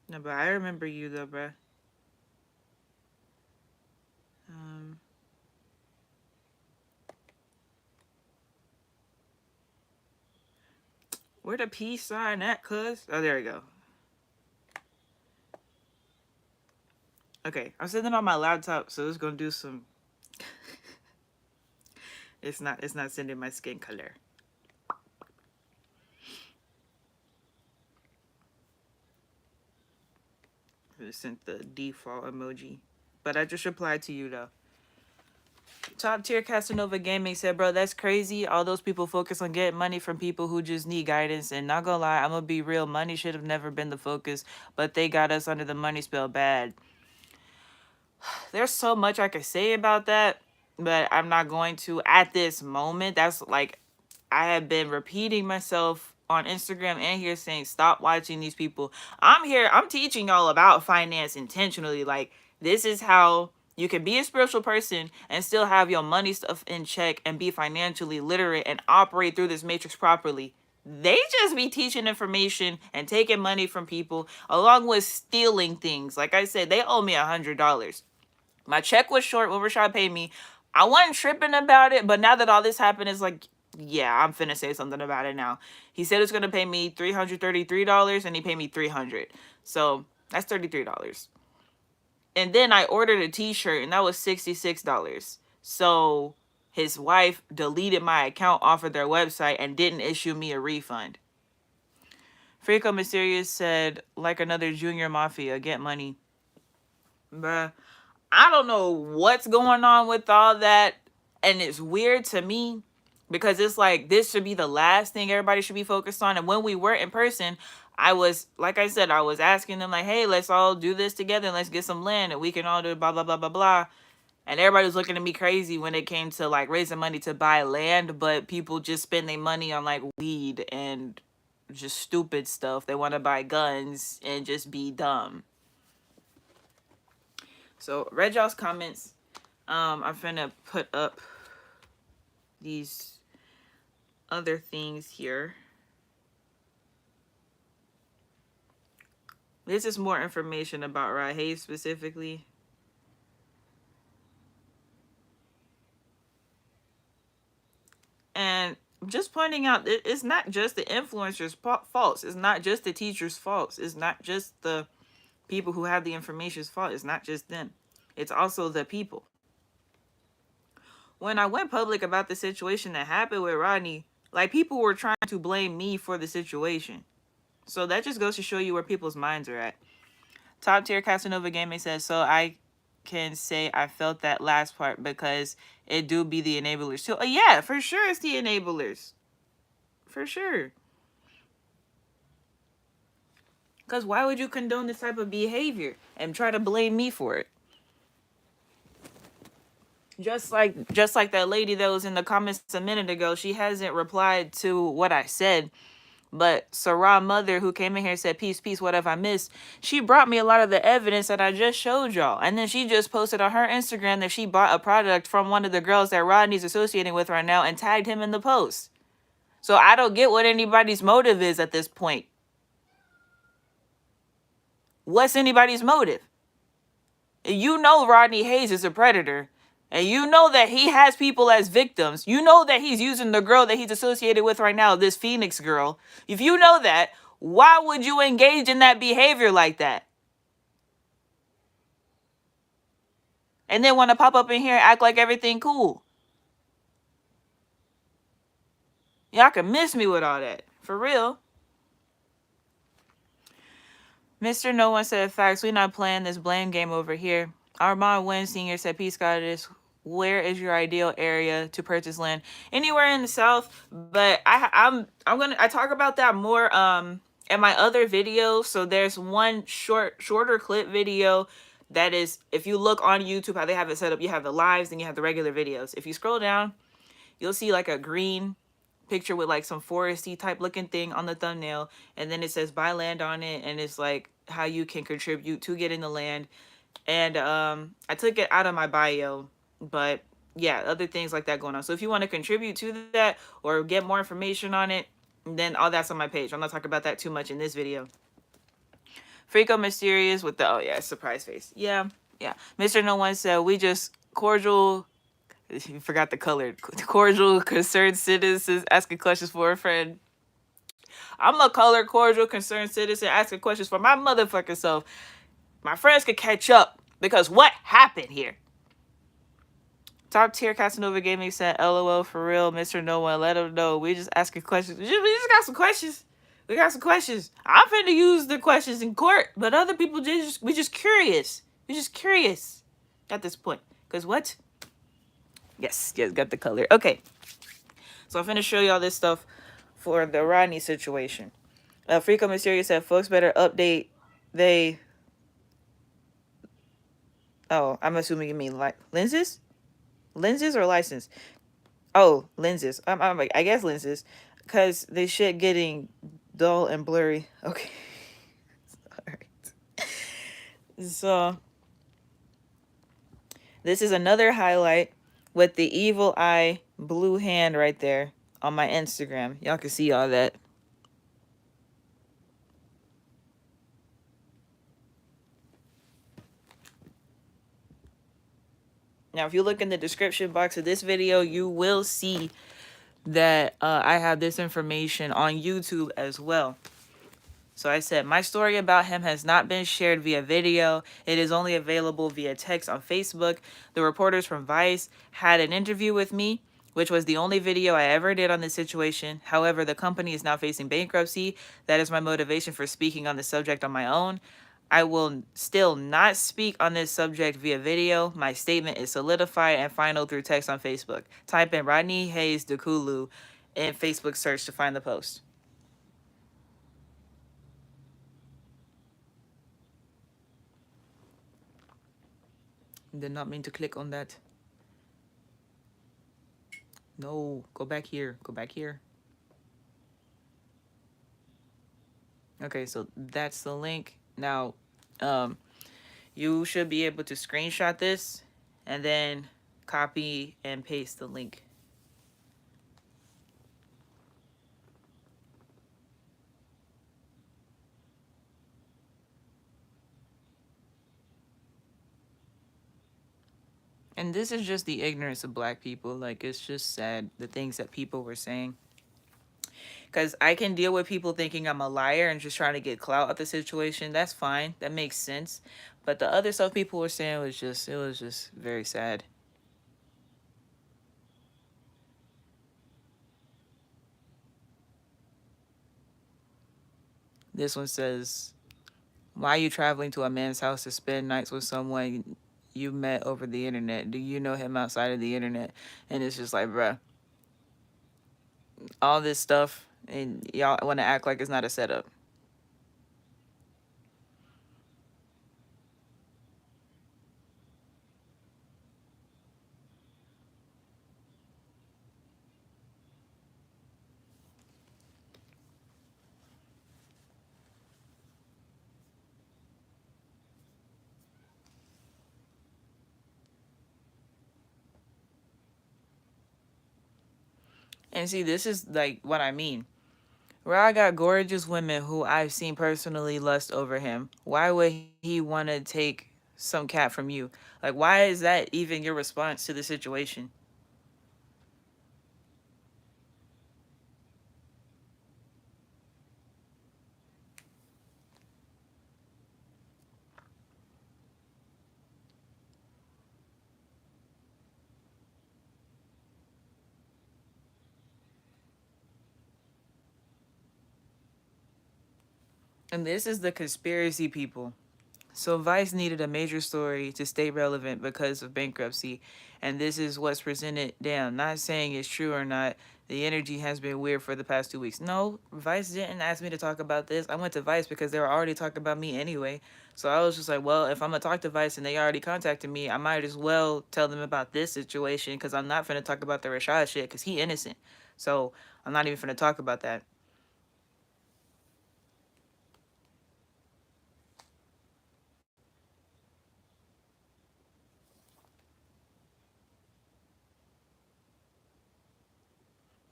No, but I remember you though, bruh. Where the peace sign at, cuz? Oh, there we go. Okay, I'm sitting on my laptop, so it's gonna do some... It's not sending my skin color. It sent the default emoji. But I just replied to you, though. Top tier Casanova Gaming said, bro, that's crazy. All those people focus on getting money from people who just need guidance. And not gonna lie, I'm gonna be real. Money should have never been the focus. But they got us under the money spell bad. There's so much I could say about that. But I'm not going to at this moment. That's like, I have been repeating myself on Instagram and here saying, stop watching these people. I'm teaching y'all about finance intentionally. Like, this is how you can be a spiritual person and still have your money stuff in check and be financially literate and operate through this matrix properly. They just be teaching information and taking money from people along with stealing things. Like I said, they owe me $100. My check was short when Rashad paid me. I wasn't tripping about it, but now that all this happened, it's like, yeah, I'm finna say something about it now. He said it's gonna pay me $333, and he paid me $300. So that's $33. And then I ordered a t-shirt, and that was $66. So his wife deleted my account off of their website and didn't issue me a refund. Freako Mysterious said, like another junior mafia, get money. Bruh. I don't know what's going on with all that And it's weird to me because it's like this should be the last thing everybody should be focused on. And when we were in person, I was, like I said, I was asking them like, hey, let's all do this together and let's get some land and we can all do blah blah blah blah blah. And everybody was looking at me crazy when it came to like raising money to buy land, but people just spend their money on like weed and just stupid stuff. They want to buy guns and just be dumb. So read y'all's comments. I'm finna put up these other things here. This is more information about Rod Hayes specifically. And just pointing out, it's not just the influencers' faults. It's not just the teachers' faults. It's not just the people who have the information's fault. It's not just them. It's also the people. When I went public about the situation that happened with Rodney, like people were trying to blame me for the situation. So that just goes to show you where people's minds are at. Top tier Casanova Gaming says, so I can say I felt that last part because it do be the enablers too. Yeah, for sure it's the enablers. For sure. Because why would you condone this type of behavior and try to blame me for it? Just like that lady that was in the comments a minute ago, she hasn't replied to what I said. But Sarah Mother, who came in here and said, peace, peace, what have I missed? She brought me a lot of the evidence that I just showed y'all. And then she just posted on her Instagram that she bought a product from one of the girls that Rodney's associating with right now and tagged him in the post. So I don't get what anybody's motive is at this point. What's anybody's motive? You know Rodney Hayes is a predator. And you know that he has people as victims. You know that he's using the girl that he's associated with right now, this Phoenix girl. If you know that, why would you engage in that behavior like that? And then want to pop up in here and act like everything cool. Y'all can miss me with all that. For real. Mr. No One said, facts, we not playing this blame game over here. Armand Wynn Sr. said, peace, goddess. Where is your ideal area to purchase land? Anywhere in the South, but I talk about that more in my other videos. So there's one shorter clip video that is, if you look on YouTube how they have it set up, you have the lives and you have the regular videos. If you scroll down, you'll see like a green picture with like some foresty type looking thing on the thumbnail, and then it says buy land on it, and it's like how you can contribute to getting the land. And I took it out of my bio, but yeah, other things like that going on. So if you want to contribute to that or get more information on it, then all that's on my page. I'm not talking about that too much in this video. Freako Mysterious with the, oh yeah, surprise face. Yeah. Mr. No One said, we just cordial, you forgot the color, cordial concerned citizens asking questions for a friend. I'm a color cordial concerned citizen asking questions for my motherfucking self. My friends could catch up because what happened here? Top tier Casanova Gaming said, LOL for real, Mr. No One, let him know. We just asking questions. We just got some questions. We got some questions. I'm finna use the questions in court, but other people we just curious. We just curious at this point. Because what? Yes, got the color. Okay. So I'm finna show y'all this stuff for the Rodney situation. Freako Mysterious said, folks better update oh, I'm assuming you mean like lenses? Lenses or license? Oh, lenses. I guess lenses. Because they shit getting dull and blurry. Okay. Alright. So, this is another highlight with the evil eye blue hand right there on my Instagram. Y'all can see all that. Now, if you look in the description box of this video, you will see that I have this information on YouTube as well. So I said, my story about him has not been shared via video. It is only available via text on Facebook. The reporters from Vice had an interview with me, which was the only video I ever did on this situation. However, the company is now facing bankruptcy. That is my motivation for speaking on the subject on my own. I will still not speak on this subject via video. My statement is solidified and final through text on Facebook. Type in Rodney Hayes Dekulu in Facebook search to find the post. Did not mean to click on that. No, go back here. Go back here. Okay, so that's the link. Now, um, you should be able to screenshot this and then copy and paste the link. And this is just the ignorance of black people. Like, it's just sad, the things that people were saying. Because I can deal with people thinking I'm a liar and just trying to get clout out the situation. That's fine. That makes sense. But the other stuff people were saying was just, it was just very sad. This one says, why are you traveling to a man's house to spend nights with someone you met over the internet? Do you know him outside of the internet? And it's just like, bruh, all this stuff, and y'all want to act like it's not a setup. And see, this is like what I mean. Where I got gorgeous women who I've seen personally lust over him. Why would he want to take some cat from you? Like, why is that even your response to the situation? And this is the conspiracy people. So Vice needed a major story to stay relevant because of bankruptcy, and this is what's presented. Damn, not saying it's true or not. The energy has been weird for the past 2 weeks. No, Vice didn't ask me to talk about this. I went to Vice because they were already talking about me anyway. So I was just like, well, if I'm gonna talk to Vice and they already contacted me, I might as well tell them about this situation because I'm not gonna talk about the Rashad shit because he innocent. So I'm not even gonna talk about that.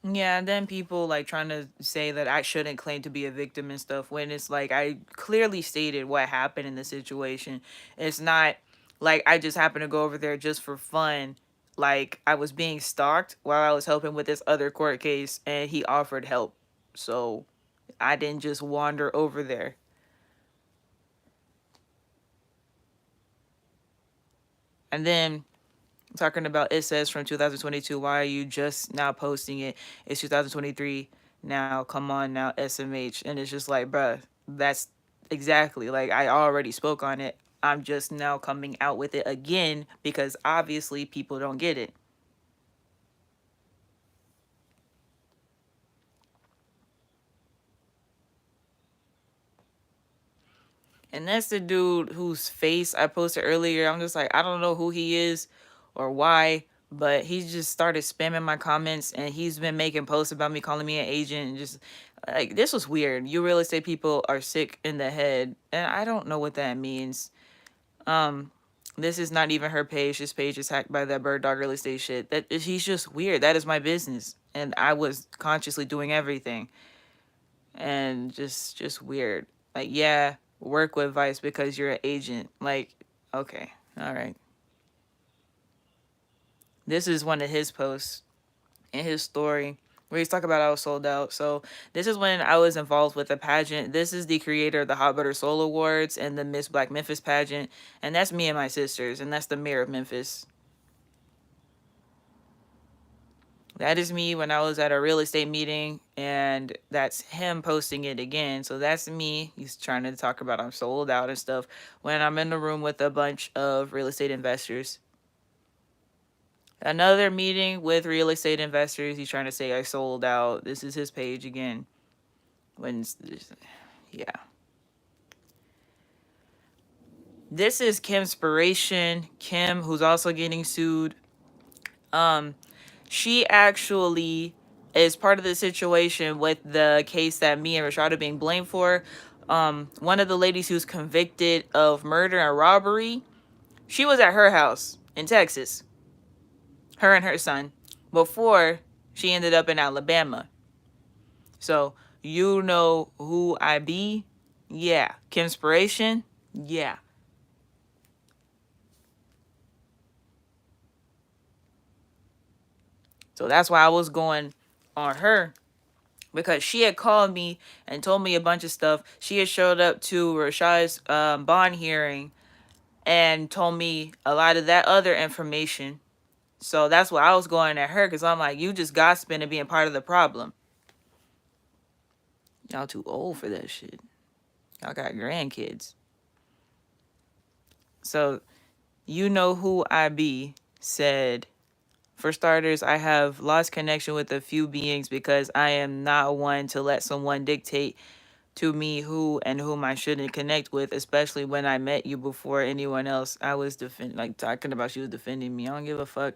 Yeah, and then people like trying to say that I shouldn't claim to be a victim and stuff when it's like I clearly stated what happened in the situation. It's not like I just happened to go over there just for fun. Like I was being stalked while I was helping with this other court case and he offered help. So I didn't just wander over there. And then talking about it says from 2022, why are you just now posting it? It's 2023 now. Come on now, SMH. And it's just like, bruh, that's exactly like I already spoke on it. I'm just now coming out with it again because obviously people don't get it. And that's the dude whose face I posted earlier. I'm just like, I don't know who he is or why, but he just started spamming my comments and he's been making posts about me, calling me an agent, and just like this was weird. You real estate people are sick in the head, and I don't know what that means. Um, this is not even her page. This page is hacked by that bird dog real estate shit. That he's just weird. That is my business, and I was consciously doing everything, and just weird. Like, yeah, work with Vice because you're an agent. Like, okay, all right. This is one of his posts in his story where he's talking about I was sold out. So this is when I was involved with a pageant. This is the creator of the Hot Butter Soul Awards and the Miss Black Memphis pageant, and that's me and my sisters, and that's the mayor of Memphis. That is me when I was at a real estate meeting, and that's him posting it again. So that's me. He's trying to talk about I'm sold out and stuff when I'm in the room with a bunch of real estate investors. Another meeting with real estate investors. He's trying to say I sold out. This is his page again. When, yeah. This is Kim's inspiration. Kim, who's also getting sued. Um, she actually is part of the situation with the case that me and Rashad are being blamed for. One of the ladies who's convicted of murder and robbery, she was at her house in Texas, her and her son, before she ended up in Alabama. So you know who I be? Yeah. Kim inspiration? Yeah. So that's why I was going on her, because she had called me and told me a bunch of stuff. She had showed up to Rashad's bond hearing and told me a lot of that other information. So that's why I was going at her, because I'm like, you just gossiping and being part of the problem. Y'all too old for that shit. Y'all got grandkids. So you know who I be said, for starters, I have lost connection with a few beings because I am not one to let someone dictate to me who and whom I shouldn't connect with, especially when I met you before anyone else. I was like talking about she was defending me. I don't give a fuck.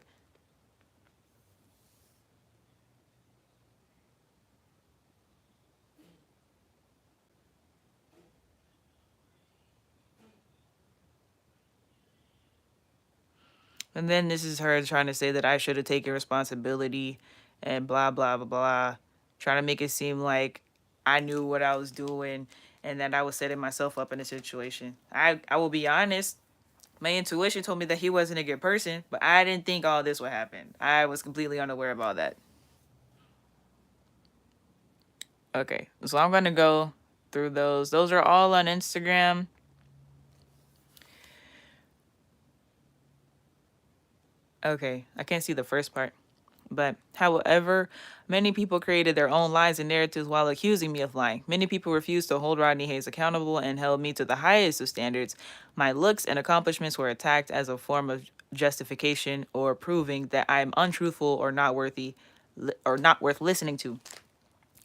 And then this is her trying to say that I should have taken responsibility and blah blah blah blah, trying to make it seem like I knew what I was doing and that I was setting myself up in a situation. I will be honest. My intuition told me that he wasn't a good person, but I didn't think all this would happen. I was completely unaware of all that. Okay, so I'm gonna go through those. Those are all on Instagram. Okay, I can't see the first part. But, however, many people created their own lies and narratives while accusing me of lying. Many people refused to hold Rodney Hayes accountable and held me to the highest of standards. My looks and accomplishments were attacked as a form of justification or proving that I am untruthful or not worthy or not worth listening to.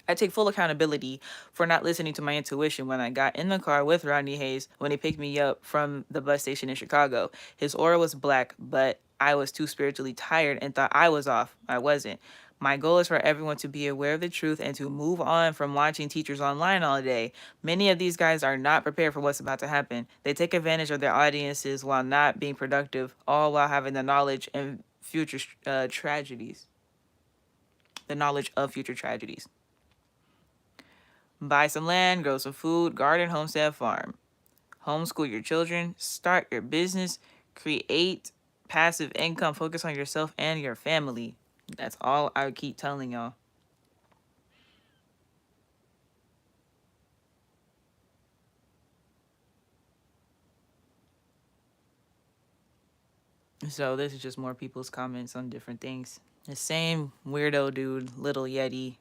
I take full accountability for not listening to my intuition when I got in the car with Rodney Hayes when he picked me up from the bus station in Chicago. His aura was black, but I was too spiritually tired and thought I was off. I wasn't. My goal is for everyone to be aware of the truth and to move on from watching teachers online all day. Many of these guys are not prepared for what's about to happen. They take advantage of their audiences while not being productive, all while having the knowledge and future tragedies. The knowledge of future tragedies. Buy some land, grow some food, garden, homestead, farm. Homeschool your children, start your business, create passive income, focus on yourself and your family. That's all I would keep telling y'all. So this is just more people's comments on different things. The same weirdo dude, Little Yeti.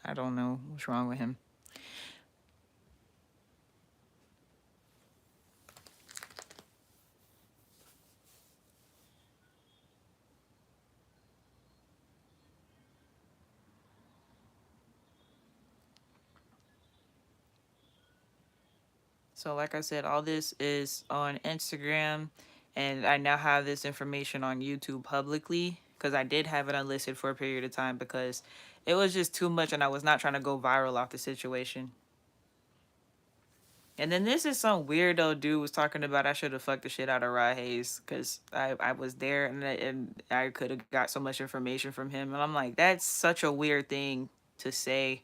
I don't know what's wrong with him. So, like I said, all this is on Instagram, and I now have this information on YouTube publicly because I did have it unlisted for a period of time because it was just too much and I was not trying to go viral off the situation. And then this is some weirdo dude was talking about I should have fucked the shit out of Rod Hayes because I was there and I could have got so much information from him. And I'm like, that's such a weird thing to say.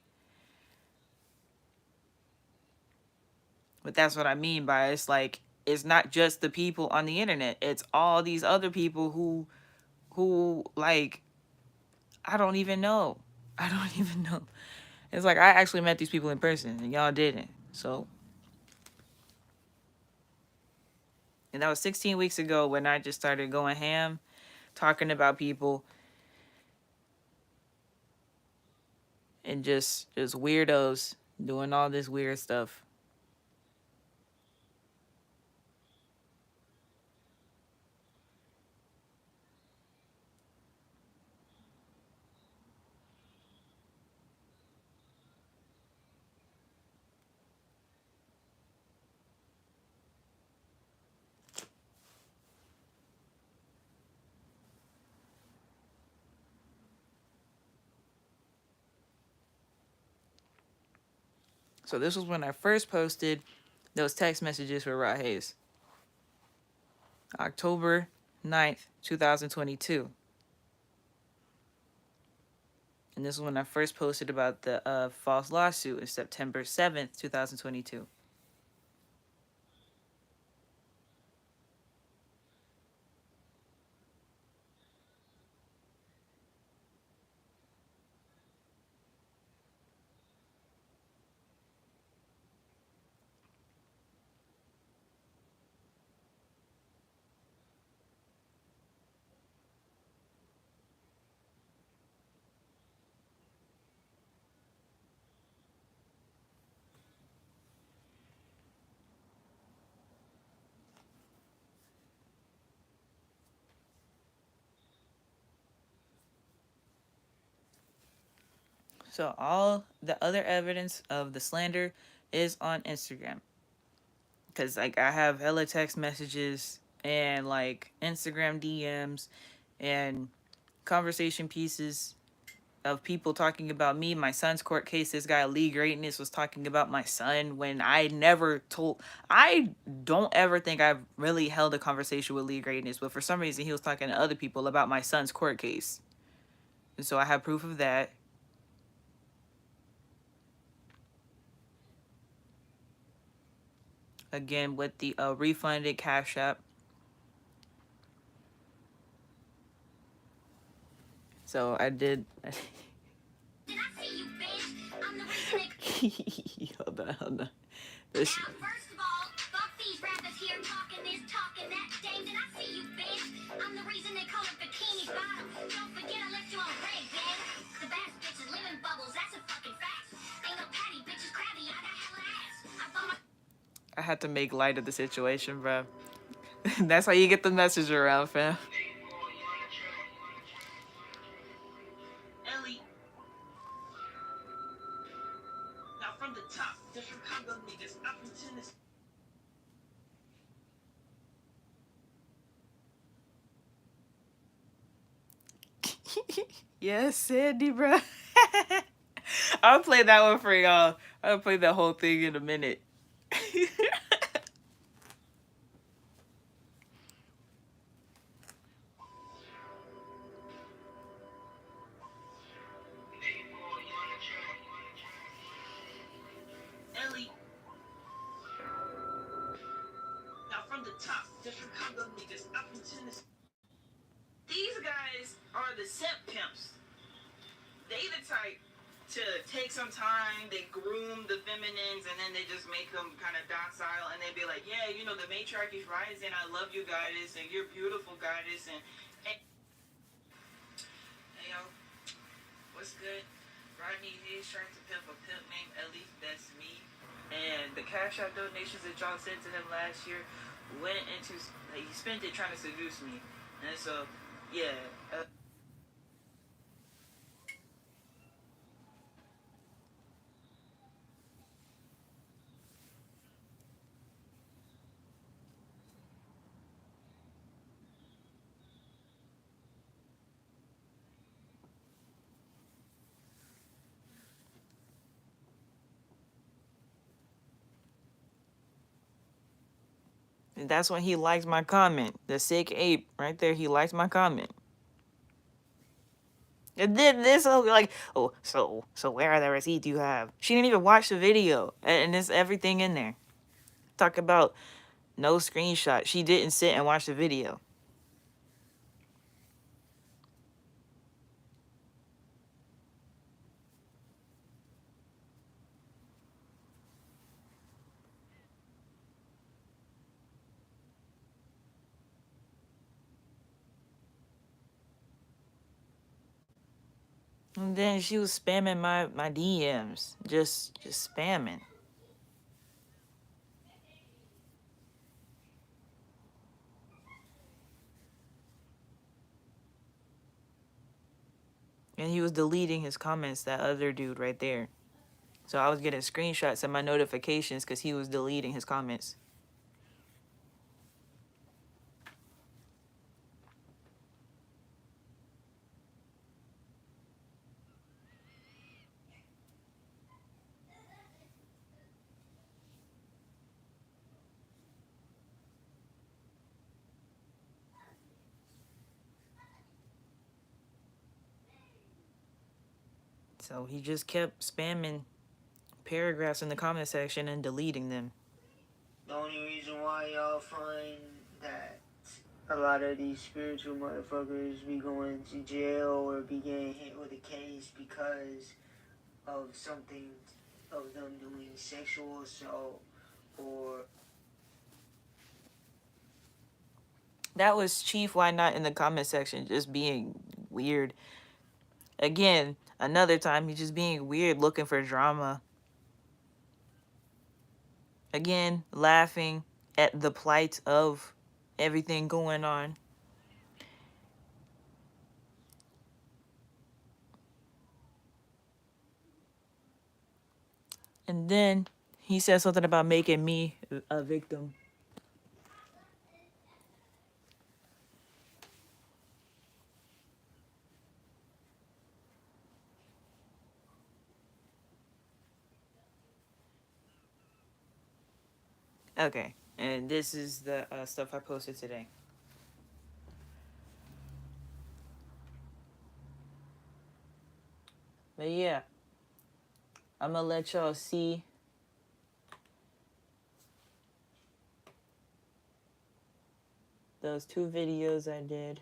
But that's what I mean by it's like it's not just the people on the internet. It's all these other people who like I don't even know. I don't even know. It's like I actually met these people in person and y'all didn't. So and that was 16 weeks ago when I just started going ham talking about people and just weirdos doing all this weird stuff. So this was when I first posted those text messages for Rod Hayes. October 9th, 2022. And this is when I first posted about the false lawsuit in September 7th, 2022. So all the other evidence of the slander is on Instagram. Because like I have hella text messages and like Instagram DMs and conversation pieces of people talking about me, my son's court case. This guy Lee Greatness was talking about my son when I never told. I don't ever think I've really held a conversation with Lee Greatness, but for some reason he was talking to other people about my son's court case. And so I have proof of that. Again with the refunded Cash App. So I did. Did I see you, bitch? I'm the reason hold on. This. Now, first of all, fuck these rappers here talking this, talking that. Dang, did I see you, bitch? I'm the reason they call it bikini bottom. Don't forget I left you on red, gang. The best bitches live in bubbles, that's a fucking fact. Ain't no patty, bitches crabby, I got hella ass. I had to make light of the situation, bro. That's how you get the message around, fam. From the top, the Chicago niggas, I'm from Tennessee. Yes, Sandy, bro. I'll play that one for y'all. I'll play that whole thing in a minute. Ellie. Now from the top, the Chicago niggas, I'm from Tennessee. These guys are the simp pimps. They the type to take some time, they groom the feminines, and then they just make them kind of docile, and they be like, yeah, you know, the matriarchy's rising, I love you, goddess, and you're beautiful, goddess, and hey, yo, what's good? Rodney Hayes trying to pimp a pimp named Ellie, that's me. And the Cash App donations that y'all sent to him last year went into, like, he spent it trying to seduce me. And so, yeah. And that's when he liked my comment. The sick ape right there, he liked my comment. And then this like, oh, so where are the receipts you have? She didn't even watch the video, and there's everything in there. Talk about no screenshot. She didn't sit and watch the video. And then she was spamming my DMs, just spamming. And he was deleting his comments, that other dude right there. So I was getting screenshots of my notifications because he was deleting his comments. So he just kept spamming paragraphs in the comment section and deleting them.
The only reason why y'all find that a lot of these spiritual motherfuckers be going to jail or be getting hit with a case because of something of them doing sexual assault or
That was Chief Why Not in the comment section, just being weird. Again, another time he's just being weird, looking for drama. Again, laughing at the plight of everything going on. And then he said something about making me a victim. Okay, and this is the stuff I posted today. But yeah, I'm gonna let y'all see those 2 videos I did.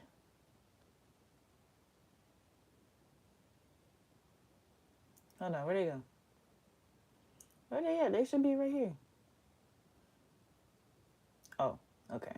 Hold on, where'd they go? Where they at? They should be right here. Oh, okay.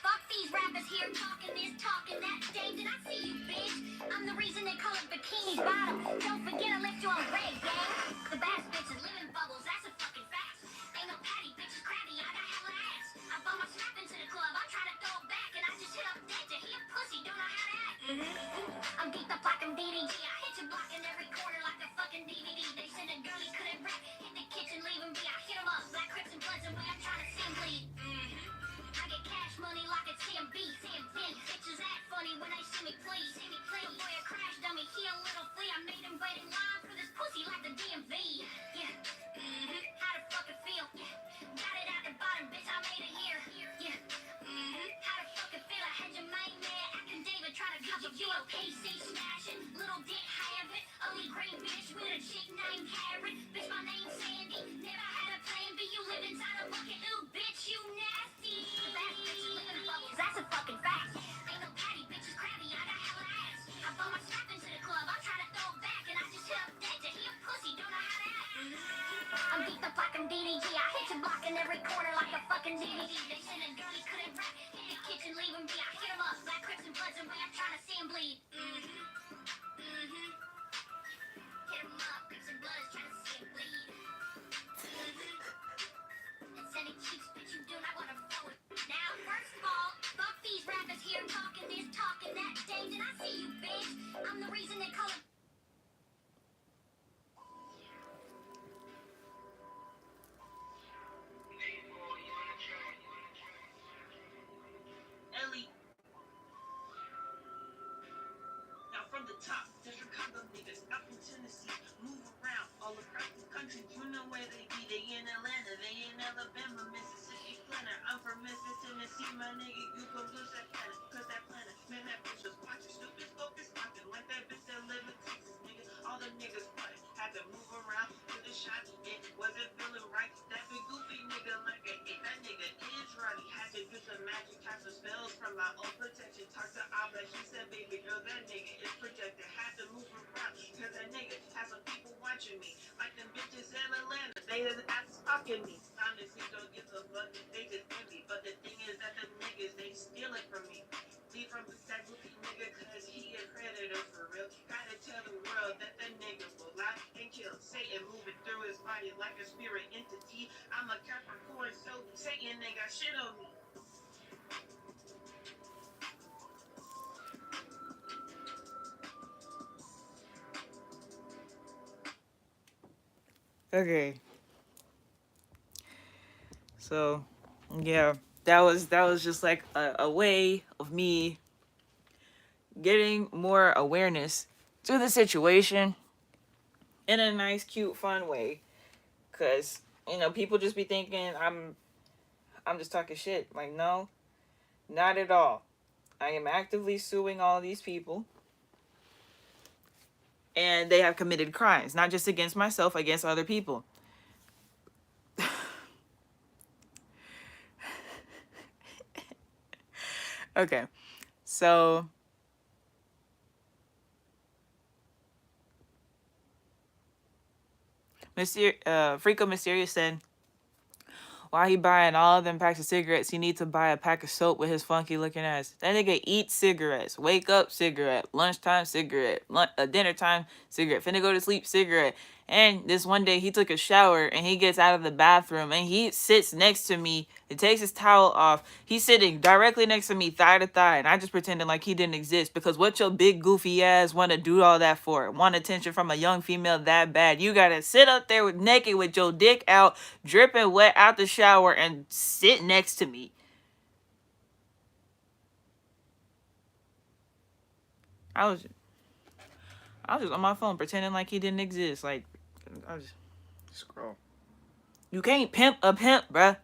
fuck these rappers here talking this, talking that. Dang, did I see you, bitch? I'm the reason they call it bikini bottom. Don't forget I left you on red, gang. The bass bitches live in bubbles, that's a fucking fact. Ain't no patty, bitches crabby, I got hella ass. I bought my strap into the club, I try to throw it back, and I just hit up dead to hear pussy, don't know how to act. I'm geeked up like I'm DDG, I hit your block in every corner like a fucking DVD. They said a girl he couldn't rap, hit the kitchen, leave him be. I hit him up, black crips and bloods, and way I'm trying to see him bleed. I get cash money like it's CMB. Bitches act funny when they see me, please. See me, please. The boy a crash dummy, he a little flea. I made him wait in line for this pussy like the DMV. Yeah. How the fuck it feel? Yeah. Got it out the bottom, bitch. I made it here. Yeah. How the fuck it feel? I had your main man acting David trying to get you a PC smashing. Little dick habit. Ugly green bitch with a chick named Karen. Bitch, my name's Sandy. Never had a plan B. You live inside a bucket. Ooh, bitch, you nasty. Bad bitches live in bubbles. That's a fucking fact. Ain't no patty, bitches crabby. I got hella ass. I bought my strap into the club. I try to throw it back, and I just hit up dead to hear pussy. Don't know how to act. I'm geeked up like I'm DDG. I hit your block in every corner like a fucking DVD. They said a girl he couldn't rap. Hit the kitchen, leave him be. I hit him up, black crips and bloods, and way I'm trying to see him bleed. Hit him up, crips and bloods, trying to see him bleed. It's any cheap bitch you do not want to throw it. Now, first of all, fuck these rappers here talking this, talking that. Dang, did I see you, bitch? I'm the reason they call it. Ellie. Now from the top, the Chicago niggas out in Tennessee, move around all across the country. You know where they be? They in Atlanta, they in Alabama, Mississippi, Planner. I'm from Memphis, Tennessee, my nigga. You gon' lose that planet, cause that planet, man, that bitch was watching stupid focus, popping like that bitch that live in Texas, nigga. All the niggas plotting, had to move around to the shot. It wasn't feeling right. That big goofy nigga like a eight. That nigga is Roddy. Had to do some magic, cast some spells from my own protection. Talk to Abba, she said, baby girl, that nigga is projected. Had to move around, cause that nigga has some people watching me. Like them bitches in Atlanta, they just ass fucking me. Time to see, don't give a fuck. They just
like a spirit entity. I'm a Capricorn, so Satan ain't got shit on me. Okay. So, yeah, that was just like a way of me getting more awareness to the situation in a nice, cute, fun way. Cause people just be thinking I'm just talking shit. Like, no, not at all. I am actively suing all these people, and they have committed crimes, not just against myself, against other people. Okay, so Freako Mysterious said, why he buying all of them packs of cigarettes? He need to buy a pack of soap with his funky looking ass. That nigga eat cigarettes. Wake up, cigarette. Lunchtime, cigarette. Dinner time, cigarette. Finna go to sleep, cigarette. And this one day he took a shower and he gets out of the bathroom and he sits next to me and takes his towel off. He's sitting directly next to me, thigh to thigh, and I just pretending like he didn't exist, because what your big goofy ass want to do all that for? Want attention from a young female that bad? You gotta sit up there with naked with your dick out, dripping wet out the shower, and sit next to me. I was just on my phone pretending like he didn't exist. Like, I was scroll. You can't pimp a pimp, bruh.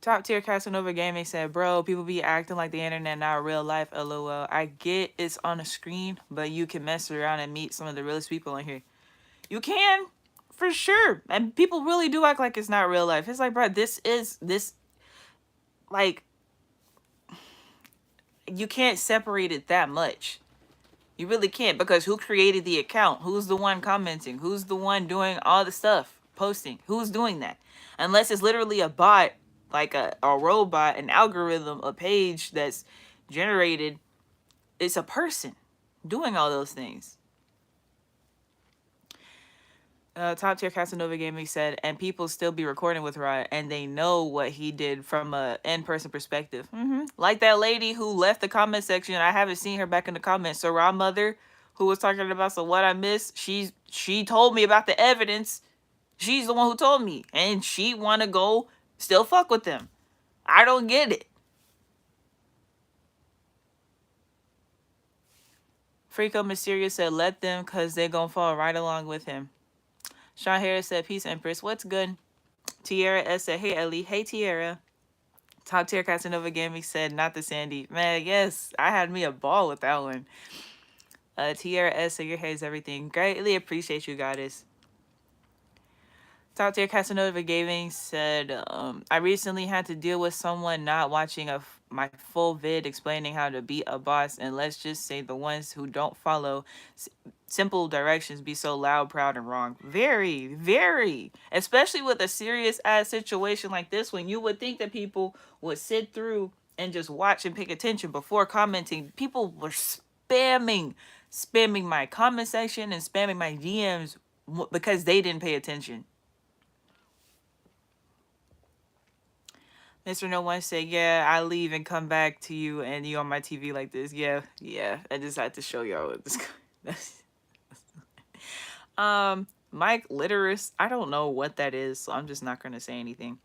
Top tier Casanova Gaming said, bro, people be acting like the internet, not real life, lol. I get it's on a screen, but you can mess around and meet some of the realest people on here. You can, for sure. And people really do act like it's not real life. It's like, bro, like, you can't separate it that much. You really can't, because who created the account? Who's the one commenting? Who's the one doing all the stuff, posting? Who's doing that? Unless it's literally a bot, like a robot, an algorithm, a page that's generated, it's a person doing all those things. Top tier Casanova Gaming said, and people still be recording with Riot, and they know what he did from a in-person perspective. Like that lady who left the comment section. I haven't seen her back in the comments. So our mother, who was talking about so what I missed, she told me about the evidence. She's the one who told me, and she want to go still fuck with them. I don't get it. Freako Mysterious said, let them, cause they gonna fall right along with him. Sean Harris said, peace, Empress. What's good? Tierra S said, hey, Ellie. Hey, Tierra. Top tier Casanova Gaming said, not the Sandy. Man, yes, I had me a ball with that one. Tierra S said, your hair is everything. Greatly appreciate you, goddess. Top tier Casanova Gaming said, I recently had to deal with someone not watching my full vid explaining how to be a boss, and let's just say the ones who don't follow simple directions be so loud, proud, and wrong. Very, very. Especially with a serious ass situation like this one. You would think that people would sit through and just watch and pay attention before commenting. People were spamming my comment section and spamming my DMs because they didn't pay attention. Mr. No One said, yeah, I leave and come back to you and you on my TV like this. Yeah. I just had to show y'all what this Mike Litterus, I don't know what that is, so I'm just not gonna say anything.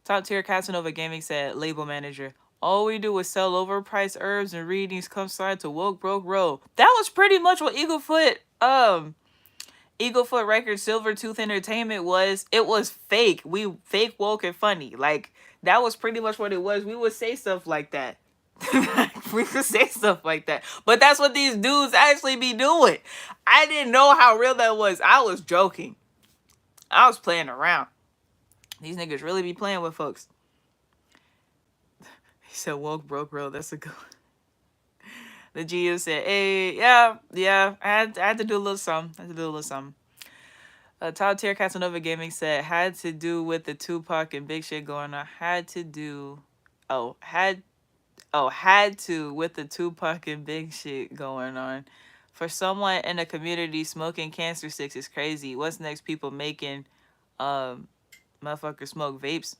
Top tier Casanova Gaming said, label manager, all we do is sell overpriced herbs and readings, come side to Woke Broke Row. That was pretty much what Eaglefoot Records Silvertooth Entertainment was. It was fake. We fake, woke, and funny. Like, that was pretty much what it was. We would say stuff like that. We could say stuff like that. But that's what these dudes actually be doing. I didn't know how real that was. I was joking. I was playing around. These niggas really be playing with folks. He said, woke, broke, real. That's a good one. The GU said, hey, yeah. I had to do a little something. Top tier Casanova Gaming said, had to do with the Tupac and big shit going on. Had to with the Tupac and big shit going on. For someone in a community, smoking cancer sticks is crazy. What's next? People making um motherfuckers smoke vapes.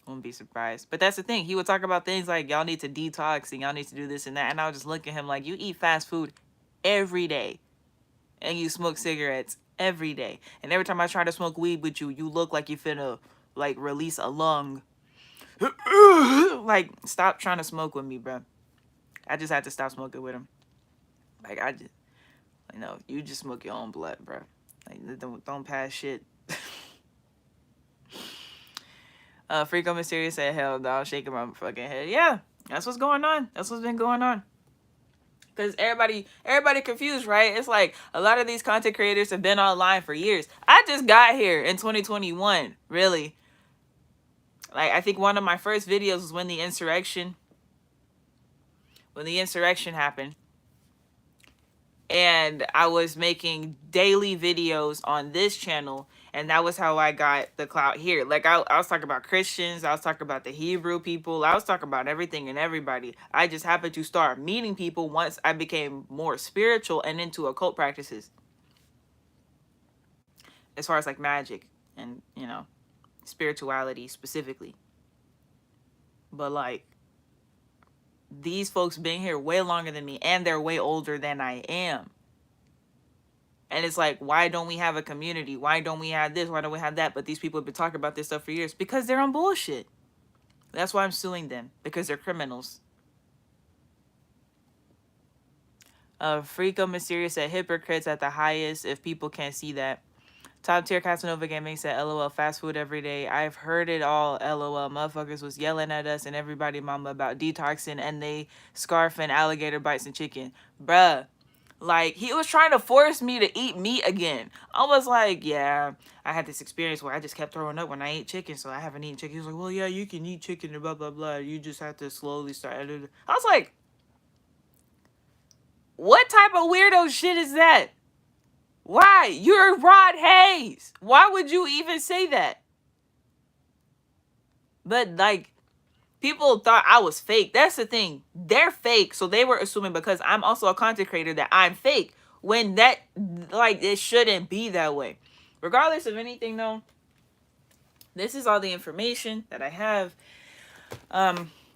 Wouldn't be surprised. But that's the thing. He would talk about things like y'all need to detox and y'all need to do this and that. And I would just look at him like, you eat fast food every day and you smoke cigarettes every day. And every time I try to smoke weed with you, you look like you finna like release a lung. Like, stop trying to smoke with me, bro. I just had to stop smoking with him. Like, I just, you know, you just smoke your own blood, bro. Like, don't pass shit. Freako Mysterious said, hell no, shaking my fucking head. Yeah, that's what's going on. That's what's been going on. Because everybody confused, right? It's like a lot of these content creators have been online for years. I just got here in 2021, really. Like, I think one of my first videos was when the insurrection happened. And I was making daily videos on this channel, and that was how I got the clout here. Like, I was talking about Christians, I was talking about the Hebrew people, I was talking about everything and everybody. I just happened to start meeting people once I became more spiritual and into occult practices, as far as like magic and, you know, spirituality specifically. But like, these folks been here way longer than me, and they're way older than I am. And it's like, why don't we have a community? Why don't we have this? Why don't we have that? But these people have been talking about this stuff for years because they're on bullshit. That's why I'm suing them, because they're criminals. Freako Mysterious said, hypocrites at the highest if people can't see that. Top tier Casanova Gaming said, LOL, fast food every day. I've heard it all, LOL. Motherfuckers was yelling at us and everybody mama about detoxing, and they scarf and alligator bites and chicken. Bruh. Like, he was trying to force me to eat meat again. I was like, yeah, I had this experience where I just kept throwing up when I ate chicken, so I haven't eaten chicken. He was like, well, yeah, you can eat chicken and blah, blah, blah. You just have to slowly start. I was like, what type of weirdo shit is that? Why? You're Rod Hayes. Why would you even say that? But, like, people thought I was fake. That's the thing. They're fake, so they were assuming because I'm also a content creator that I'm fake. When that, like, it shouldn't be that way. Regardless of anything, though, this is all the information that I have.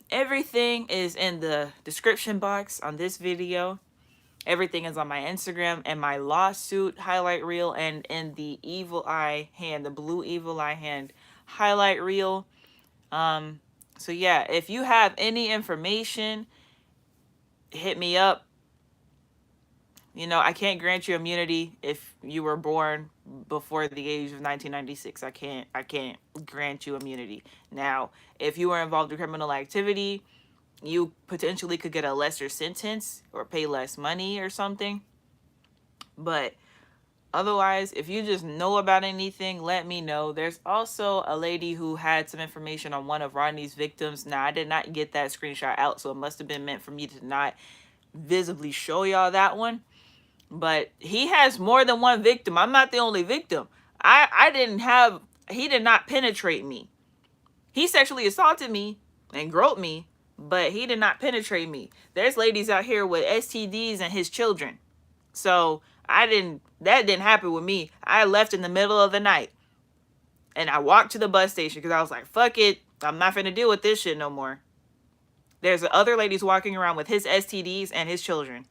Everything is in the description box on this video. Everything is on my Instagram and my lawsuit highlight reel, and in the evil eye hand, the blue evil eye hand highlight reel. So yeah, if you have any information, hit me up. You know, I can't grant you immunity if you were born before the age of 1996. I can't grant you immunity. Now, if you were involved in criminal activity, you potentially could get a lesser sentence or pay less money or something. But otherwise, if you just know about anything, let me know. There's also a lady who had some information on one of Rodney's victims. Now, I did not get that screenshot out, so it must have been meant for me to not visibly show y'all that one. But he has more than one victim. I'm not the only victim. He did not penetrate me. He sexually assaulted me and groped me, but he did not penetrate me. There's ladies out here with STDs and his children. So that didn't happen with me. I left in the middle of the night. And I walked to the bus station because I was like, fuck it. I'm not finna deal with this shit no more. There's other ladies walking around with his STDs and his children.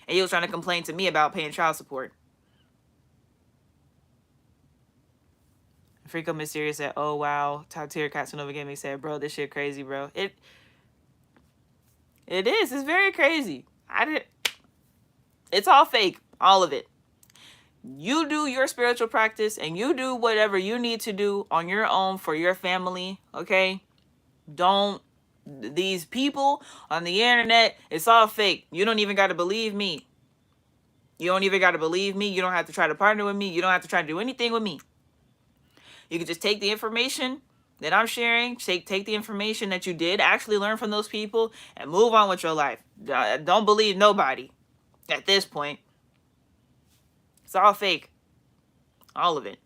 And he was trying to complain to me about paying child support. Freako Mysterious said, oh wow. Top tier Casanova Gaming said, bro, this shit crazy, bro. It is. It's very crazy. It's all fake. All of it. You do your spiritual practice and you do whatever you need to do on your own for your family, okay? These people on the internet, it's all fake. You don't even got to believe me. You don't even got to believe me. You don't have to try to partner with me. You don't have to try to do anything with me. You can just take the information that I'm sharing, take the information that you did actually learn from those people, and move on with your life. Don't believe nobody at this point. It's all fake. All of it.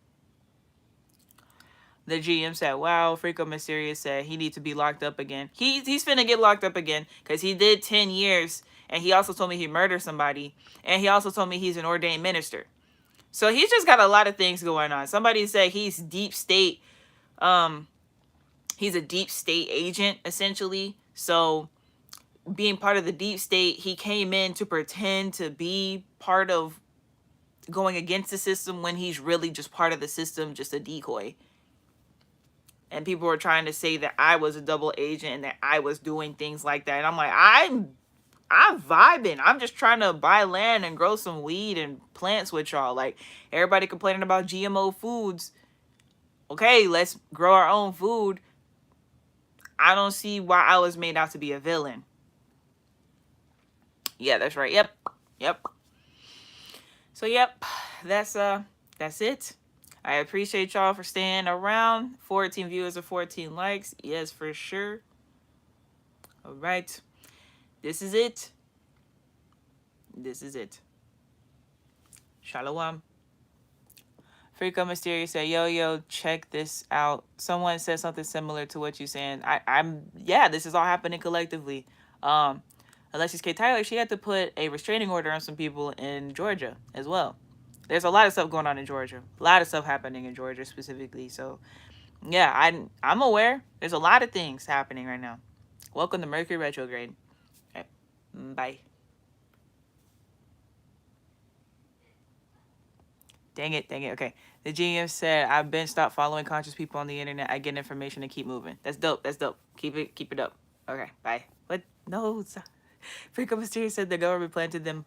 The GM said, wow, Freako Mysterious said he needs to be locked up again. He's finna get locked up again because he did 10 years And he also told me he murdered somebody. And he also told me he's an ordained minister. So he's just got a lot of things going on. Somebody said he's deep state. He's a deep state agent, essentially. So being part of the deep state, he came in to pretend to be part of going against the system when he's really just part of the system, just a decoy. And people were trying to say that I was a double agent and that I was doing things like that. And I'm like, I'm vibing. I'm just trying to buy land and grow some weed and plants with y'all. Like, everybody complaining about GMO foods. Okay, let's grow our own food. I don't see why I was made out to be a villain. Yeah, that's right. Yep. So that's it. I appreciate y'all for staying around. 14 viewers or 14 likes. Yes, for sure. All right. This is it. Shalom. Freako Mysterious said, yo, check this out. Someone said something similar to what you're saying. This is all happening collectively. Alexis K. Tyler, she had to put a restraining order on some people in Georgia as well. There's a lot of stuff going on in Georgia. A lot of stuff happening in Georgia specifically. So, yeah, I'm aware. There's a lot of things happening right now. Welcome to Mercury retrograde. All right. Bye. Dang it. Okay. The GM said, I've been stopped following conscious people on the internet. I get information and keep moving. That's dope. Keep it up. Okay. Bye. What? No. Freako Mysterious said the government planted them